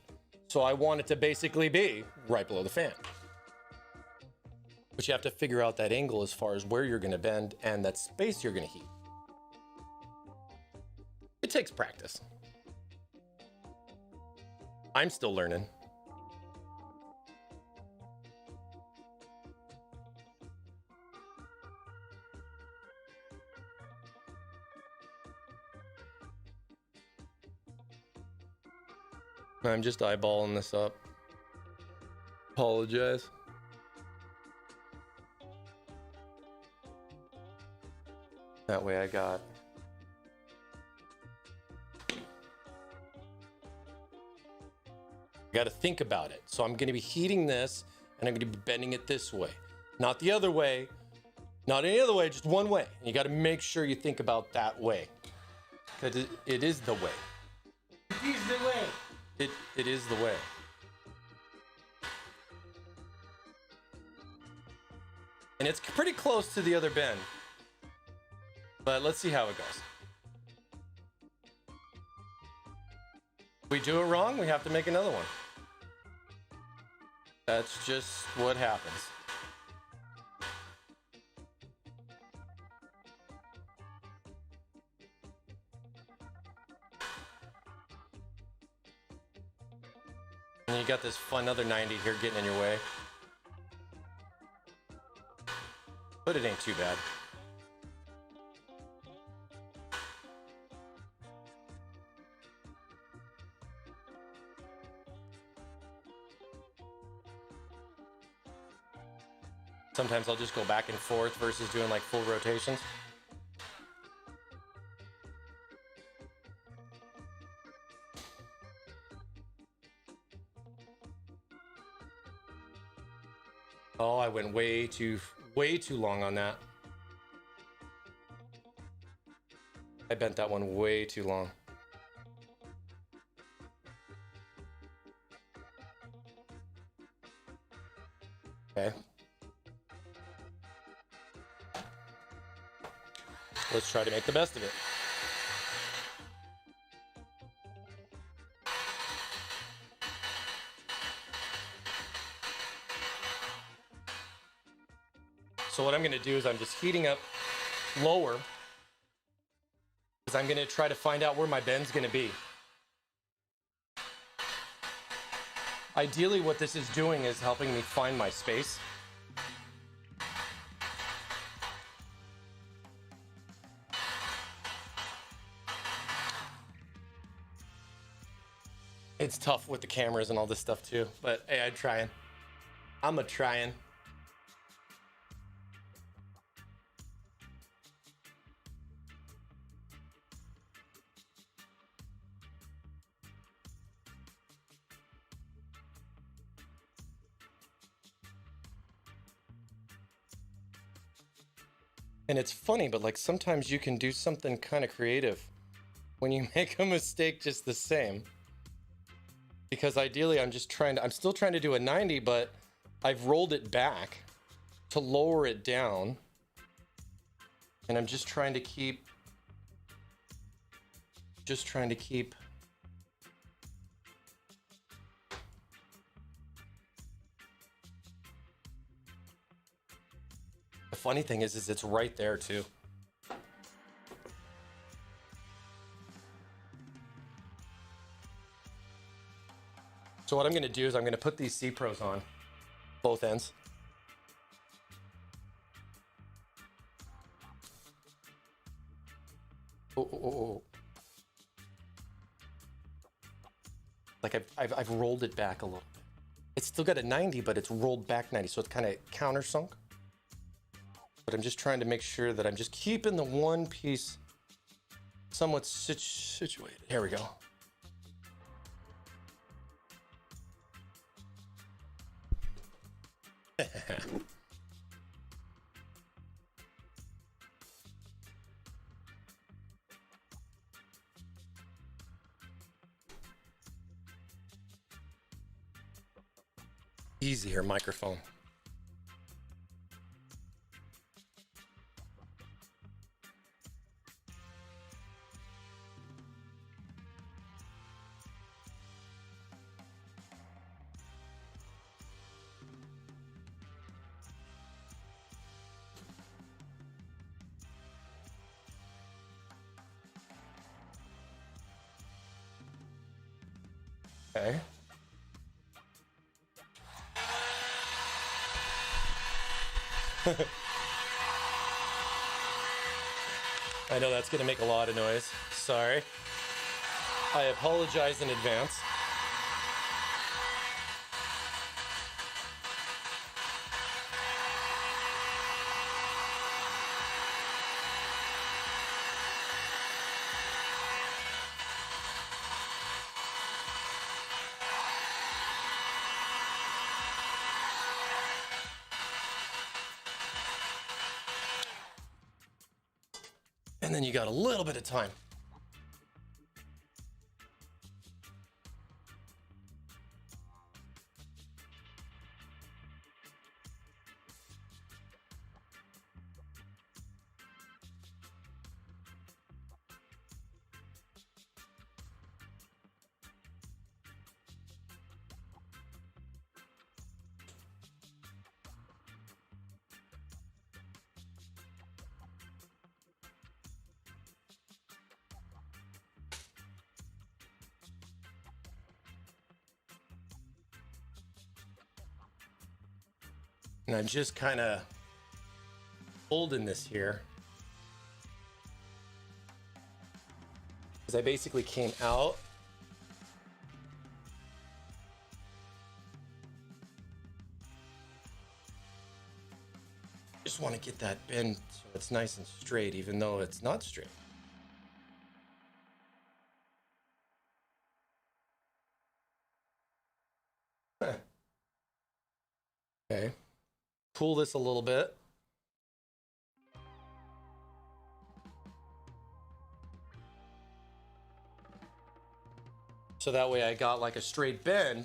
So I want it to basically be right below the fan. But you have to figure out that angle as far as where you're going to bend and that space you're going to heat. It takes practice. I'm still learning. I'm just eyeballing this up. Apologize. That way I got to think about it. So I'm going to be heating this and I'm going to be bending it this way, not the other way, not any other way, just one way. And you got to make sure you think about that way, because it is the way. It is the way. It is the way. And it's pretty close to the other bend. But let's see how it goes. If we do it wrong, we have to make another one. That's just what happens. And you got this fun other 90 here getting in your way. But it ain't too bad. Sometimes I'll just go back and forth versus doing like full rotations. Oh, I went way too long on that. I bent that one way too long. Okay. Let's try to make the best of it. So what I'm going to do is I'm just heating up lower because I'm going to try to find out where my bend's going to be. Ideally, what this is doing is helping me find my space. It's tough with the cameras and all this stuff too, but hey, I'm trying. I'm a-trying. And it's funny, but like sometimes you can do something kind of creative when you make a mistake just the same. Because ideally I'm still trying to do a 90, but I've rolled it back to lower it down. And I'm just trying to keep The funny thing is it's right there too. So what I'm going to do is I'm going to put these C-Pros on both ends. Oh. Like I've rolled it back a little bit. It's still got a 90, but it's rolled back 90, so it's kind of countersunk. But I'm just trying to make sure that I'm just keeping the one piece somewhat situated. Here we go. Easier microphone. Okay. I know that's going to make a lot of noise. Sorry. I apologize in advance. And then you got a little bit of time. And I'm just kind of holding this here because I basically came out. Just want to get that bend so it's nice and straight, even though it's not straight. Okay. Pull this a little bit. So that way I got like a straight bend.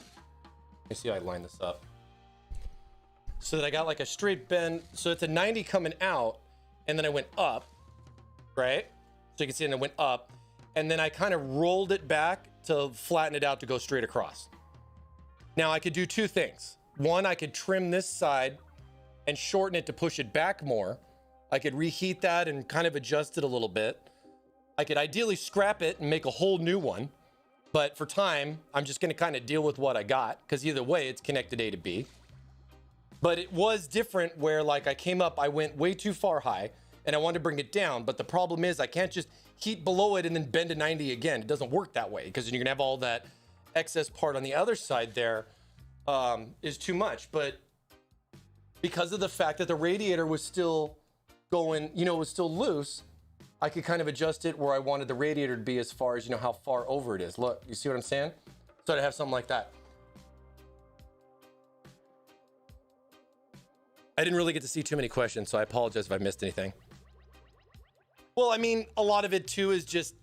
Let me see how I line this up. So that I got like a straight bend. So it's a 90 coming out, and then I went up, right? So you can see, and I went up, and then I kind of rolled it back to flatten it out to go straight across. Now I could do two things. One, I could trim this side and shorten it to push it back more. I could reheat that and kind of adjust it a little bit. I could ideally scrap it and make a whole new one. But for time, I'm just going to kind of deal with what I got, because either way, it's connected A to B. But it was different where, like, I came up, I went way too far high, and I wanted to bring it down. But the problem is I can't just heat below it and then bend to 90 again. It doesn't work that way, because you're going to have all that excess part on the other side there is too much. But because of the fact that the radiator was still going, you know, was still loose, I could kind of adjust it where I wanted the radiator to be as far as, you know, how far over it is. Look, you see what I'm saying? So I'd have something like that. I didn't really get to see too many questions, so I apologize if I missed anything. Well, I mean, a lot of it too is just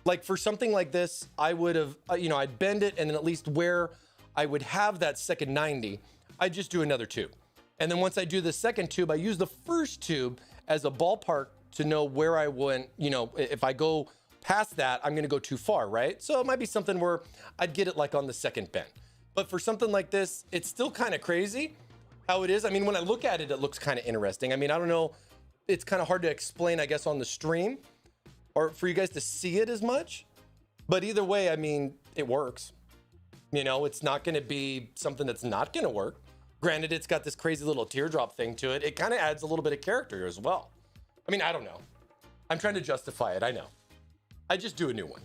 like for something like this, I would have, you know, I'd bend it, and then at least where I would have that second 90, I'd just do another tube. And then once I do the second tube, I use the first tube as a ballpark to know where I went. You know, if I go past that, I'm going to go too far, right? So it might be something where I'd get it like on the second bend. But for something like this, it's still kind of crazy how it is. I mean, when I look at it, it looks kind of interesting. I mean, I don't know. It's kind of hard to explain, I guess, on the stream or for you guys to see it as much. But either way, I mean, it works. You know, it's not going to be something that's not going to work. Granted, it's got this crazy little teardrop thing to it. It kind of adds a little bit of character as well. I mean, I don't know. I'm trying to justify it. I know. I just do a new one.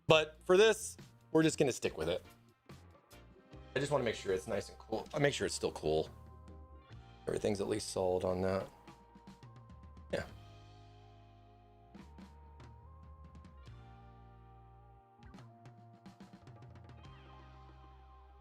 But for this, we're just going to stick with it. I just want to make sure it's nice and cool. I make sure it's still cool. Everything's at least solid on that. Yeah.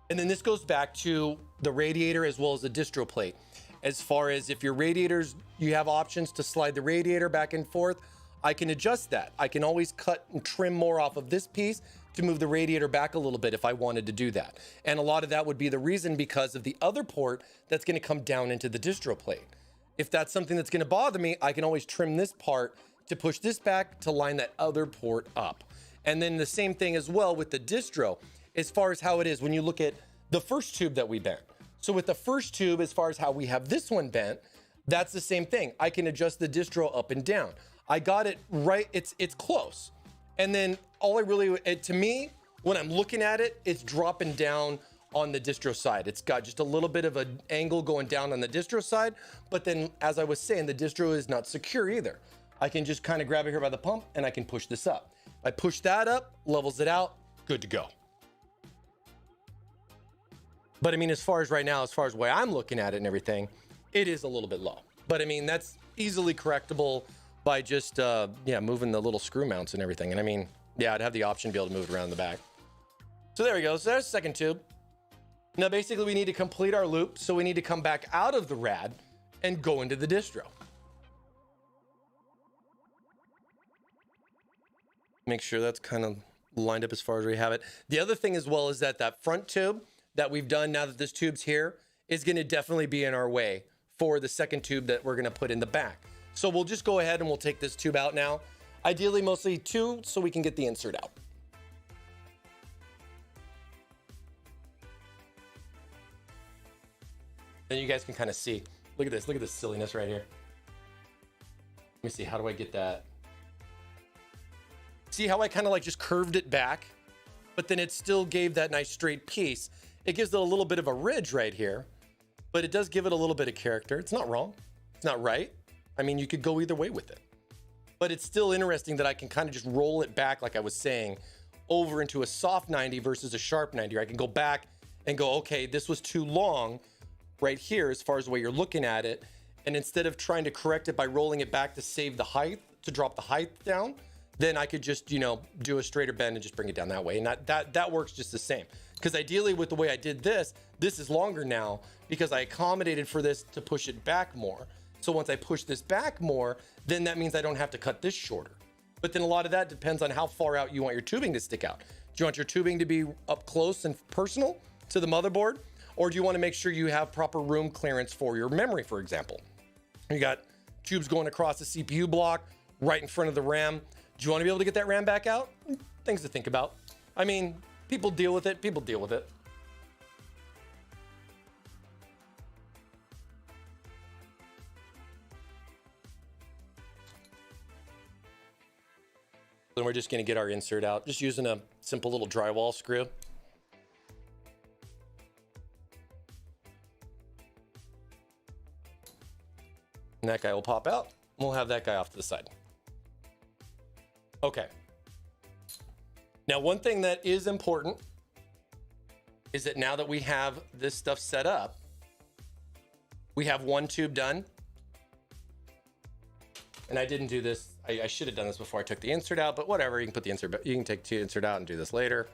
And then this goes back to the radiator as well as the distro plate. As far as if your radiators, you have options to slide the radiator back and forth, I can adjust that. I can always cut and trim more off of this piece to move the radiator back a little bit if I wanted to do that. And a lot of that would be the reason because of the other port that's going to come down into the distro plate. If that's something that's going to bother me, I can always trim this part to push this back to line that other port up. And then the same thing as well with the distro, as far as how it is when you look at the first tube that we bent. So with the first tube, as far as how we have this one bent, that's the same thing. I can adjust the distro up and down. I got it right. It's close. And then all I really, to me, when I'm looking at it, it's dropping down on the distro side. It's got just a little bit of an angle going down on the distro side. But then, as I was saying, the distro is not secure either. I can just kind of grab it here by the pump and I can push this up. I push that up, levels it out, good to go. But I mean, as far as right now, as far as the way I'm looking at it and everything, it is a little bit low. But I mean, that's easily correctable by just, moving the little screw mounts and everything. And I mean, yeah, I'd have the option to be able to move it around the back. So there we go. So there's the second tube. Now, basically, we need to complete our loop. So we need to come back out of the rad and go into the distro. Make sure that's kind of lined up as far as we have it. The other thing as well is that that front tube that we've done now that this tube's here is going to definitely be in our way for the second tube that we're going to put in the back. So we'll just go ahead and we'll take this tube out now. Ideally, mostly two, so we can get the insert out. Then you guys can kind of see. Look at this. Look at this silliness right here. Let me see. How do I get that? See how I kind of like just curved it back, but then it still gave that nice straight piece. It gives it a little bit of a ridge right here, but it does give it a little bit of character. It's not wrong. It's not right. I mean, you could go either way with it, but it's still interesting that I can kind of just roll it back, like I was saying, over into a soft 90 versus a sharp 90. Or I can go back and go, okay, this was too long right here as far as the way you're looking at it. And instead of trying to correct it by rolling it back to save the height, to drop the height down, then I could just, do a straighter bend and just bring it down that way. And that works just the same. Because ideally with the way I did this is longer now because I accommodated for this to push it back more. So once I push this back more, then that means I don't have to cut this shorter. But then a lot of that depends on how far out you want your tubing to stick out. Do you want your tubing to be up close and personal to the motherboard? Or do you want to make sure you have proper room clearance for your memory, for example? You got tubes going across the CPU block right in front of the RAM. Do you want to be able to get that RAM back out? Things to think about. I mean, people deal with it. People deal with it. Then we're just going to get our insert out, just using a simple little drywall screw. And that guy will pop out. We'll have that guy off to the side. Okay. Now, one thing that is important is that now that we have this stuff set up, we have one tube done. And I didn't do this. I should have done this before I took the insert out, but whatever. You can put the insert, you can take the insert out and do this later.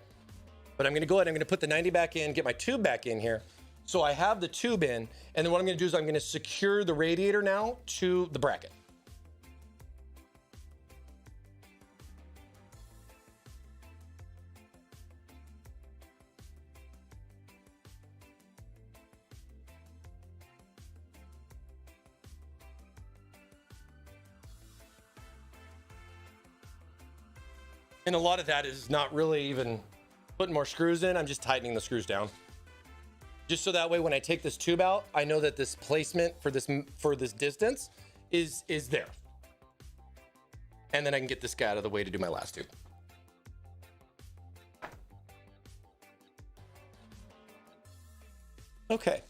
But I'm going to go ahead. I'm going to put the 90 back in, get my tube back in here. So I have the tube in, and then what I'm going to do is I'm going to secure the radiator now to the bracket. And a lot of that is not really even putting more screws in. I'm just tightening the screws down. Just so that way, when I take this tube out, I know that this placement for this distance is there. And then I can get this guy out of the way to do my last tube. Okay.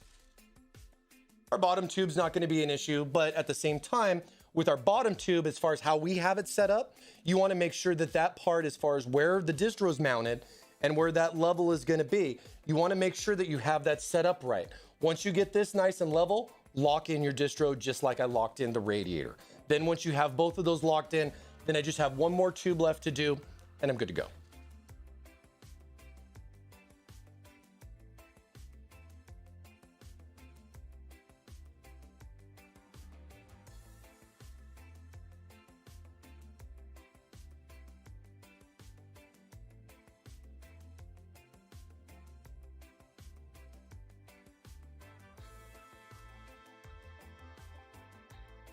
Our bottom tube's not going to be an issue, but at the same time, with our bottom tube, as far as how we have it set up, you want to make sure that that part, as far as where the distro is mounted and where that level is going to be, you want to make sure that you have that set up right. Once you get this nice and level, lock in your distro just like I locked in the radiator. Then once you have both of those locked in, then I just have one more tube left to do, and I'm good to go.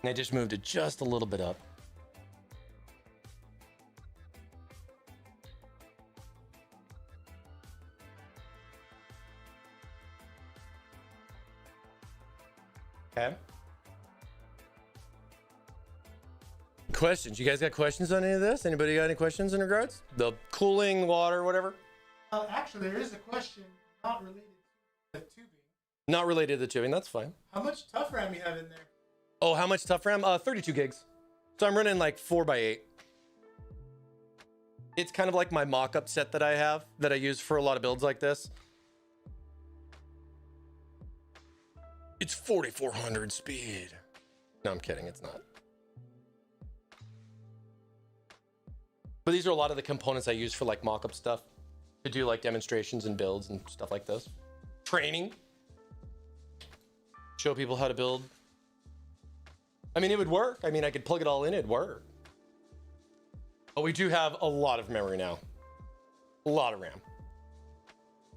And I just moved it just a little bit up. Okay. Questions? You guys got questions on any of this? Anybody got any questions in regards? The cooling, water, whatever? Actually, there is a question not related to the tubing. Not related to the tubing, that's fine. How much tough RAM you have in there? Oh, how much tough RAM? 32 gigs. So I'm running like 4x8. It's kind of like my mock-up set that I have that I use for a lot of builds like this. It's 4400 speed. No, I'm kidding. It's not. But these are a lot of the components I use for like mock-up stuff to do like demonstrations and builds and stuff like this. Training. Show people how to build. I mean, it would work. I mean, I could plug it all in, it'd work. But we do have a lot of memory now. A lot of RAM.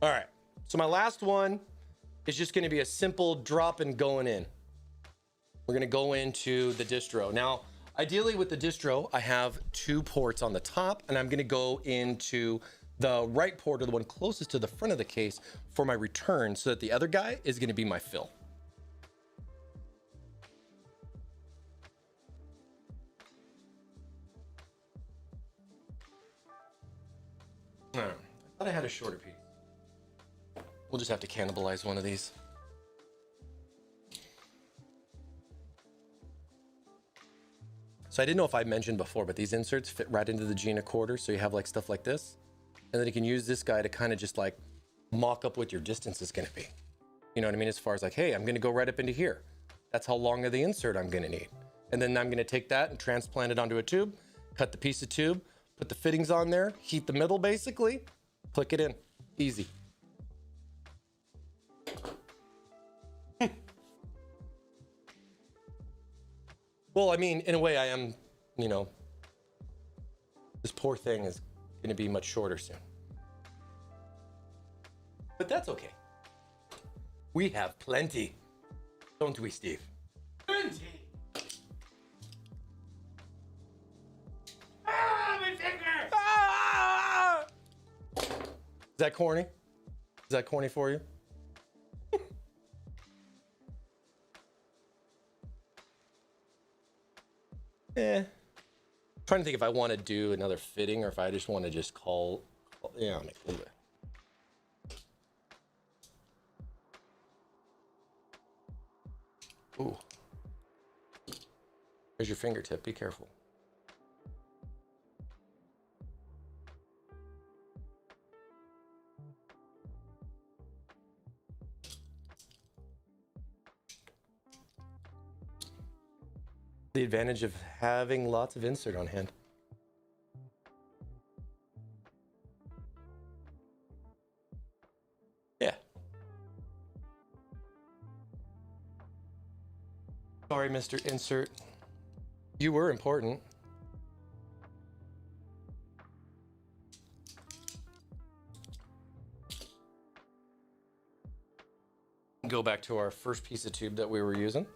All right. So my last one is just going to be a simple drop and going in. We're going to go into the distro. Now, ideally with the distro, I have 2 ports on the top, and I'm going to go into the right port, or the one closest to the front of the case, for my return, so that the other guy is going to be my fill. I thought I had a shorter piece. We'll just have to cannibalize one of these. So I didn't know if I mentioned before, but these inserts fit right into the G quarter. So you have like stuff like this, and then you can use this guy to kind of just like mock up what your distance is going to be. You know what I mean? As far as like, hey, I'm going to go right up into here. That's how long of the insert I'm going to need. And then I'm going to take that and transplant it onto a tube, cut the piece of tube, put the fittings on there, heat the middle basically, click it in. Easy. Well, I mean, in a way I am, you know, this poor thing is going to be much shorter soon. But that's okay. We have plenty. Don't we, Steve? Plenty. Ah, my finger! Ah! Is that corny? Is that corny for you? trying to think if I want to do another fitting or if I just want to just call, yeah, I'll make a little bit. Ooh. There's your fingertip, be careful. The advantage of having lots of insert on hand. Yeah. Sorry, Mr. Insert. You were important. Go back to our first piece of tube that we were using.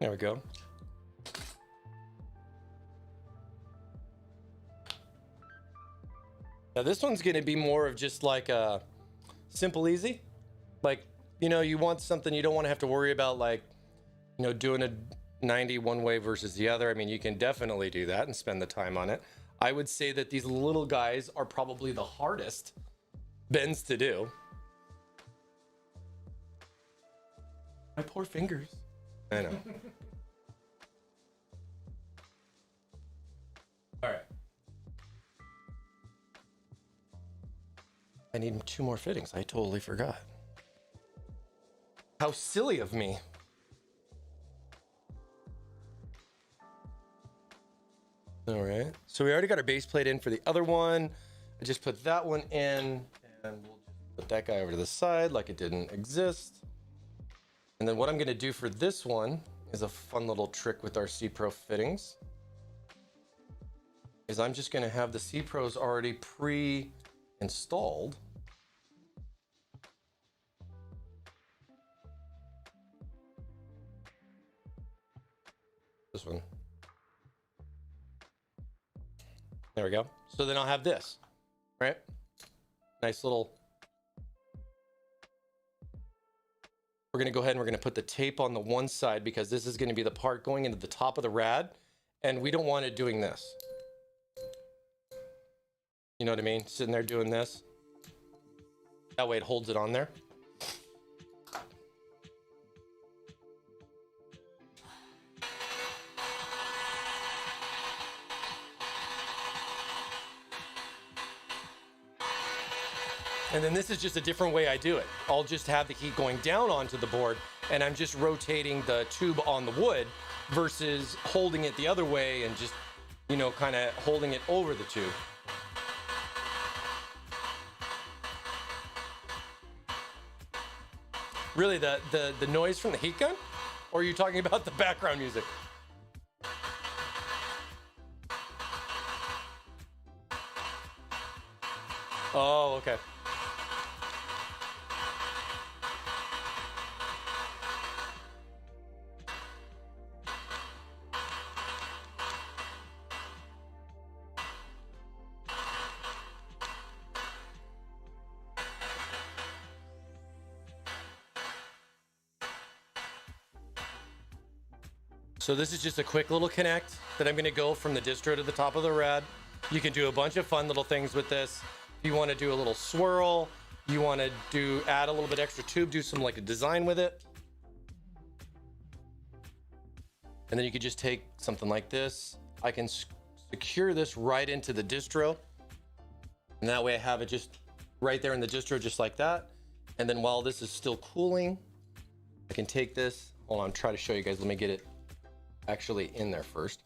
There we go. Now this one's going to be more of just like a simple, easy. Like, you know, you want something you don't want to have to worry about, like, you know, doing a 90 one way versus the other. I mean, you can definitely do that and spend the time on it. I would say that these little guys are probably the hardest bends to do. My poor fingers. I know. All right. I need 2 more fittings. I totally forgot. How silly of me. All right. So we already got our base plate in for the other one. I just put that one in, and we'll just put that guy over to the side like it didn't exist. And then what I'm going to do for this one is a fun little trick with our C-Pro fittings. Is I'm just going to have the C-Pros already pre-installed. This one. There we go. So then I'll have this, right? Nice little. We're going to go ahead and we're going to put the tape on the one side because this is going to be the part going into the top of the rad, and we don't want it doing this. You know what I mean? Sitting there doing this. That way it holds it on there. And then this is just a different way I do it. I'll just have the heat going down onto the board, and I'm just rotating the tube on the wood versus holding it the other way and just, you know, kind of holding it over the tube. Really, the noise from the heat gun? Or are you talking about the background music? Oh, okay. So this is just a quick little connect that I'm going to go from the distro to the top of the rad. You can do a bunch of fun little things with this. If you want to do a little swirl, you want to add a little bit extra tube, do some like a design with it. And then you could just take something like this. I can secure this right into the distro. And that way I have it just right there in the distro, just like that. And then while this is still cooling, I can take this. Hold on, try to show you guys. Let me get it actually in there first.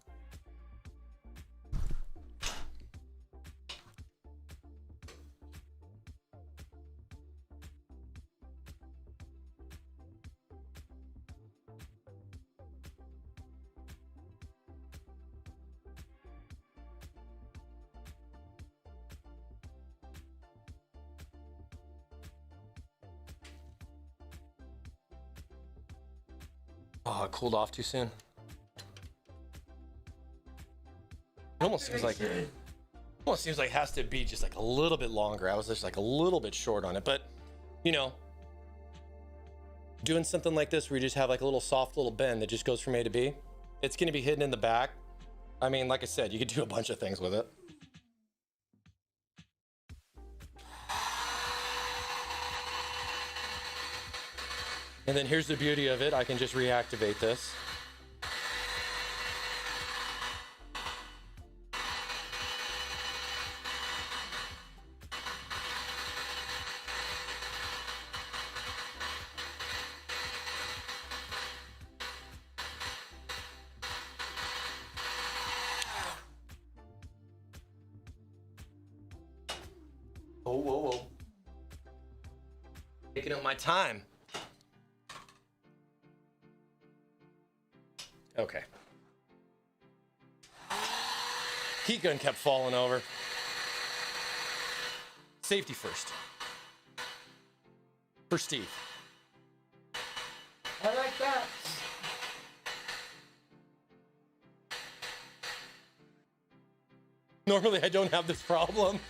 Oh, it cooled off too soon. It almost seems like it has to be just like a little bit longer. I was just like a little bit short on it, but you know, doing something like this where you just have like a little soft little bend that just goes from A to B, it's going to be hidden in the back. I mean, like I said, you could do a bunch of things with it. And then here's the beauty of it. I can just reactivate this. Oh, whoa, whoa. Taking up my time. Okay. Heat gun kept falling over. Safety first. For Steve. I like that. Normally I don't have this problem.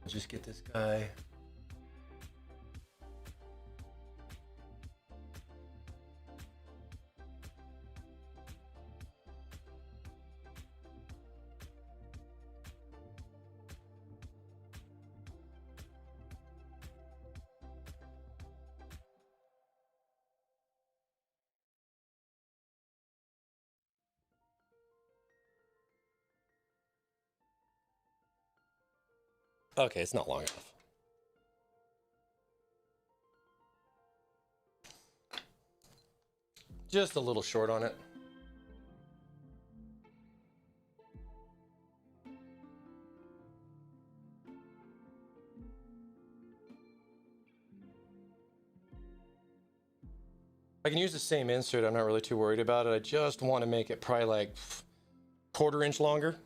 Just get this guy. Okay, it's not long enough. Just a little short on it. I can use the same insert. I'm not really too worried about it. I just want to make it probably like 1/4 inch longer.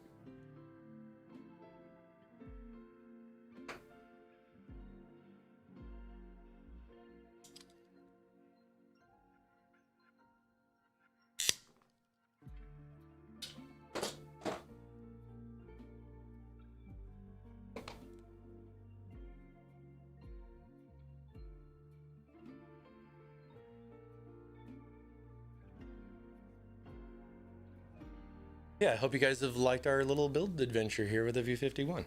Yeah, I hope you guys have liked our little build adventure here with the View 51.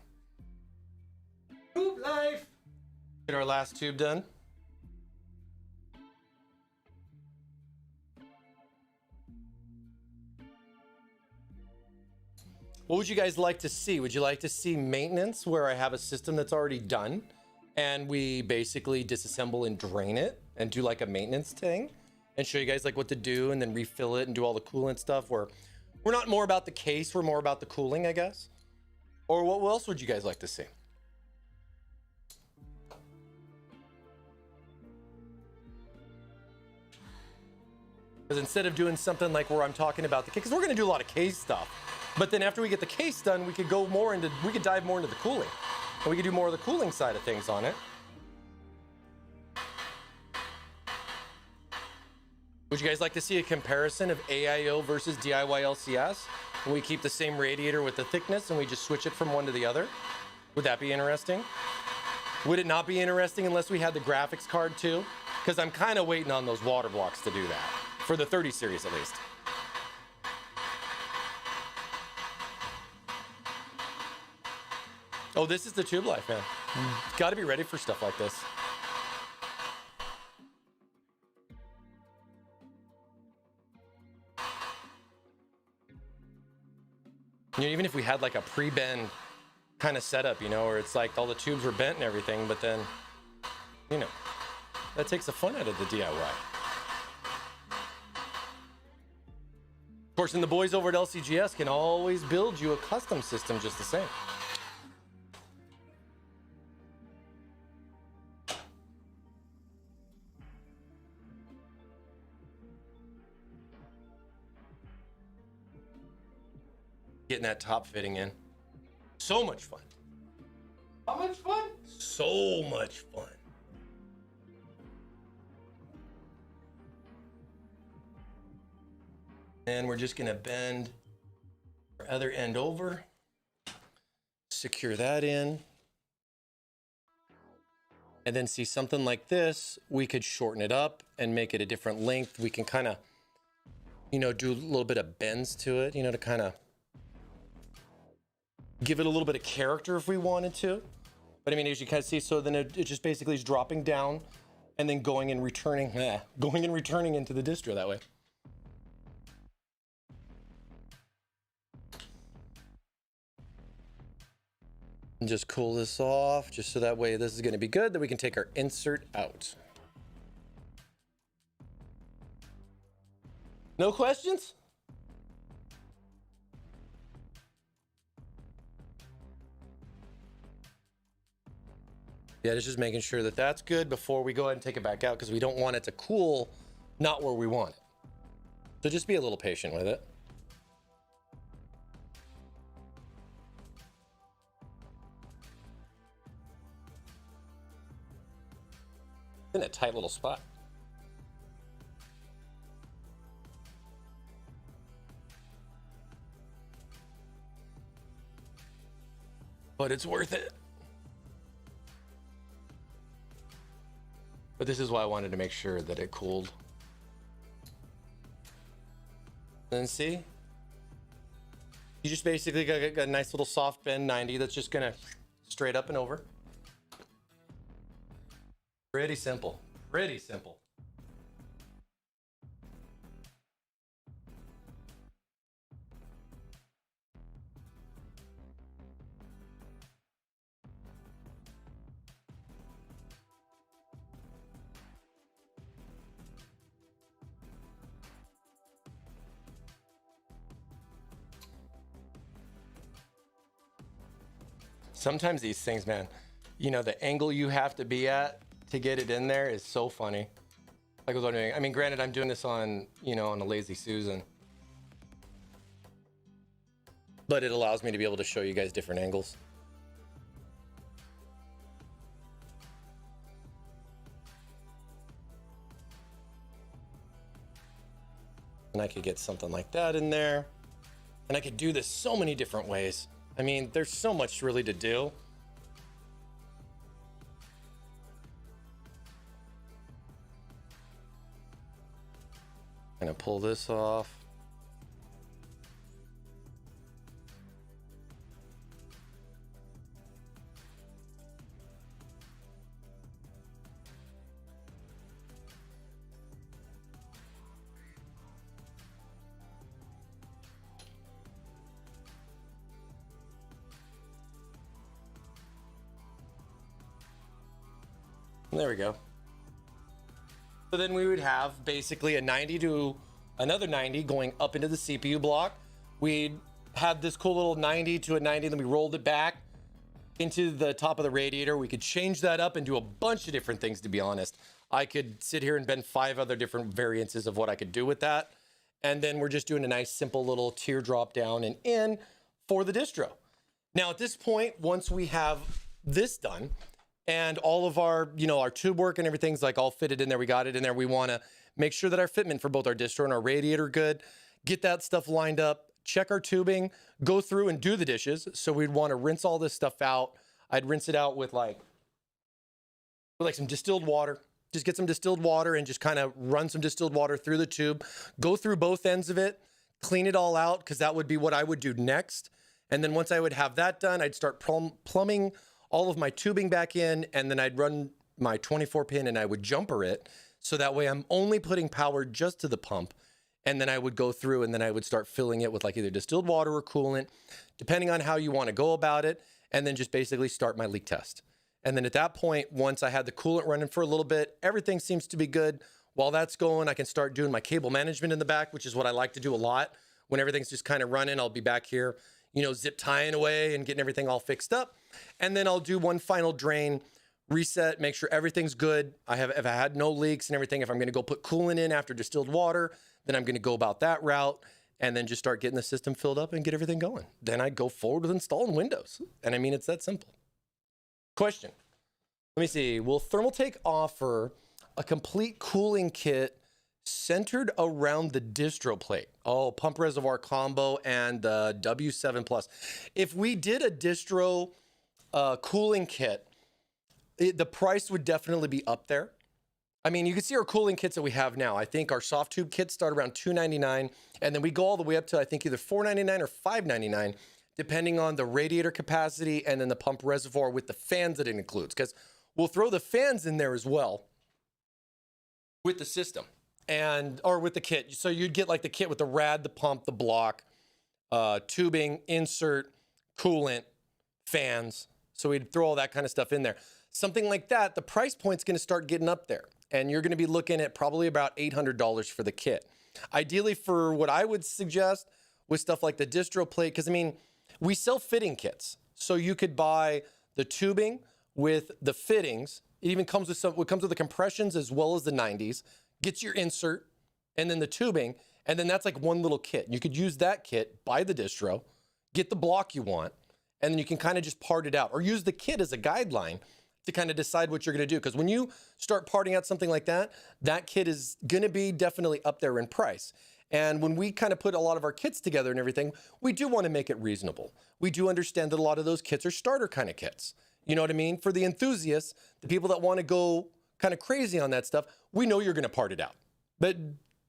Tube life. Get our last tube done. What would you guys like to see? Would you like to see maintenance where I have a system that's already done and we basically disassemble and drain it and do like a maintenance thing and show you guys like what to do and then refill it and do all the coolant stuff, where we're not more about the case, we're more about the cooling, I guess? Or what else would you guys like to see? Because instead of doing something like where I'm talking about the case, because we're going to do a lot of case stuff, but then after we get the case done, we could dive more into the cooling, and we could do more of the cooling side of things on it. Would you guys like to see a comparison of AIO versus DIY LCS? And we keep the same radiator with the thickness and we just switch it from one to the other? Would that be interesting? Would it not be interesting unless we had the graphics card too? Because I'm kind of waiting on those water blocks to do that. For the 30 series at least. Oh, this is the tube life, man. Got to be ready for stuff like this. You know, even if we had like a pre-bend kind of setup, you know, where it's like all the tubes were bent and everything, but then, you know, that takes the fun out of the DIY. Of course, and the boys over at LCGS can always build you a custom system just the same. getting that top fitting in. So much fun. How much fun? So much fun. And we're just gonna bend our other end over, secure that in. And then see something like this, we could shorten it up and make it a different length. We can kind of, you know, do a little bit of bends to it, you know, to kind of give it a little bit of character if we wanted to. But I mean, as you kind of see, so then it just basically is dropping down and then going and returning into the distro that way. And just cool this off, just so that way this is going to be good, that we can take our insert out. No questions? Yeah, it's just making sure that that's good before we go ahead and take it back out, because we don't want it to cool not where we want it. So just be a little patient with it. In a tight little spot. But it's worth it. But this is why I wanted to make sure that it cooled. And see? You just basically got a nice little soft bend 90 that's just gonna straight up and over. Pretty simple, pretty simple. Sometimes these things, man, you know, the angle you have to be at to get it in there is so funny. Like what I'm doing. I mean, granted, I'm doing this on, you know, on a Lazy Susan. But it allows me to be able to show you guys different angles. And I could get something like that in there. And I could do this so many different ways. I mean, there's so much really to do. Gonna pull this off. There we go. So then we would have basically a 90 to another 90 going up into the CPU block. We'd have this cool little 90 to a 90, then we rolled it back into the top of the radiator. We could change that up and do a bunch of different things, to be honest. I could sit here and bend 5 other different variances of what I could do with that. And then we're just doing a nice simple little teardrop down and in for the distro. Now at this point, once we have this done, and all of our, you know, our tube work and everything's like all fitted in there. We got it in there. We want to make sure that our fitment for both our distro and our radiator are good. Get that stuff lined up, check our tubing, go through and do the dishes. So we'd want to rinse all this stuff out. I'd rinse it out with like some distilled water. Just get some distilled water and just kind of run some distilled water through the tube. Go through both ends of it, clean it all out, because that would be what I would do next. And then once I would have that done, I'd start plumbing all of my tubing back in, and then I'd run my 24 pin and I would jumper it. So that way I'm only putting power just to the pump. And then I would go through and then I would start filling it with like either distilled water or coolant, depending on how you want to go about it. And then just basically start my leak test. And then at that point, once I had the coolant running for a little bit, everything seems to be good. While that's going, I can start doing my cable management in the back, which is what I like to do a lot. When everything's just kind of running, I'll be back here, you know, zip tying away and getting everything all fixed up. And then I'll do one final drain, reset, make sure everything's good. If I had no leaks and everything, if I'm going to go put coolant in after distilled water, then I'm going to go about that route. and then just start getting the system filled up and get everything going. Then I'd go forward with installing Windows. And I mean, it's that simple. Question. Let me see. Will Thermaltake offer a complete cooling kit centered around the distro plate? Oh, pump reservoir combo and the W7 Plus. If we did a distro cooling kit, the price would definitely be up there. I mean, you can see our cooling kits that we have now. I think our soft tube kits start around $299, and then we go all the way up to, I think, either $499 or $599, depending on the radiator capacity and then the pump reservoir with the fans that it includes. Because we'll throw the fans in there as well with the system or with the kit. So you'd get like the kit with the rad, the pump, the block, tubing, insert, coolant, fans. So we'd throw all that kind of stuff in there. Something like that, the price point's going to start getting up there. And you're going to be looking at probably about $800 for the kit. Ideally, for what I would suggest with stuff like the distro plate, because I mean, we sell fitting kits. So you could buy the tubing with the fittings. It even comes with it comes with the compressions as well as the 90s. Gets your insert and then the tubing. And then that's like one little kit. You could use that kit, buy the distro, get the block you want, and then you can kind of just part it out or use the kit as a guideline to kind of decide what you're going to do. Because when you start parting out something like that, that kit is going to be definitely up there in price. And when we kind of put a lot of our kits together and everything, we do want to make it reasonable. We do understand that a lot of those kits are starter kind of kits. You know what I mean? For the enthusiasts, the people that want to go kind of crazy on that stuff, we know you're going to part it out. But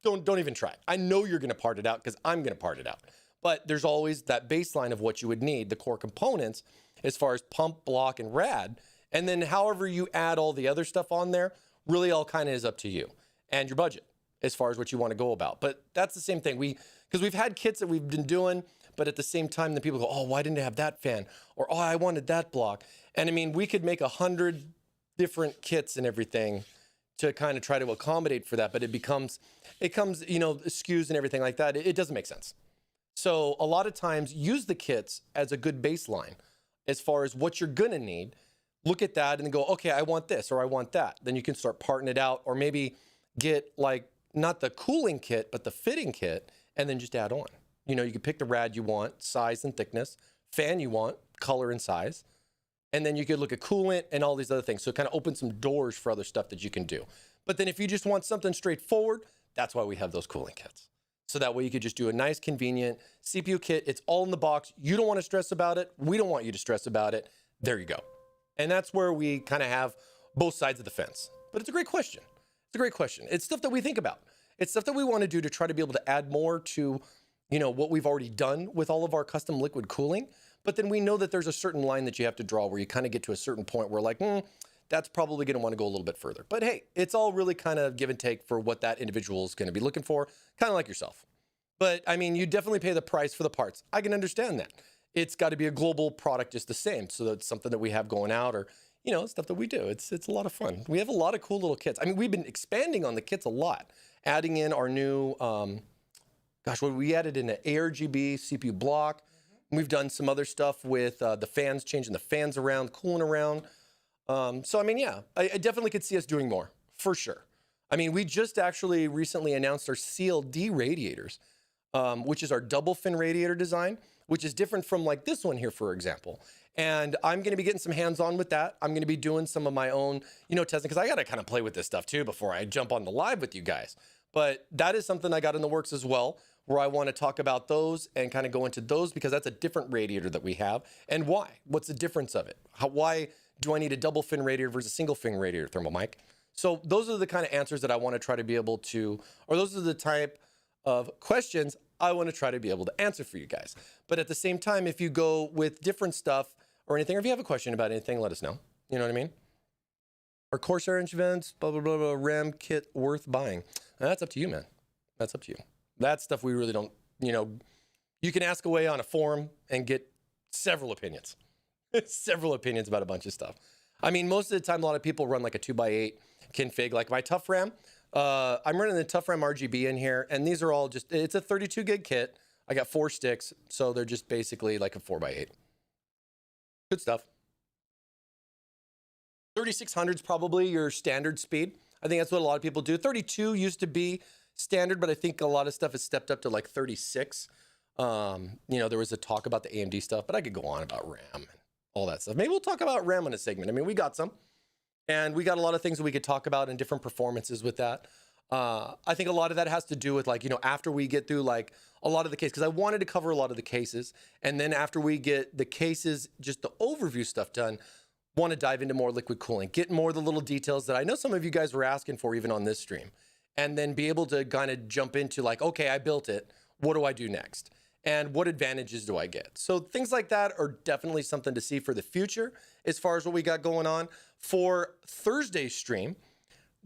don't even try. I know you're going to part it out because I'm going to part it out. But there's always that baseline of what you would need, the core components, as far as pump, block, and rad. And then however you add all the other stuff on there, really all kind of is up to you and your budget as far as what you want to go about. But that's the same thing. Because we've had kits that we've been doing, but at the same time, the people go, oh, why didn't I have that fan? Or, oh, I wanted that block. And I mean, we could make 100 different kits and everything to kind of try to accommodate for that. But it comes, you know, SKUs and everything like that. It doesn't make sense. So a lot of times use the kits as a good baseline as far as what you're going to need. Look at that and then go, okay, I want this or I want that. Then you can start parting it out or maybe get like not the cooling kit, but the fitting kit and then just add on. You know, you can pick the rad you want, size and thickness, fan you want, color and size. And then you could look at coolant and all these other things. So it kind of opens some doors for other stuff that you can do. But then if you just want something straightforward, that's why we have those cooling kits. So that way you could just do a nice, convenient CPU kit. It's all in the box. You don't want to stress about it. We don't want you to stress about it. There you go. And that's where we kind of have both sides of the fence. But it's a great question. It's a great question. It's stuff that we think about. It's stuff that we want to do to try to be able to add more to, you know, what we've already done with all of our custom liquid cooling. But then we know that there's a certain line that you have to draw where you kind of get to a certain point where like, that's probably going to want to go a little bit further. But hey, it's all really kind of give and take for what that individual is going to be looking for, kind of like yourself. But I mean, you definitely pay the price for the parts. I can understand that. It's got to be a global product just the same. So that's something that we have going out or, you know, stuff that we do. It's a lot of fun. We have a lot of cool little kits. I mean, we've been expanding on the kits a lot, adding in our new, we added in an Argb CPU block. We've done some other stuff with the fans, changing the fans around, cooling around. So, I mean, yeah, I definitely could see us doing more, for sure. I mean, we just actually recently announced our CLD radiators, which is our double fin radiator design, which is different from like this one here, for example. And I'm going to be getting some hands-on with that. I'm going to be doing some of my own, you know, testing, because I got to kind of play with this stuff too before I jump on the live with you guys. But that is something I got in the works as well, where I want to talk about those and kind of go into those because that's a different radiator that we have. And why? What's the difference of it? Why do I need a double fin radiator versus a single fin radiator, Thermal Mike? So those are the kind of answers that I want to try to be able to, or those are the type of questions I want to try to be able to answer for you guys. But at the same time, if you go with different stuff or anything, or if you have a question about anything, let us know. You know what I mean? Are Corsair engine vents, blah, blah, blah, blah, RAM kit worth buying? That's up to you, man. That's up to you. That's stuff we really don't, you know, you can ask away on a forum and get several opinions. Several opinions about a bunch of stuff. I mean, most of the time, a lot of people run like a 2x8 config, like my Tough RAM. I'm running the Tough RAM RGB in here, and these are all just, it's a 32 gig kit. I got 4 sticks, so they're just basically like a 4x8. Good stuff. 3600 is probably your standard speed. I think that's what a lot of people do. 32 used to be standard, but I think a lot of stuff has stepped up to like 36. There was a talk about the AMD stuff, but I could go on about RAM and all that stuff. Maybe we'll talk about RAM in a segment. I mean, we got some, and we got a lot of things that we could talk about and different performances with that. I think a lot of that has to do with after we get through like a lot of the cases, because I wanted to cover a lot of the cases. And then after we get the cases, just the overview stuff done, want to dive into more liquid cooling, get more of the little details that I know some of you guys were asking for even on this stream. And then be able to kind of jump into like, okay, I built it. What do I do next? And what advantages do I get? So things like that are definitely something to see for the future as far as what we got going on. For Thursday's stream,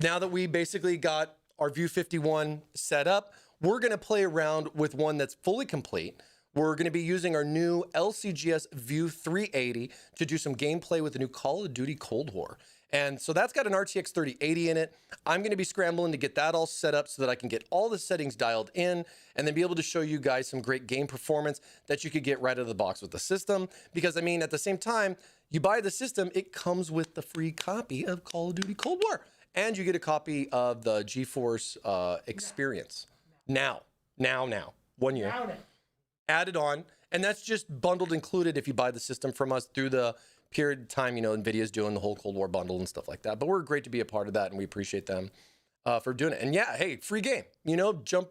now that we basically got our View 51 set up, we're going to play around with one that's fully complete. We're going to be using our new LCGS View 380 to do some gameplay with the new Call of Duty Cold War. And so that's got an RTX 3080 in it. I'm going to be scrambling to get that all set up so that I can get all the settings dialed in and then be able to show you guys some great game performance that you could get right out of the box with the system. Because I mean, at the same time, you buy the system, it comes with the free copy of Call of Duty Cold War. And you get a copy of the GeForce experience. Now, 1 year. Added on. And that's just bundled included if you buy the system from us through the period of time, NVIDIA's doing the whole Cold War bundle and stuff like that. But we're great to be a part of that, and we appreciate them for doing it. And yeah, hey, free game.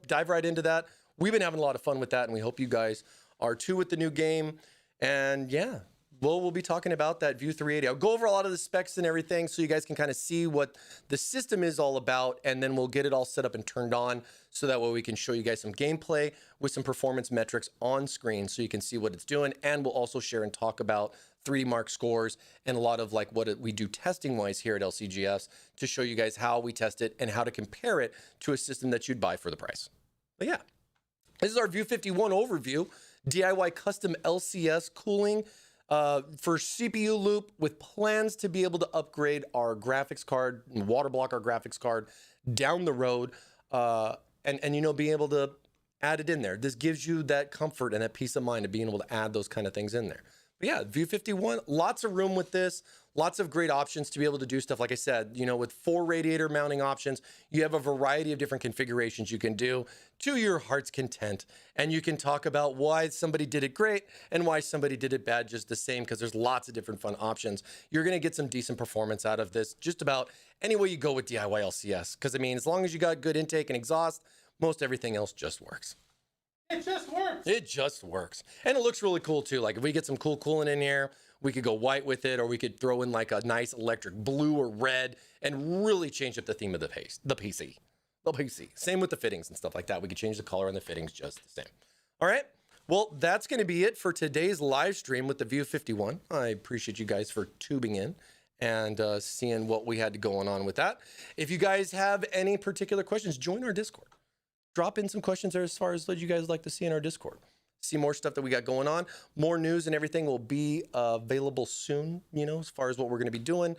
Dive right into that. We've been having a lot of fun with that, and we hope you guys are too with the new game. And yeah, we'll be talking about that View 380. I'll go over a lot of the specs and everything so you guys can kind of see what the system is all about, and then we'll get it all set up and turned on so that way we can show you guys some gameplay with some performance metrics on screen so you can see what it's doing. And we'll also share and talk about 3D Mark scores and a lot of like what we do testing wise here at LCGS to show you guys how we test it and how to compare it to a system that you'd buy for the price. But yeah, this is our View 51 overview, DIY custom LCS cooling for CPU loop with plans to be able to upgrade our graphics card and water block our graphics card down the road and being able to add it in there. This gives you that comfort and that peace of mind of being able to add those kind of things in there. But yeah, View 51, lots of room with this, lots of great options to be able to do stuff. Like I said, with 4 radiator mounting options, you have a variety of different configurations you can do to your heart's content. And you can talk about why somebody did it great and why somebody did it bad just the same, because there's lots of different fun options. You're going to get some decent performance out of this just about any way you go with DIY LCS. Because I mean, as long as you got good intake and exhaust, most everything else just works. It just works. It just works. And it looks really cool too. Like if we get some cool cooling in here, we could go white with it, or we could throw in like a nice electric blue or red and really change up the theme of the PC. Same with the fittings and stuff like that. We could change the color on the fittings just the same. All right. Well, that's going to be it for today's live stream with the View 51. I appreciate you guys for tubing in and seeing what we had going on with that. If you guys have any particular questions, join our Discord. Drop in some questions there as far as what you guys like to see in our Discord. See more stuff that we got going on. More news and everything will be available soon, as far as what we're going to be doing.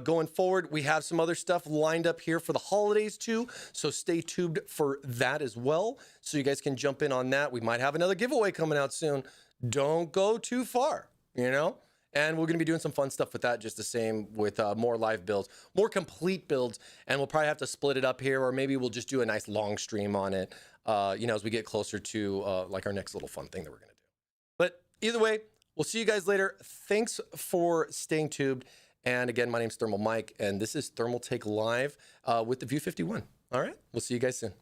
Going forward, we have some other stuff lined up here for the holidays too. So stay tuned for that as well. So you guys can jump in on that. We might have another giveaway coming out soon. Don't go too far, And we're going to be doing some fun stuff with that, just the same with more live builds, more complete builds. And we'll probably have to split it up here, or maybe we'll just do a nice long stream on it, as we get closer to like our next little fun thing that we're going to do. But either way, we'll see you guys later. Thanks for staying tubed. And again, my name's Thermal Mike, and this is Thermaltake Live with the View 51. All right, we'll see you guys soon.